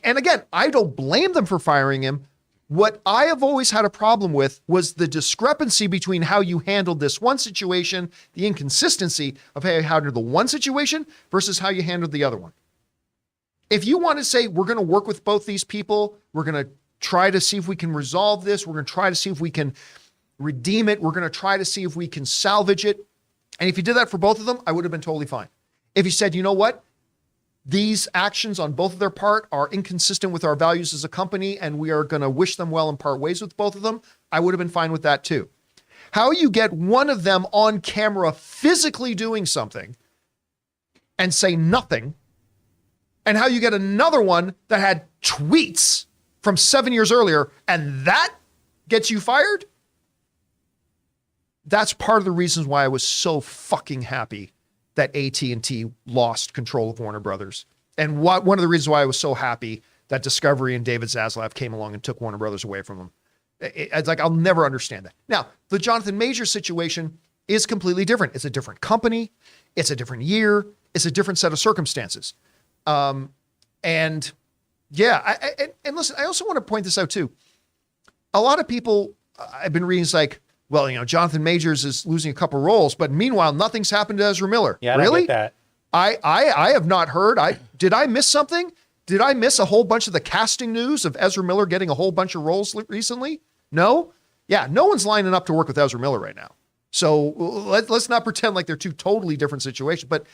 And again, I don't blame them for firing him. What I have always had a problem with was the discrepancy between how you handled this one situation, the inconsistency of how you handled the one situation versus how you handled the other one. If you want to say, we're going to work with both these people, we're going to try to see if we can resolve this, we're going to try to see if we can redeem it, we're going to try to see if we can salvage it. And if you did that for both of them, I would have been totally fine. If you said, you know what? These actions on both of their part are inconsistent with our values as a company, and we are going to wish them well and part ways with both of them, I would have been fine with that too. How you get one of them on camera physically doing something and say nothing, and how you get another one that had tweets from 7 years earlier and that gets you fired? That's part of the reasons why I was so fucking happy that AT&T lost control of Warner Brothers. And one of the reasons why I was so happy that Discovery and David Zaslav came along and took Warner Brothers away from them. It's like, I'll never understand that. Now, the Jonathan Majors situation is completely different. It's a different company. It's a different year. It's a different set of circumstances. And listen, I also want to point this out too. A lot of people I've been reading is like, well, Jonathan Majors is losing a couple roles, but meanwhile, nothing's happened to Ezra Miller.
Yeah, I
really?
don't get that.
I have not heard. Did I miss something? Did I miss a whole bunch of the casting news of Ezra Miller getting a whole bunch of roles recently? No? Yeah, no one's lining up to work with Ezra Miller right now. So let's not pretend like they're two totally different situations. But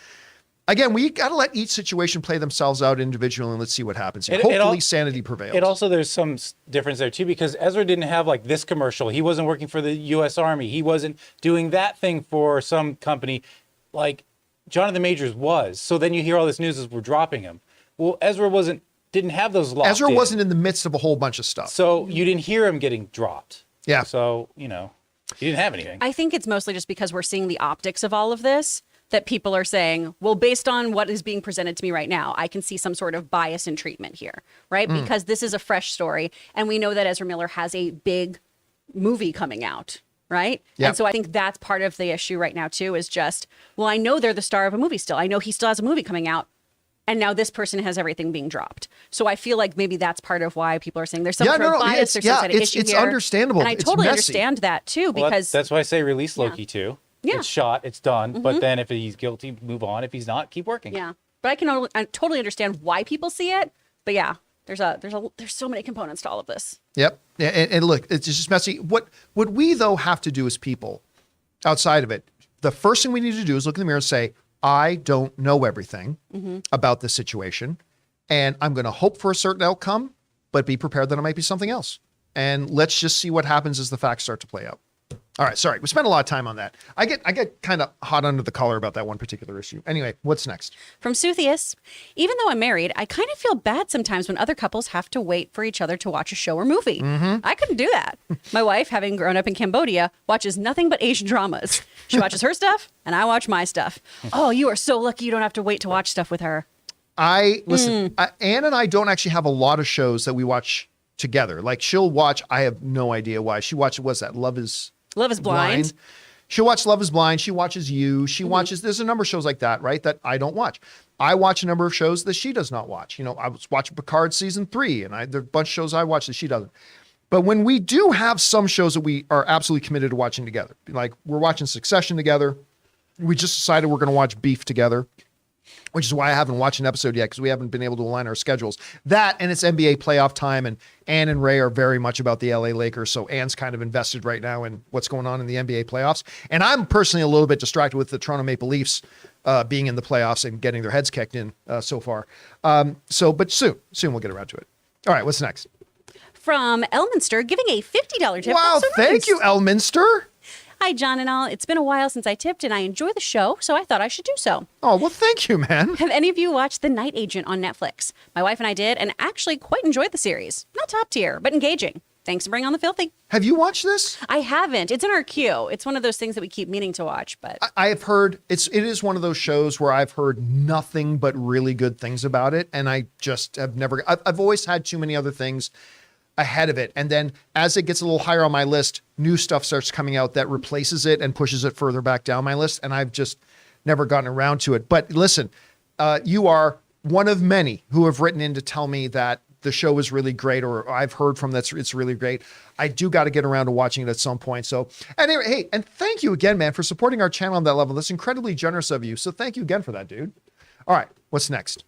again, we got to let each situation play themselves out individually and let's see what happens. Hopefully sanity prevails.
There's some difference there too, because Ezra didn't have like this commercial. He wasn't working for the U.S. Army. He wasn't doing that thing for some company. Like Jonathan Majors was. So then you hear all this news as we're dropping him. Well, Ezra didn't have those locked
Ezra
in.
wasn't in the midst of a whole bunch of stuff.
So you didn't hear him getting dropped.
Yeah.
So, he didn't have anything.
I think it's mostly just because we're seeing the optics of all of this that people are saying, well, based on what is being presented to me right now, I can see some sort of bias in treatment here, right? Because this is a fresh story. And we know that Ezra Miller has a big movie coming out, right?
Yep.
And so I think that's part of the issue right now, too, is just, well, I know they're the star of a movie still. I know he still has a movie coming out. And now this person has everything being dropped. So I feel like maybe that's part of why people are saying there's some sort of bias, there's some sort of issue
it's
here.
understandable.
And I
It's
totally
messy.
understand that, too,
Well,
because
that's why I say release Loki too.
Yeah.
It's shot, it's done. But then if he's guilty, move on. If he's not, keep working.
yeah. But I totally understand why people see it. But yeah, there's so many components to all of this.
Yep. And look, it's just messy. What we though have to do as people outside of it, the first thing we need to do is look in the mirror and say, I don't know everything about this situation. And I'm going to hope for a certain outcome, but be prepared that it might be something else. And let's just see what happens as the facts start to play out. All right. Sorry. We spent a lot of time on that. I get kind of hot under the collar about that one particular issue. Anyway, what's next?
From Suthius, even though I'm married, I kind of feel bad sometimes when other couples have to wait for each other to watch a show or movie. I couldn't do that. My wife, having grown up in Cambodia, watches nothing but Asian dramas. She watches her stuff, and I watch my stuff. Oh, you are so lucky you don't have to wait to watch stuff with her.
Listen, Anne and I don't actually have a lot of shows that we watch together. Like she'll watch, I have no idea why. She watched, what's that? Love is
Blind.
She'll watch Love is Blind. She watches You. She watches, there's a number of shows like that, right? That I don't watch. I watch a number of shows that she does not watch. I was watching Picard season 3 and there are a bunch of shows I watch that she doesn't. But when we do have some shows that we are absolutely committed to watching together, like we're watching Succession together. We just decided we're going to watch Beef together, which is why I haven't watched an episode yet because we haven't been able to align our schedules. That and it's NBA playoff time, and Ann and Ray are very much about the LA Lakers, so Ann's kind of invested right now in what's going on in the NBA playoffs. And I'm personally a little bit distracted with the Toronto Maple Leafs being in the playoffs and getting their heads kicked in so far. But soon we'll get around to it. All right, what's next?
From Elminster, giving a $50 tip.
Wow,
That's so
thank
nice.
you, Elminster.
Hi, John and all. It's been a while since I tipped, and I enjoy the show, so I thought I should do so.
Oh, well, thank you, man.
Have any of you watched The Night Agent on Netflix? My wife and I did, and actually quite enjoyed the series. Not top tier, but engaging. Thanks for bringing on the filthy.
Have you watched this?
I haven't. It's in our queue. It's one of those things that we keep meaning to watch, but
I have heard it is one of those shows where I've heard nothing but really good things about it, and I just have never. I've always had too many other things ahead of it, and then as it gets a little higher on my list, new stuff starts coming out that replaces it and pushes it further back down my list, and I've just never gotten around to it. But listen, you are one of many who have written in to tell me that the show is really great, or I've heard from that it's really great. I do got to get around to watching it at some point. So anyway, hey, and thank you again, man, for supporting our channel on that level. That's incredibly generous of you. So thank you again for that, dude. All right, what's next?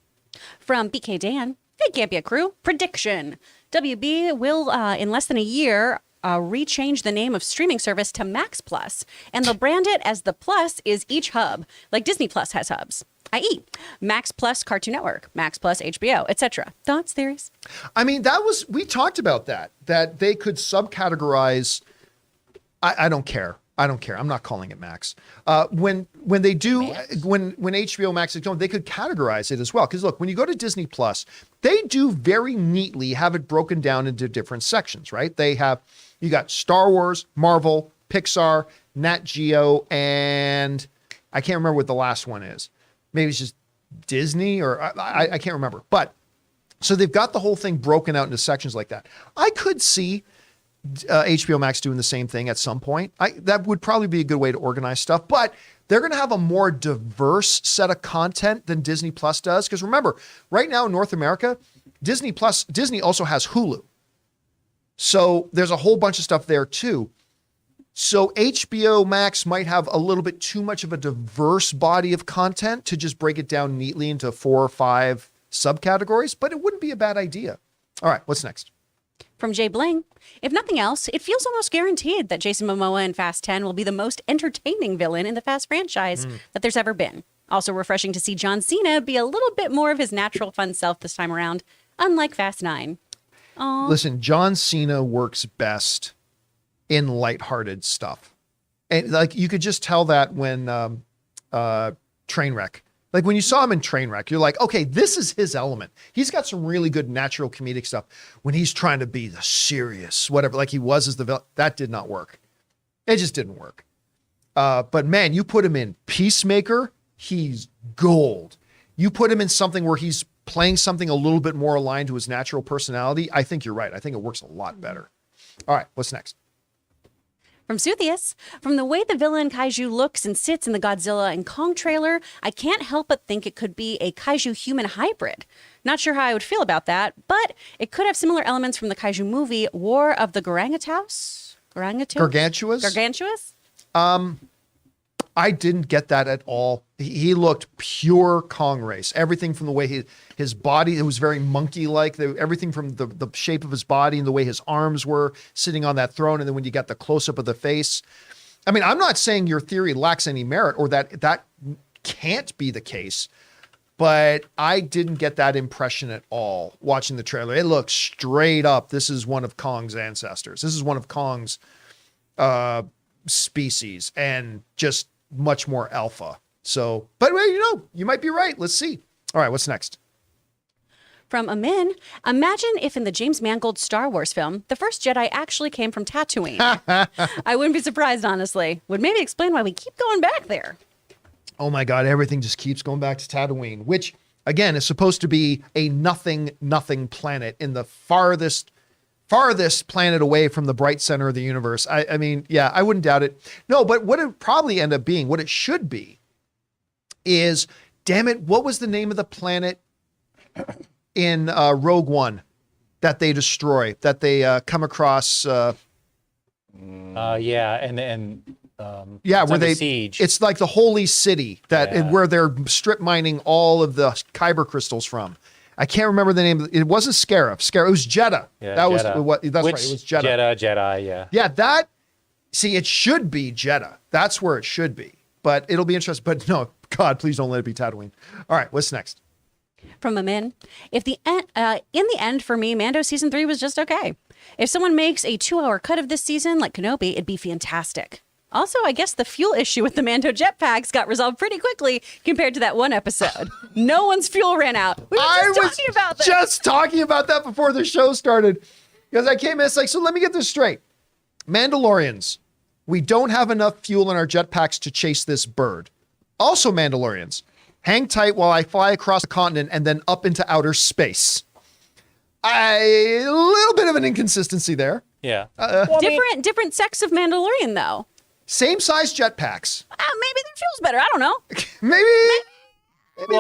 from BK Dan. Hey, Campea crew. Prediction. WB will, in less than a year, rechange the name of streaming service to Max Plus, and they'll brand it as the Plus is each hub, like Disney Plus has hubs, i.e. Max Plus Cartoon Network, Max Plus HBO, etc. Thoughts, theories?
I mean, we talked about that they could subcategorize. I don't care. I'm not calling it Max. When they do, when HBO Max is going, they could categorize it as well. Because look, when you go to Disney Plus, they do very neatly have it broken down into different sections, right? You got Star Wars, Marvel, Pixar, Nat Geo, and I can't remember what the last one is. Maybe it's just Disney, or I can't remember. But so they've got the whole thing broken out into sections like that. I could see HBO Max doing the same thing at some point. That would probably be a good way to organize stuff, but they're going to have a more diverse set of content than Disney Plus does. Because remember, right now in North America, Disney also has Hulu. So there's a whole bunch of stuff there too. So HBO Max might have a little bit too much of a diverse body of content to just break it down neatly into 4 or 5 subcategories, but it wouldn't be a bad idea. All right, what's next?
From Jay Bling, if nothing else, it feels almost guaranteed that Jason Momoa in Fast 10 will be the most entertaining villain in the Fast franchise that there's ever been. Also refreshing to see John Cena be a little bit more of his natural fun self this time around, unlike Fast 9. Aww.
Listen, John Cena works best in lighthearted stuff. And like you could just tell that when Trainwreck. Like when you saw him in Trainwreck, you're like, okay, this is his element. He's got some really good natural comedic stuff. When he's trying to be the serious, whatever, like he was as the villain, that did not work. It just didn't work. But man, you put him in Peacemaker, he's gold. You put him in something where he's playing something a little bit more aligned to his natural personality, I think you're right. I think it works a lot better. All right, what's next?
From Suthius, from the way the villain kaiju looks and sits in the Godzilla and Kong trailer, I can't help but think it could be a kaiju human hybrid. Not sure how I would feel about that, but it could have similar elements from the kaiju movie War of the Gargantuas?
Gargantuas? I didn't get that at all. He looked pure Kong race. Everything from the way his body, it was very monkey-like. Everything from the shape of his body and the way his arms were sitting on that throne. And then when you got the close-up of the face. I mean, I'm not saying your theory lacks any merit or that can't be the case, but I didn't get that impression at all watching the trailer. It looked straight up. This is one of Kong's ancestors. This is one of Kong's species and just much more alpha. So, but you might be right. Let's see. All right, what's next?
From Amin, imagine if in the James Mangold Star Wars film, the first Jedi actually came from Tatooine. I wouldn't be surprised, honestly. Would maybe explain why we keep going back there.
Oh my God, everything just keeps going back to Tatooine, which again is supposed to be a nothing planet in the farthest planet away from the bright center of the universe. I mean, yeah, I wouldn't doubt it. No, but what it probably end up being, what it should be is, damn it, what was the name of the planet in Rogue One that they destroy, that they come across?
Yeah,
where they
siege.
It's like the holy city where they're strip mining all of the kyber crystals from. I can't remember the name. It wasn't Scarab. It was Jeddah.
Yeah,
that
Jeddah.
was what. That's right. It was Jeddah.
Jedi. Yeah.
Yeah. See, it should be Jeddah. That's where it should be. But it'll be interesting. But no, God, please don't let it be Tatooine. All right, what's next?
From Amin, in the end, for me, Mando season 3 was just okay. If someone makes a 2-hour cut of this season, like Kenobi, it'd be fantastic. Also, I guess the fuel issue with the Mando jetpacks got resolved pretty quickly compared to that one episode. No one's fuel ran out. We were just talking about that before the show started. Because I came in, it's like, so let me get this straight. Mandalorians, we don't have enough fuel in our jetpacks to chase this bird. Also, Mandalorians, hang tight while I fly across the continent and then up into outer space. A little bit of an inconsistency there.
Yeah.
Different sects of Mandalorian, though.
Same size jetpacks.
Maybe their fuel's better. I don't know.
Maybe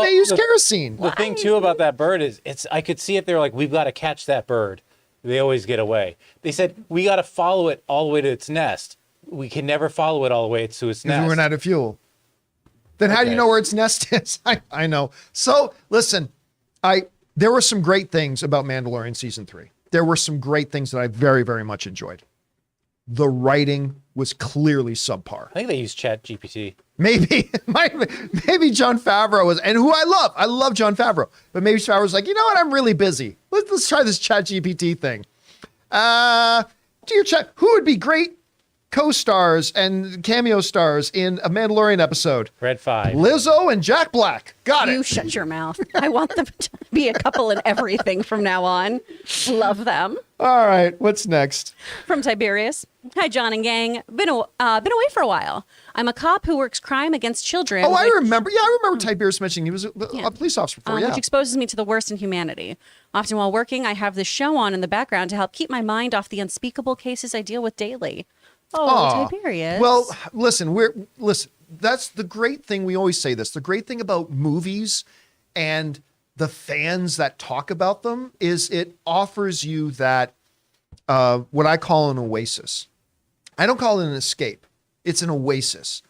they use kerosene.
The thing too about that bird is I could see it. They're like, we've got to catch that bird. They always get away. They said, we got to follow it all the way to its nest. We can never follow it all the way to its nest.
We run out of fuel. Then how do you know where its nest is? I know. So listen, there were some great things about Mandalorian season 3. There were some great things that I very, very much enjoyed. The writing was clearly subpar.
I think they used Chat GPT.
Maybe Jon Favreau was, and who I love Jon Favreau, but maybe Favreau was like, you know what, I'm really busy. Let's try this Chat GPT thing. Dear Chat, who would be great co-stars and cameo stars in a Mandalorian episode?
Red 5.
Lizzo and Jack Black. Got it.
You shut your mouth. I want them to be a couple in everything from now on. Love them.
All right, what's next?
From Tiberius. Hi, John and gang. Been away for a while. I'm a cop who works crime against children.
Oh, I remember. Yeah, I remember Tiberius mentioning he was a police officer before.
Which exposes me to the worst in humanity. Often while working, I have this show on in the background to help keep my mind off the unspeakable cases I deal with daily. Oh, Tiberius.
Well, listen, that's the great thing. We always say this. The great thing about movies and the fans that talk about them is it offers you that, what I call an oasis. I don't call it an escape. It's an oasis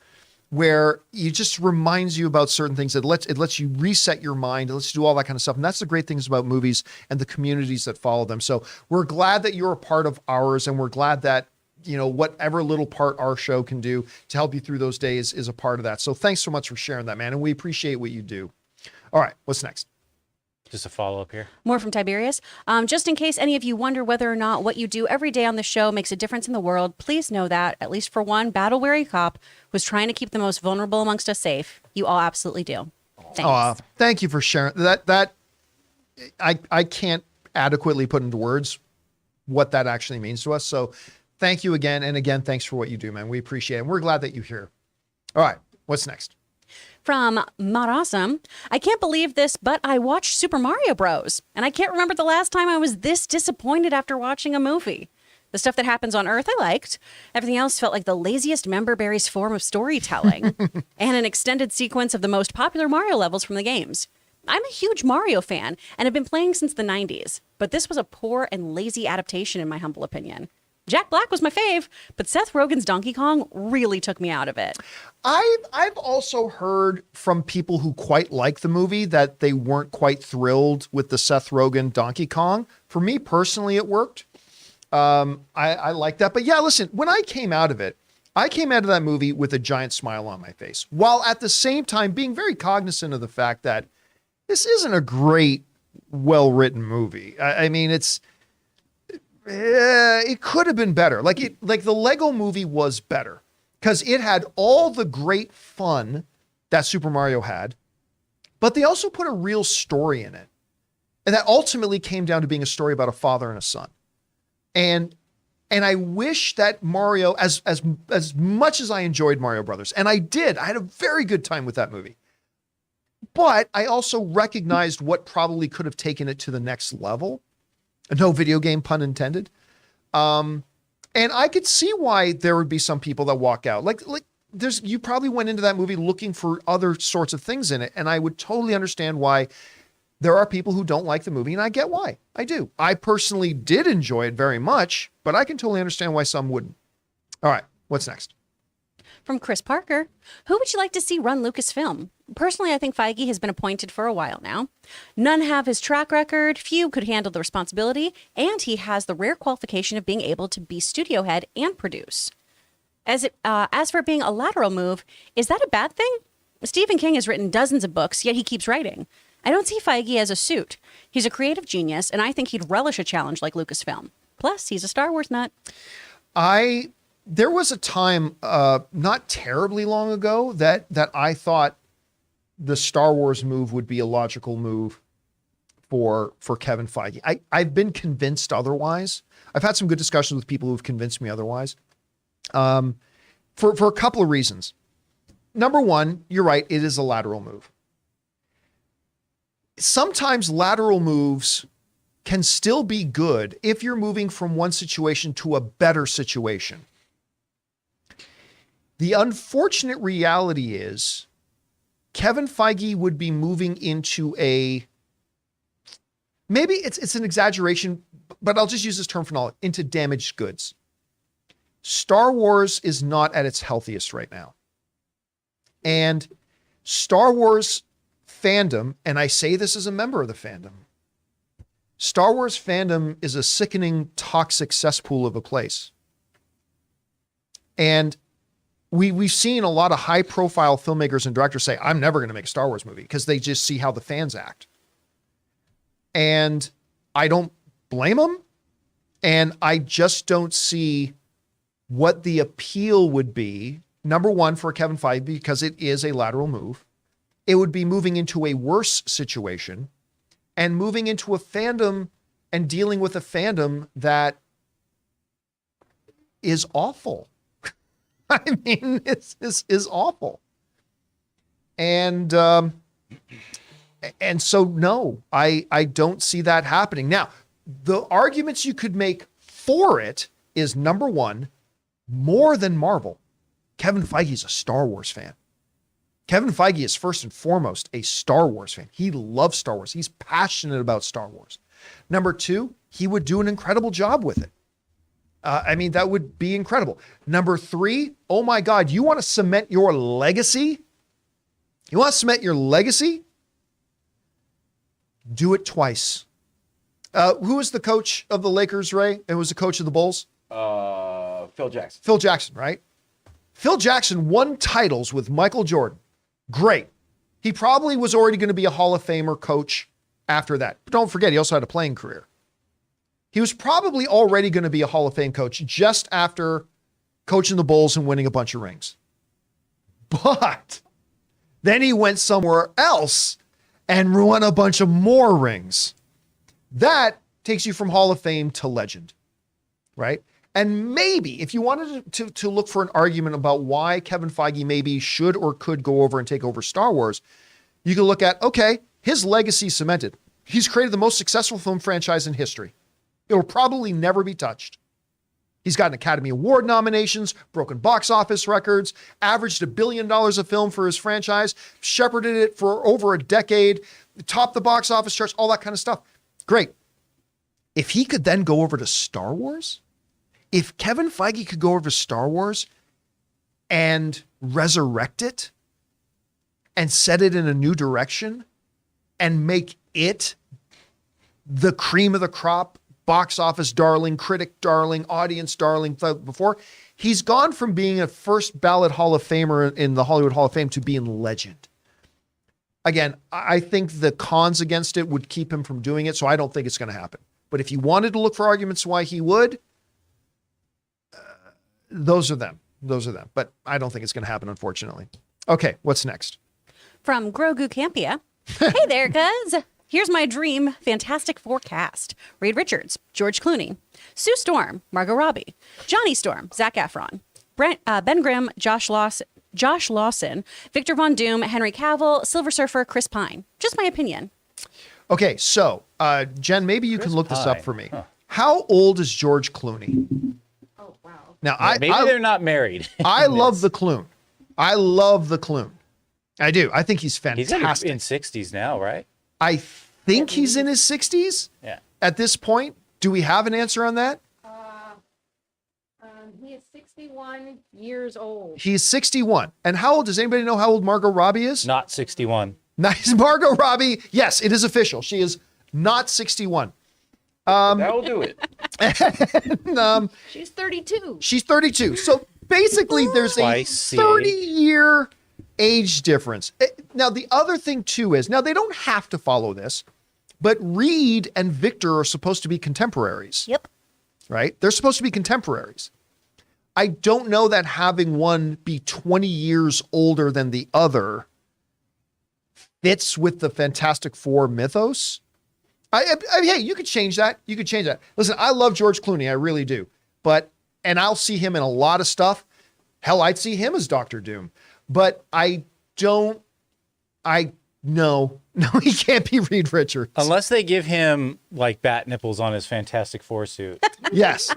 where it just reminds you about certain things. It lets you reset your mind. It lets you do all that kind of stuff. And that's the great things about movies and the communities that follow them. So we're glad that you're a part of ours, and we're glad that, whatever little part our show can do to help you through those days is a part of that. So thanks so much for sharing that, man. And we appreciate what you do. All right, what's next?
Just a follow-up here.
More from Tiberius. Just in case any of you wonder whether or not what you do every day on the show makes a difference in the world, please know that, at least for one battle-weary cop who's trying to keep the most vulnerable amongst us safe, you all absolutely do. Thanks.
Thank you for sharing that. I can't adequately put into words what that actually means to us. So thank you again. And again, thanks for what you do, man. We appreciate it. And we're glad that you're here. All right. What's next?
From Marasum, I can't believe this, but I watched Super Mario Bros. And I can't remember the last time I was this disappointed after watching a movie. The stuff that happens on Earth, I liked. Everything else felt like the laziest member berries form of storytelling and an extended sequence of the most popular Mario levels from the games. I'm a huge Mario fan and have been playing since the 90s, but this was a poor and lazy adaptation in my humble opinion. Jack Black was my fave, but Seth Rogen's Donkey Kong really took me out of it.
I've also heard from people who quite like the movie that they weren't quite thrilled with the Seth Rogen Donkey Kong. For me personally, it worked. I like that. But yeah, listen, when I came out of it, I came out of that movie with a giant smile on my face, while at the same time being very cognizant of the fact that this isn't a great, well-written movie. I mean, it could have been better. Like the Lego movie was better because it had all the great fun that Super Mario had, but they also put a real story in it. And that ultimately came down to being a story about a father and a son. And I wish that Mario, as much as I enjoyed Mario Brothers, and I did, I had a very good time with that movie. But I also recognized what probably could have taken it to the next level. No video game pun intended. And I could see why there would be some people that walk out. Like you probably went into that movie looking for other sorts of things in it. And I would totally understand why there are people who don't like the movie, and I get why. I do. I personally did enjoy it very much, but I can totally understand why some wouldn't. All right, what's next?
From Chris Parker, who would you like to see run Lucasfilm? Personally, I think Feige has been appointed for a while now. None have his track record, few could handle the responsibility, and he has the rare qualification of being able to be studio head and produce. As for being a lateral move, is that a bad thing? Stephen King has written dozens of books, yet he keeps writing. I don't see Feige as a suit. He's a creative genius, and I think he'd relish a challenge like Lucasfilm. Plus, he's a Star Wars nut.
There was a time, not terribly long ago, that I thought the Star Wars move would be a logical move for Kevin Feige. I've been convinced otherwise. I've had some good discussions with people who've convinced me otherwise. For a couple of reasons. Number one, you're right, it is a lateral move. Sometimes lateral moves can still be good if you're moving from one situation to a better situation. The unfortunate reality is Kevin Feige would be moving into maybe it's an exaggeration, but I'll just use this term for knowledge, into damaged goods. Star Wars is not at its healthiest right now. And Star Wars fandom, and I say this as a member of the fandom, Star Wars fandom is a sickening, toxic cesspool of a place. And we've seen a lot of high-profile filmmakers and directors say, I'm never going to make a Star Wars movie, because they just see how the fans act. And I don't blame them. And I just don't see what the appeal would be, number one, for Kevin Feige, because it is a lateral move. It would be moving into a worse situation and moving into a fandom and dealing with a fandom that is awful. I mean, it's awful. And so, no, I don't see that happening. Now, the arguments you could make for it is, number one, more than Marvel, Kevin Feige is a Star Wars fan. Kevin Feige is first and foremost a Star Wars fan. He loves Star Wars. He's passionate about Star Wars. Number two, he would do an incredible job with it. I mean, that would be incredible. Number three, oh my God, you want to cement your legacy? You want to cement your legacy? Do it twice. Who was the coach of the Lakers, Ray? And was the coach of the Bulls?
Phil Jackson.
Phil Jackson, right? Phil Jackson won titles with Michael Jordan. Great. He probably was already going to be a Hall of Famer coach after that. But don't forget, he also had a playing career. He was probably already going to be a Hall of Fame coach just after coaching the Bulls and winning a bunch of rings. But then he went somewhere else and won a bunch of more rings. That takes you from Hall of Fame to legend, right? And maybe if you wanted to look for an argument about why Kevin Feige maybe should or could go over and take over Star Wars, you could look at, okay, his legacy cemented. He's created the most successful film franchise in history. It will probably never be touched. He's gotten Academy Award nominations, broken box office records, averaged $1 billion a film for his franchise, shepherded it for over a decade, topped the box office charts, all that kind of stuff. Great. If he could then go over to Star Wars, if Kevin Feige could go over to Star Wars and resurrect it and set it in a new direction and make it the cream of the crop, box office darling, critic darling, audience darling before, he's gone from being a first ballot Hall of Famer in the Hollywood Hall of Fame to being legend. Again, I think the cons against it would keep him from doing it, so I don't think it's going to happen. But if you wanted to look for arguments why he would, those are them. Those are them. But I don't think it's going to happen, unfortunately. Okay, what's next?
From Grogu Campea. Hey there, cuz. Here's my dream Fantastic Four cast. Reed Richards, George Clooney, Sue Storm, Margot Robbie, Johnny Storm, Zac Efron, Ben Grimm, Josh Lawson, Victor Von Doom, Henry Cavill, Silver Surfer, Chris Pine. Just my opinion.
Okay, so Jen, maybe you can look this up for me. Huh. How old is George Clooney?
Oh, wow.
Now,
maybe they're not married.
I love the Cloon. I love the Cloon. I do. I think he's fantastic.
He's in 60s now, right?
I think he's in his 60s.
Yeah.
At this point, do we have an answer on that?
He is 61 years old.
He's 61. And how old? Does anybody know how old Margot Robbie is?
Not 61.
Nice. Margot Robbie. Yes, it is official. She is not 61.
That will do it.
And,
She's 32.
she's 32. So basically, there's
Twice
a
the
30-year age difference. Now, the other thing, too, is now they don't have to follow this, but Reed and Victor are supposed to be contemporaries.
Yep.
Right? They're supposed to be contemporaries. I don't know that having one be 20 years older than the other fits with the Fantastic Four mythos. Hey, you could change that. You could change that. Listen, I love George Clooney. I really do. And I'll see him in a lot of stuff. Hell, I'd see him as Doctor Doom. But no, he can't be Reed Richards.
Unless they give him like bat nipples on his Fantastic Four suit.
Yes.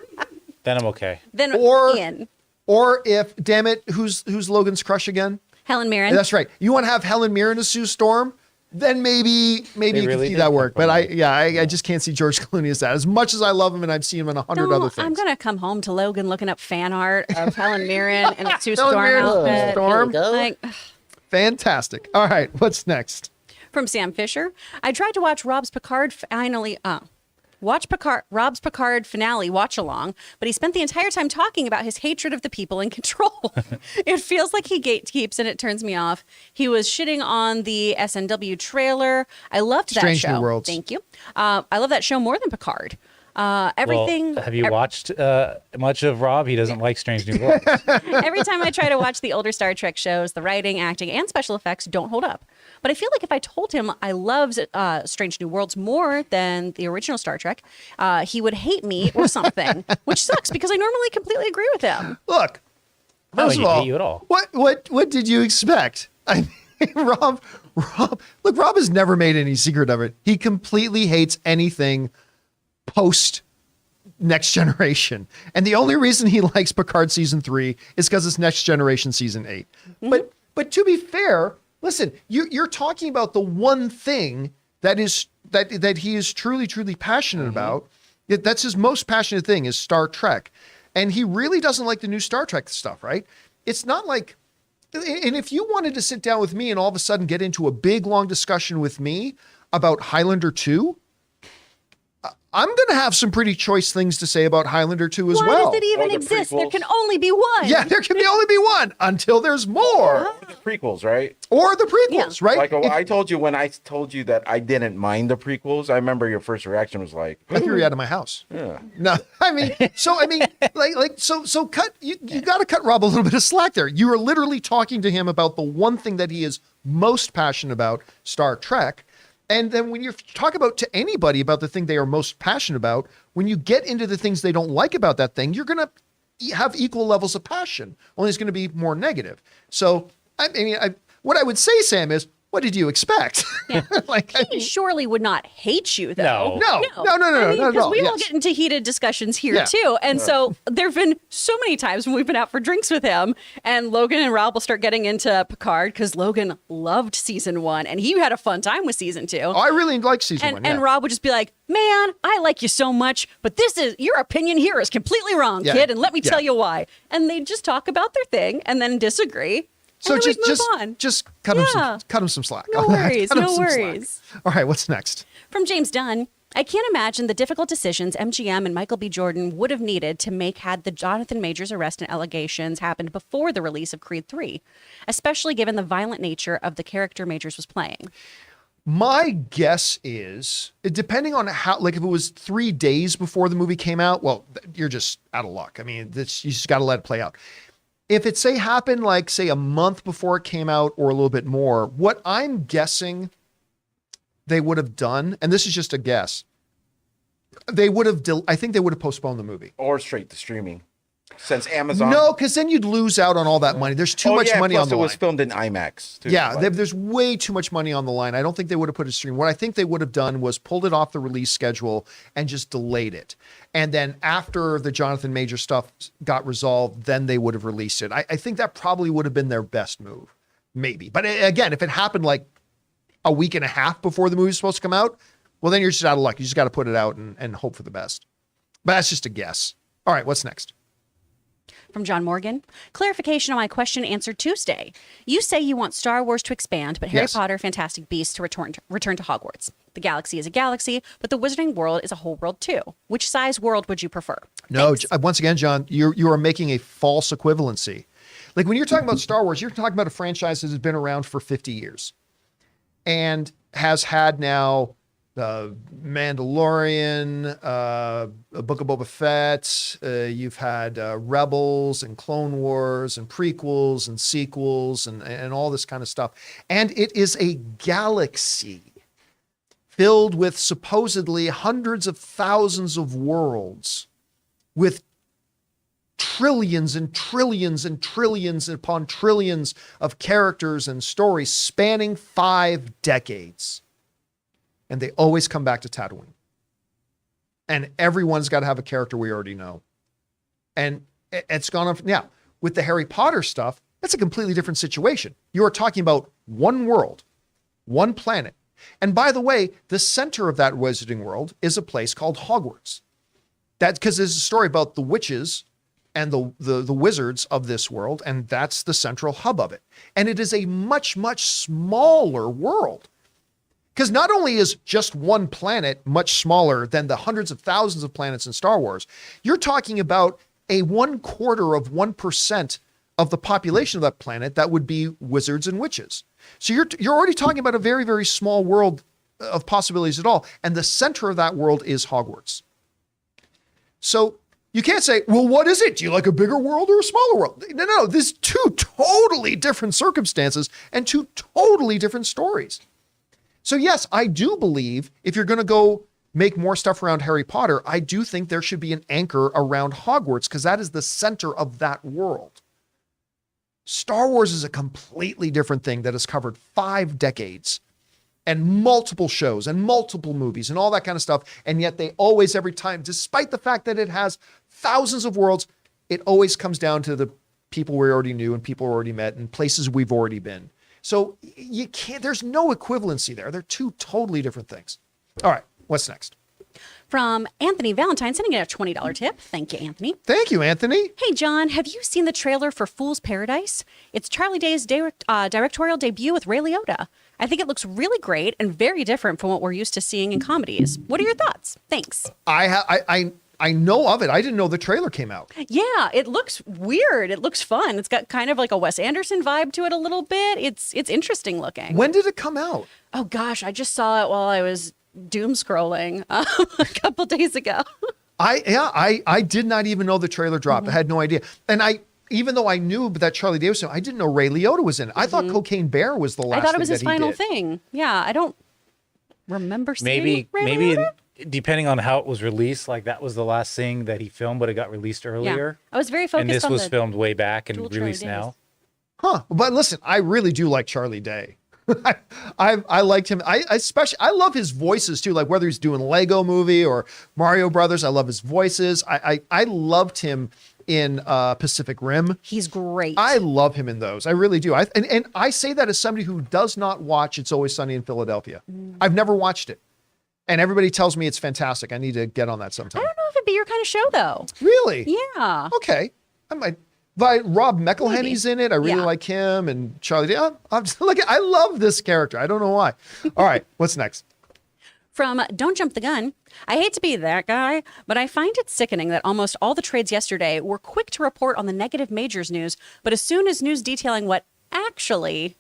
Then I'm okay.
Then Ian.
Or if, damn it, who's Logan's crush again?
Helen Mirren.
That's right. You want to have Helen Mirren as Sue Storm? Then maybe you
really
can see
did
that work.
come
But
from
I just can't see George Clooney as that. As much as I love him and I've seen him in 100 other things.
I'm going to come home to Logan looking up fan art of Helen Mirren and a Sue
Helen
Storm
Mirren,
outfit.
Storm.
Like,
Fantastic. All right, what's next?
from Sam Fisher. I tried to watch Rob's Picard finale watch along, but he spent the entire time talking about his hatred of the people in control. It feels like he gatekeeps and it turns me off. He was shitting on the SNW trailer. I loved that
Strange
show.
New Worlds.
Thank you. I love that show more than Picard. Everything.
Well, have you watched much of Rob? He doesn't like Strange New Worlds.
Every time I try to watch the older Star Trek shows, the writing, acting, and special effects don't hold up. But I feel like if I told him I loved Strange New Worlds more than the original Star Trek, he would hate me or something, which sucks because I normally completely agree with him.
Look, first of
didn't
all,
hate you at all.
what did you expect? I mean, Rob, look, Rob has never made any secret of it. He completely hates anything post Next Generation. And the only reason he likes Picard season 3 is because it's Next Generation season 8. Mm-hmm. But to be fair, listen, you're talking about the one thing that he is truly passionate about. That's his most passionate thing is Star Trek. And he really doesn't like the new Star Trek stuff, right? It's not like, and if you wanted to sit down with me and all of a sudden get into a big long discussion with me about Highlander 2, I'm going to have some pretty choice things to say about Highlander 2 as
Why
well.
does it even
Or the
exist? There
prequels.
can only be one.
Yeah, there can only be one until there's more.
The prequels, right?
Or the prequels, right?
Like
If-
I told you when I told you that I didn't mind the prequels, I remember your first reaction was like,
I threw you out of my house.
yeah.
No, I mean, so cut. You got to cut Rob a little bit of slack there. You are literally talking to him about the one thing that he is most passionate about, Star Trek. And then when you talk about to anybody about the thing they are most passionate about, when you get into the things they don't like about that thing, you're going to have equal levels of passion. Only it's going to be more negative. So, what I would say, Sam, is, what did you expect?
Yeah. He surely would not hate you, though.
No, not at
Because
all.
we will
Yes.
get into heated discussions here,
Yeah.
too. And so there have been so many times when we've been out for drinks with him, and Logan and Rob will start getting into Picard because Logan loved season 1, and he had a fun time with season 2.
Oh, I really like season
And,
1. Yeah.
and Rob would just be like, man, I like you so much, but your opinion here is completely wrong,
Yeah.
kid, and let me
Yeah.
tell you why. And they just talk about their thing and then disagree.
So
and then
just
we move on.
just cut him some slack.
No
on that.
worries,
Cut him
no
some slack.
worries.
All right, what's next?
From James Dunn, I can't imagine the difficult decisions MGM and Michael B. Jordan would have needed to make had the Jonathan Majors arrest and allegations happened before the release of Creed 3, especially given the violent nature of the character Majors was playing.
My guess is, depending on how, like if it was 3 days before the movie came out, well, you're just out of luck. I mean, you just got to let it play out. If it happened like say a month before it came out or a little bit more, what I'm guessing they would have done, and this is just a guess, I think they would have postponed the movie.
Or straight to streaming. Since Amazon.
No, because then you'd lose out on all that money. There's too much money
plus
on the
it
line.
was filmed in IMAX. Too,
Yeah,
but-
there's way too much money on the line. I don't think they would have put a stream. What I think they would have done was pulled it off the release schedule and just delayed it. And then after the Jonathan Major stuff got resolved, then they would have released it. I think that probably would have been their best move, maybe. But again, if it happened like a week and a half before the movie's supposed to come out, well, then you're just out of luck. You just got to put it out and hope for the best. But that's just a guess. All right, what's next?
From John Morgan, clarification on my question answered Tuesday. You say you want Star Wars to expand, but Harry
Yes.
Potter, Fantastic Beasts to return to Hogwarts. The galaxy is a galaxy, but the Wizarding World is a whole world too. Which size world would you prefer?
No,
Thanks.
once again, John, you are making a false equivalency. Like when you're talking about Star Wars, you're talking about a franchise that has been around for 50 years and has had now the Mandalorian, a Book of Boba Fett. You've had Rebels and Clone Wars and prequels and sequels and all this kind of stuff. And it is a galaxy filled with supposedly hundreds of thousands of worlds with trillions and trillions and trillions upon trillions of characters and stories spanning 5 decades. And they always come back to Tatooine. And everyone's got to have a character we already know. And it's gone on. Now, with the Harry Potter stuff, that's a completely different situation. You are talking about one world, one planet. And by the way, the center of that Wizarding World is a place called Hogwarts. That's because there's a story about the witches and the wizards of this world, and that's the central hub of it. And it is a much, much smaller world. Because not only is just one planet much smaller than the hundreds of thousands of planets in Star Wars, you're talking about a 1/4% of the population of that planet that would be wizards and witches. So you're already talking about a very, very small world of possibilities at all. And the center of that world is Hogwarts. So you can't say, well, what is it? Do you like a bigger world or a smaller world? No, there's two totally different circumstances and two totally different stories. So yes, I do believe if you're going to go make more stuff around Harry Potter, I do think there should be an anchor around Hogwarts because that is the center of that world. Star Wars is a completely different thing that has covered 5 decades and multiple shows and multiple movies and all that kind of stuff. And yet they always, every time, despite the fact that it has thousands of worlds, it always comes down to the people we already knew and people already met and places we've already been. So you can't, there's no equivalency there. They're two totally different things. All right, what's next?
From Anthony Valentine, sending in a $20 tip. Thank you, Anthony.
Thank you, Anthony.
Hey, John, have you seen the trailer for Fool's Paradise? It's Charlie Day's directorial debut with Ray Liotta. I think it looks really great and very different from what we're used to seeing in comedies. What are your thoughts? Thanks.
I know of it. I didn't know the trailer came out.
Yeah, it looks weird. It looks fun. It's got kind of like a Wes Anderson vibe to it a little bit. It's interesting looking.
When did it come out?
Oh gosh, I just saw it while I was doom scrolling a couple days ago.
I did not even know the trailer dropped. I had no idea. And even though I knew that Charlie Day was in it, I didn't know Ray Liotta was in it. I thought Cocaine Bear was the last.
I thought it was
thing
his
that he
final
did.
thing. Yeah, I don't remember seeing Ray Liotta.
Depending on how it was released, like that was the last thing that he filmed, but it got released earlier.
I was very focused
and this
on
was
the
filmed way back and
dual
released
Charlie
now.
Huh. But listen, I really do like Charlie Day. I liked him. I love his voices too. Like whether he's doing Lego Movie or Mario Brothers, I love his voices. I loved him in Pacific Rim.
He's great.
I love him in those. I really do. And I say that as somebody who does not watch It's Always Sunny in Philadelphia. I've never watched it. And everybody tells me it's fantastic. I need to get on that sometime.
I don't know if it'd be your kind of show though.
Really?
Yeah.
Okay. I might. But Rob McElhenney's in it. I really
Yeah.
like him and Charlie Day. I'm just like, I love this character. I don't know why. All right. What's next?
From Don't Jump the Gun, I hate to be that guy, but I find it sickening that almost all the trades yesterday were quick to report on the negative majors news, but as soon as news detailing what actually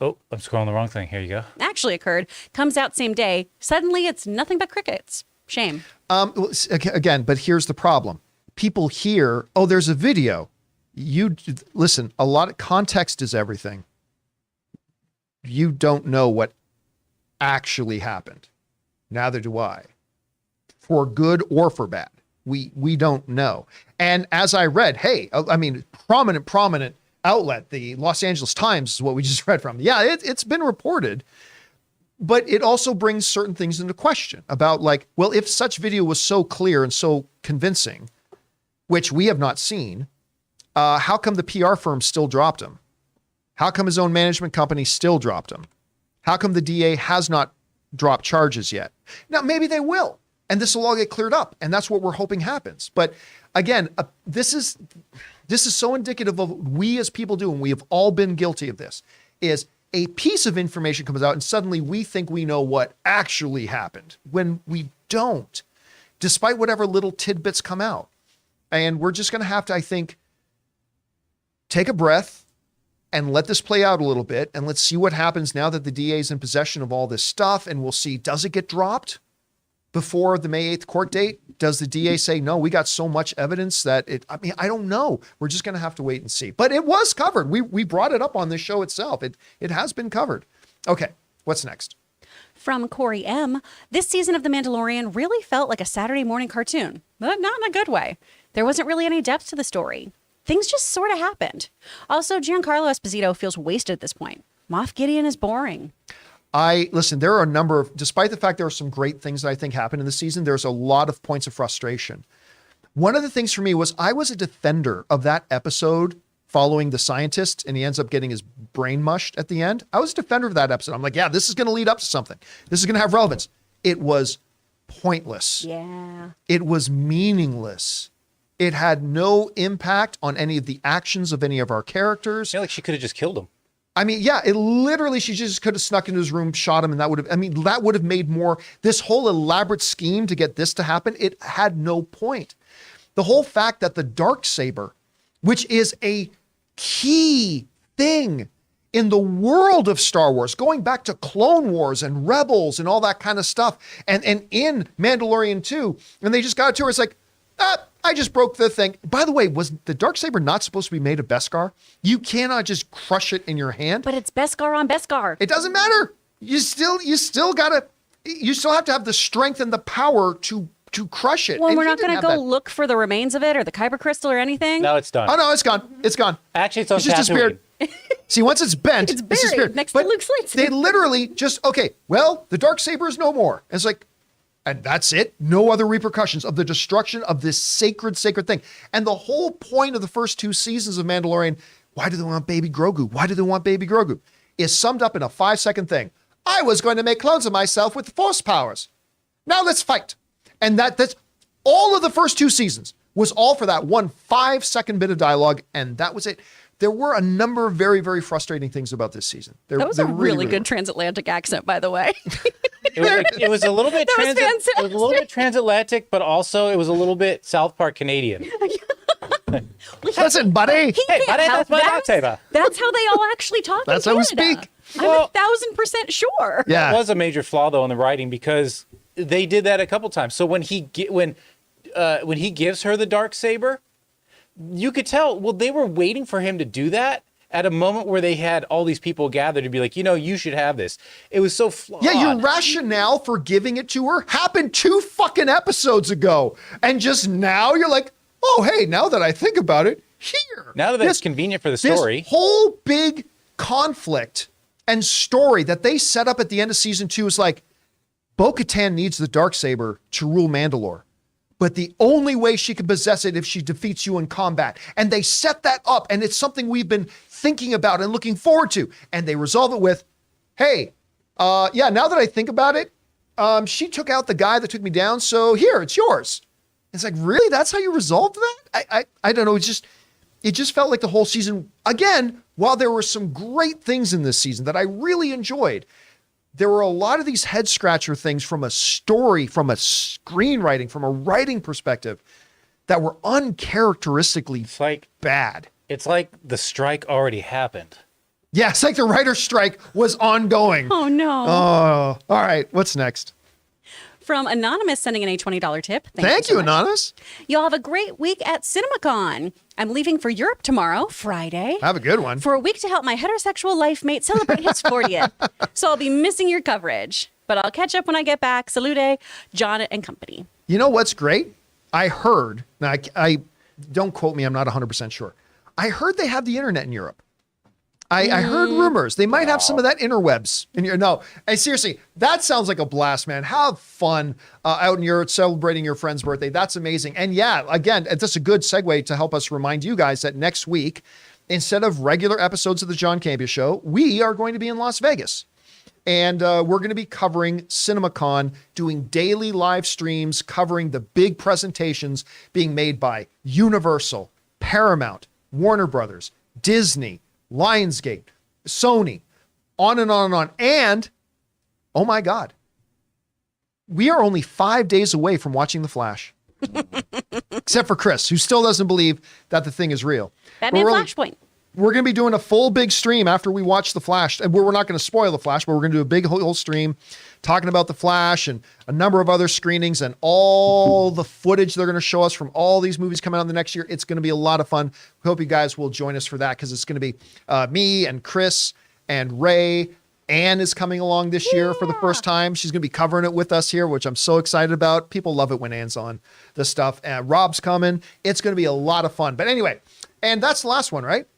Oh, I'm scrolling the wrong thing. Here you go.
occurred comes out same day, suddenly it's nothing but crickets. Shame.
Again, but here's the problem. People hear, oh, there's a video. You listen, a lot of context is everything. You don't know what actually happened. Neither do I. For good or for bad. We don't know. And as I read, hey, I mean, prominent outlet, the Los Angeles Times is what we just read from. Yeah, it's been reported, but it also brings certain things into question about like, well, if such video was so clear and so convincing, which we have not seen, how come the PR firm still dropped him? How come his own management company still dropped him? How come the DA has not dropped charges yet? Now, maybe they will, and this will all get cleared up, and that's what we're hoping happens. But again, this is so indicative of what we as people do, and we have all been guilty of this, is a piece of information comes out, and suddenly we think we know what actually happened, when we don't, despite whatever little tidbits come out. And we're just going to have to, I think, take a breath and let this play out a little bit. And let's see what happens now that the DA is in possession of all this stuff. And we'll see, does it get dropped before the May 8th court date? Does the DA say, no, we got so much evidence that I don't know. We're just going to have to wait and see. But it was covered. We brought it up on this show itself. It has been covered. Okay, what's next?
From Corey M, this season of The Mandalorian really felt like a Saturday morning cartoon, but not in a good way. There wasn't really any depth to the story. Things just sort of happened. Also, Giancarlo Esposito feels wasted at this point. Moff Gideon is boring.
Listen, there are a number of, despite the fact there are some great things that I think happened in the season, there's a lot of points of frustration. One of the things for me was I was a defender of that episode following the scientist, and he ends up getting his brain mushed at the end. I was a defender of that episode. I'm like, yeah, this is going to lead up to something. This is going to have relevance. It was pointless.
Yeah.
It was meaningless. It had no impact on any of the actions of any of our characters.
I feel like she could have just killed him.
I mean, yeah, it literally, she just could have snuck into his room, shot him, and that would have made more, this whole elaborate scheme to get this to happen, it had no point. The whole fact that the Darksaber, which is a key thing in the world of Star Wars, going back to Clone Wars and Rebels and all that kind of stuff, and in Mandalorian 2, and they just got to her, it's like, I just broke the thing. By the way, was the Darksaber not supposed to be made of Beskar? You cannot just crush it in your hand.
But it's Beskar on Beskar.
It doesn't matter. You still have to have the strength and the power to crush it.
Well,
And
we're
he
not
didn't
going to
have
go
that.
look for the remains of it or the Kyber crystal or anything.
Now it's done.
Oh no, it's gone. It's gone.
Actually, it's on
just disappeared. See, once it's bent,
It's
it's
buried
disappeared.
next to
But
Luke's lightsaber.
they literally just, okay, well, the Darksaber is no more. And it's like, and that's it. No other repercussions of the destruction of this sacred thing. And the whole point of the first 2 seasons of Mandalorian, why do they want baby Grogu? Why do they want baby Grogu? Is summed up in a 5-second thing. I was going to make clones of myself with the Force powers. Now let's fight. And that's all of the first 2 seasons was all for that one 5-second bit of dialogue. And that was it. There were a number of very, very frustrating things about this season.
That was a really good transatlantic accent, by the way.
It was a little bit
That was
it was a little bit transatlantic, but also it was a little bit South Park Canadian.
Listen, buddy.
Hey, buddy, that's my lightsaber.
That's how they all actually talk.
That's
in
how we
Canada.
speak.
I'm 1,000% sure.
Yeah.
That was a major flaw though in the writing because they did that a couple times. So when he gives her the dark saber, you could tell. Well, they were waiting for him to do that at a moment where they had all these people gathered to be like, you should have this. It was so flawed.
Yeah, your rationale for giving it to her happened 2 fucking episodes ago. And just now you're like, oh, hey, now that I think about it, here.
Now that it's convenient for the story.
This whole big conflict and story that they set up at the end of season 2 is like, Bo-Katan needs the Darksaber to rule Mandalore. But the only way she can possess it if she defeats you in combat. And they set that up, and it's something we've been thinking about and looking forward to. And they resolve it with, hey, now that I think about it, she took out the guy that took me down, so here, it's yours. It's like, really? That's how you resolved that? I don't know. It just felt like the whole season, again, while there were some great things in this season that I really enjoyed, there were a lot of these head scratcher things from a story, from a screenwriting, from a writing perspective that were uncharacteristically bad.
It's like the strike already happened.
Yeah, it's like the writer's strike was ongoing.
Oh, no.
Oh, all right. What's next?
From Anonymous sending in a $20 tip.
Thank you,
so much.
Anonymous.
Y'all have a great week at CinemaCon. I'm leaving for Europe tomorrow, Friday.
Have a good one.
For a week to help my heterosexual life mate celebrate his 40th. So I'll be missing your coverage. But I'll catch up when I get back. Salute, John and company.
You know what's great? I heard, now I don't quote me, I'm not 100% sure. I heard they have the internet in Europe. I heard rumors. They might have some of that interwebs in your. No, seriously, that sounds like a blast, man. Have fun out in Europe celebrating your friend's birthday. That's amazing. And yeah, again, that's a good segue to help us remind you guys that next week, instead of regular episodes of the John Campea Show, we are going to be in Las Vegas. And we're going to be covering CinemaCon, doing daily live streams, covering the big presentations being made by Universal, Paramount, Warner Brothers, Disney, Lionsgate, Sony, on and on and on. And, oh my God, we are only 5 days away from watching The Flash. Except for Chris, who still doesn't believe that the thing is real.
Batman Flashpoint.
We're going to be doing a full big stream after we watch The Flash. And we're not going to spoil The Flash, but we're going to do a big whole stream talking about The Flash and a number of other screenings and all the footage they're going to show us from all these movies coming out in the next year. It's going to be a lot of fun. We hope you guys will join us for that because it's going to be me and Chris and Ray. Anne is coming along this year for the first time. She's going to be covering it with us here, which I'm so excited about. People love it when Anne's on this stuff. Rob's coming. It's going to be a lot of fun. But anyway, and that's the last one, right?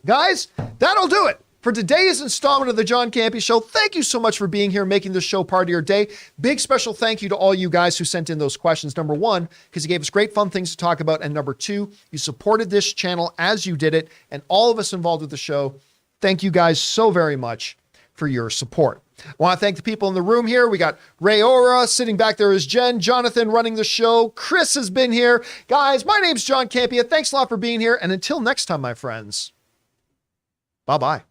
Guys, that'll do it for today's installment of the John Campea Show. Thank you so much for being here, making this show part of your day. Big special thank you to all you guys who sent in those questions. Number one, because you gave us great fun things to talk about. And number two, you supported this channel as you did it. And all of us involved with the show, thank you guys so very much for your support. I want to thank the people in the room here. We got Ray Ora sitting back there is Jen, Jonathan running the show. Chris has been here. Guys, my name's John Campea. Thanks a lot for being here. And until next time, my friends, bye-bye.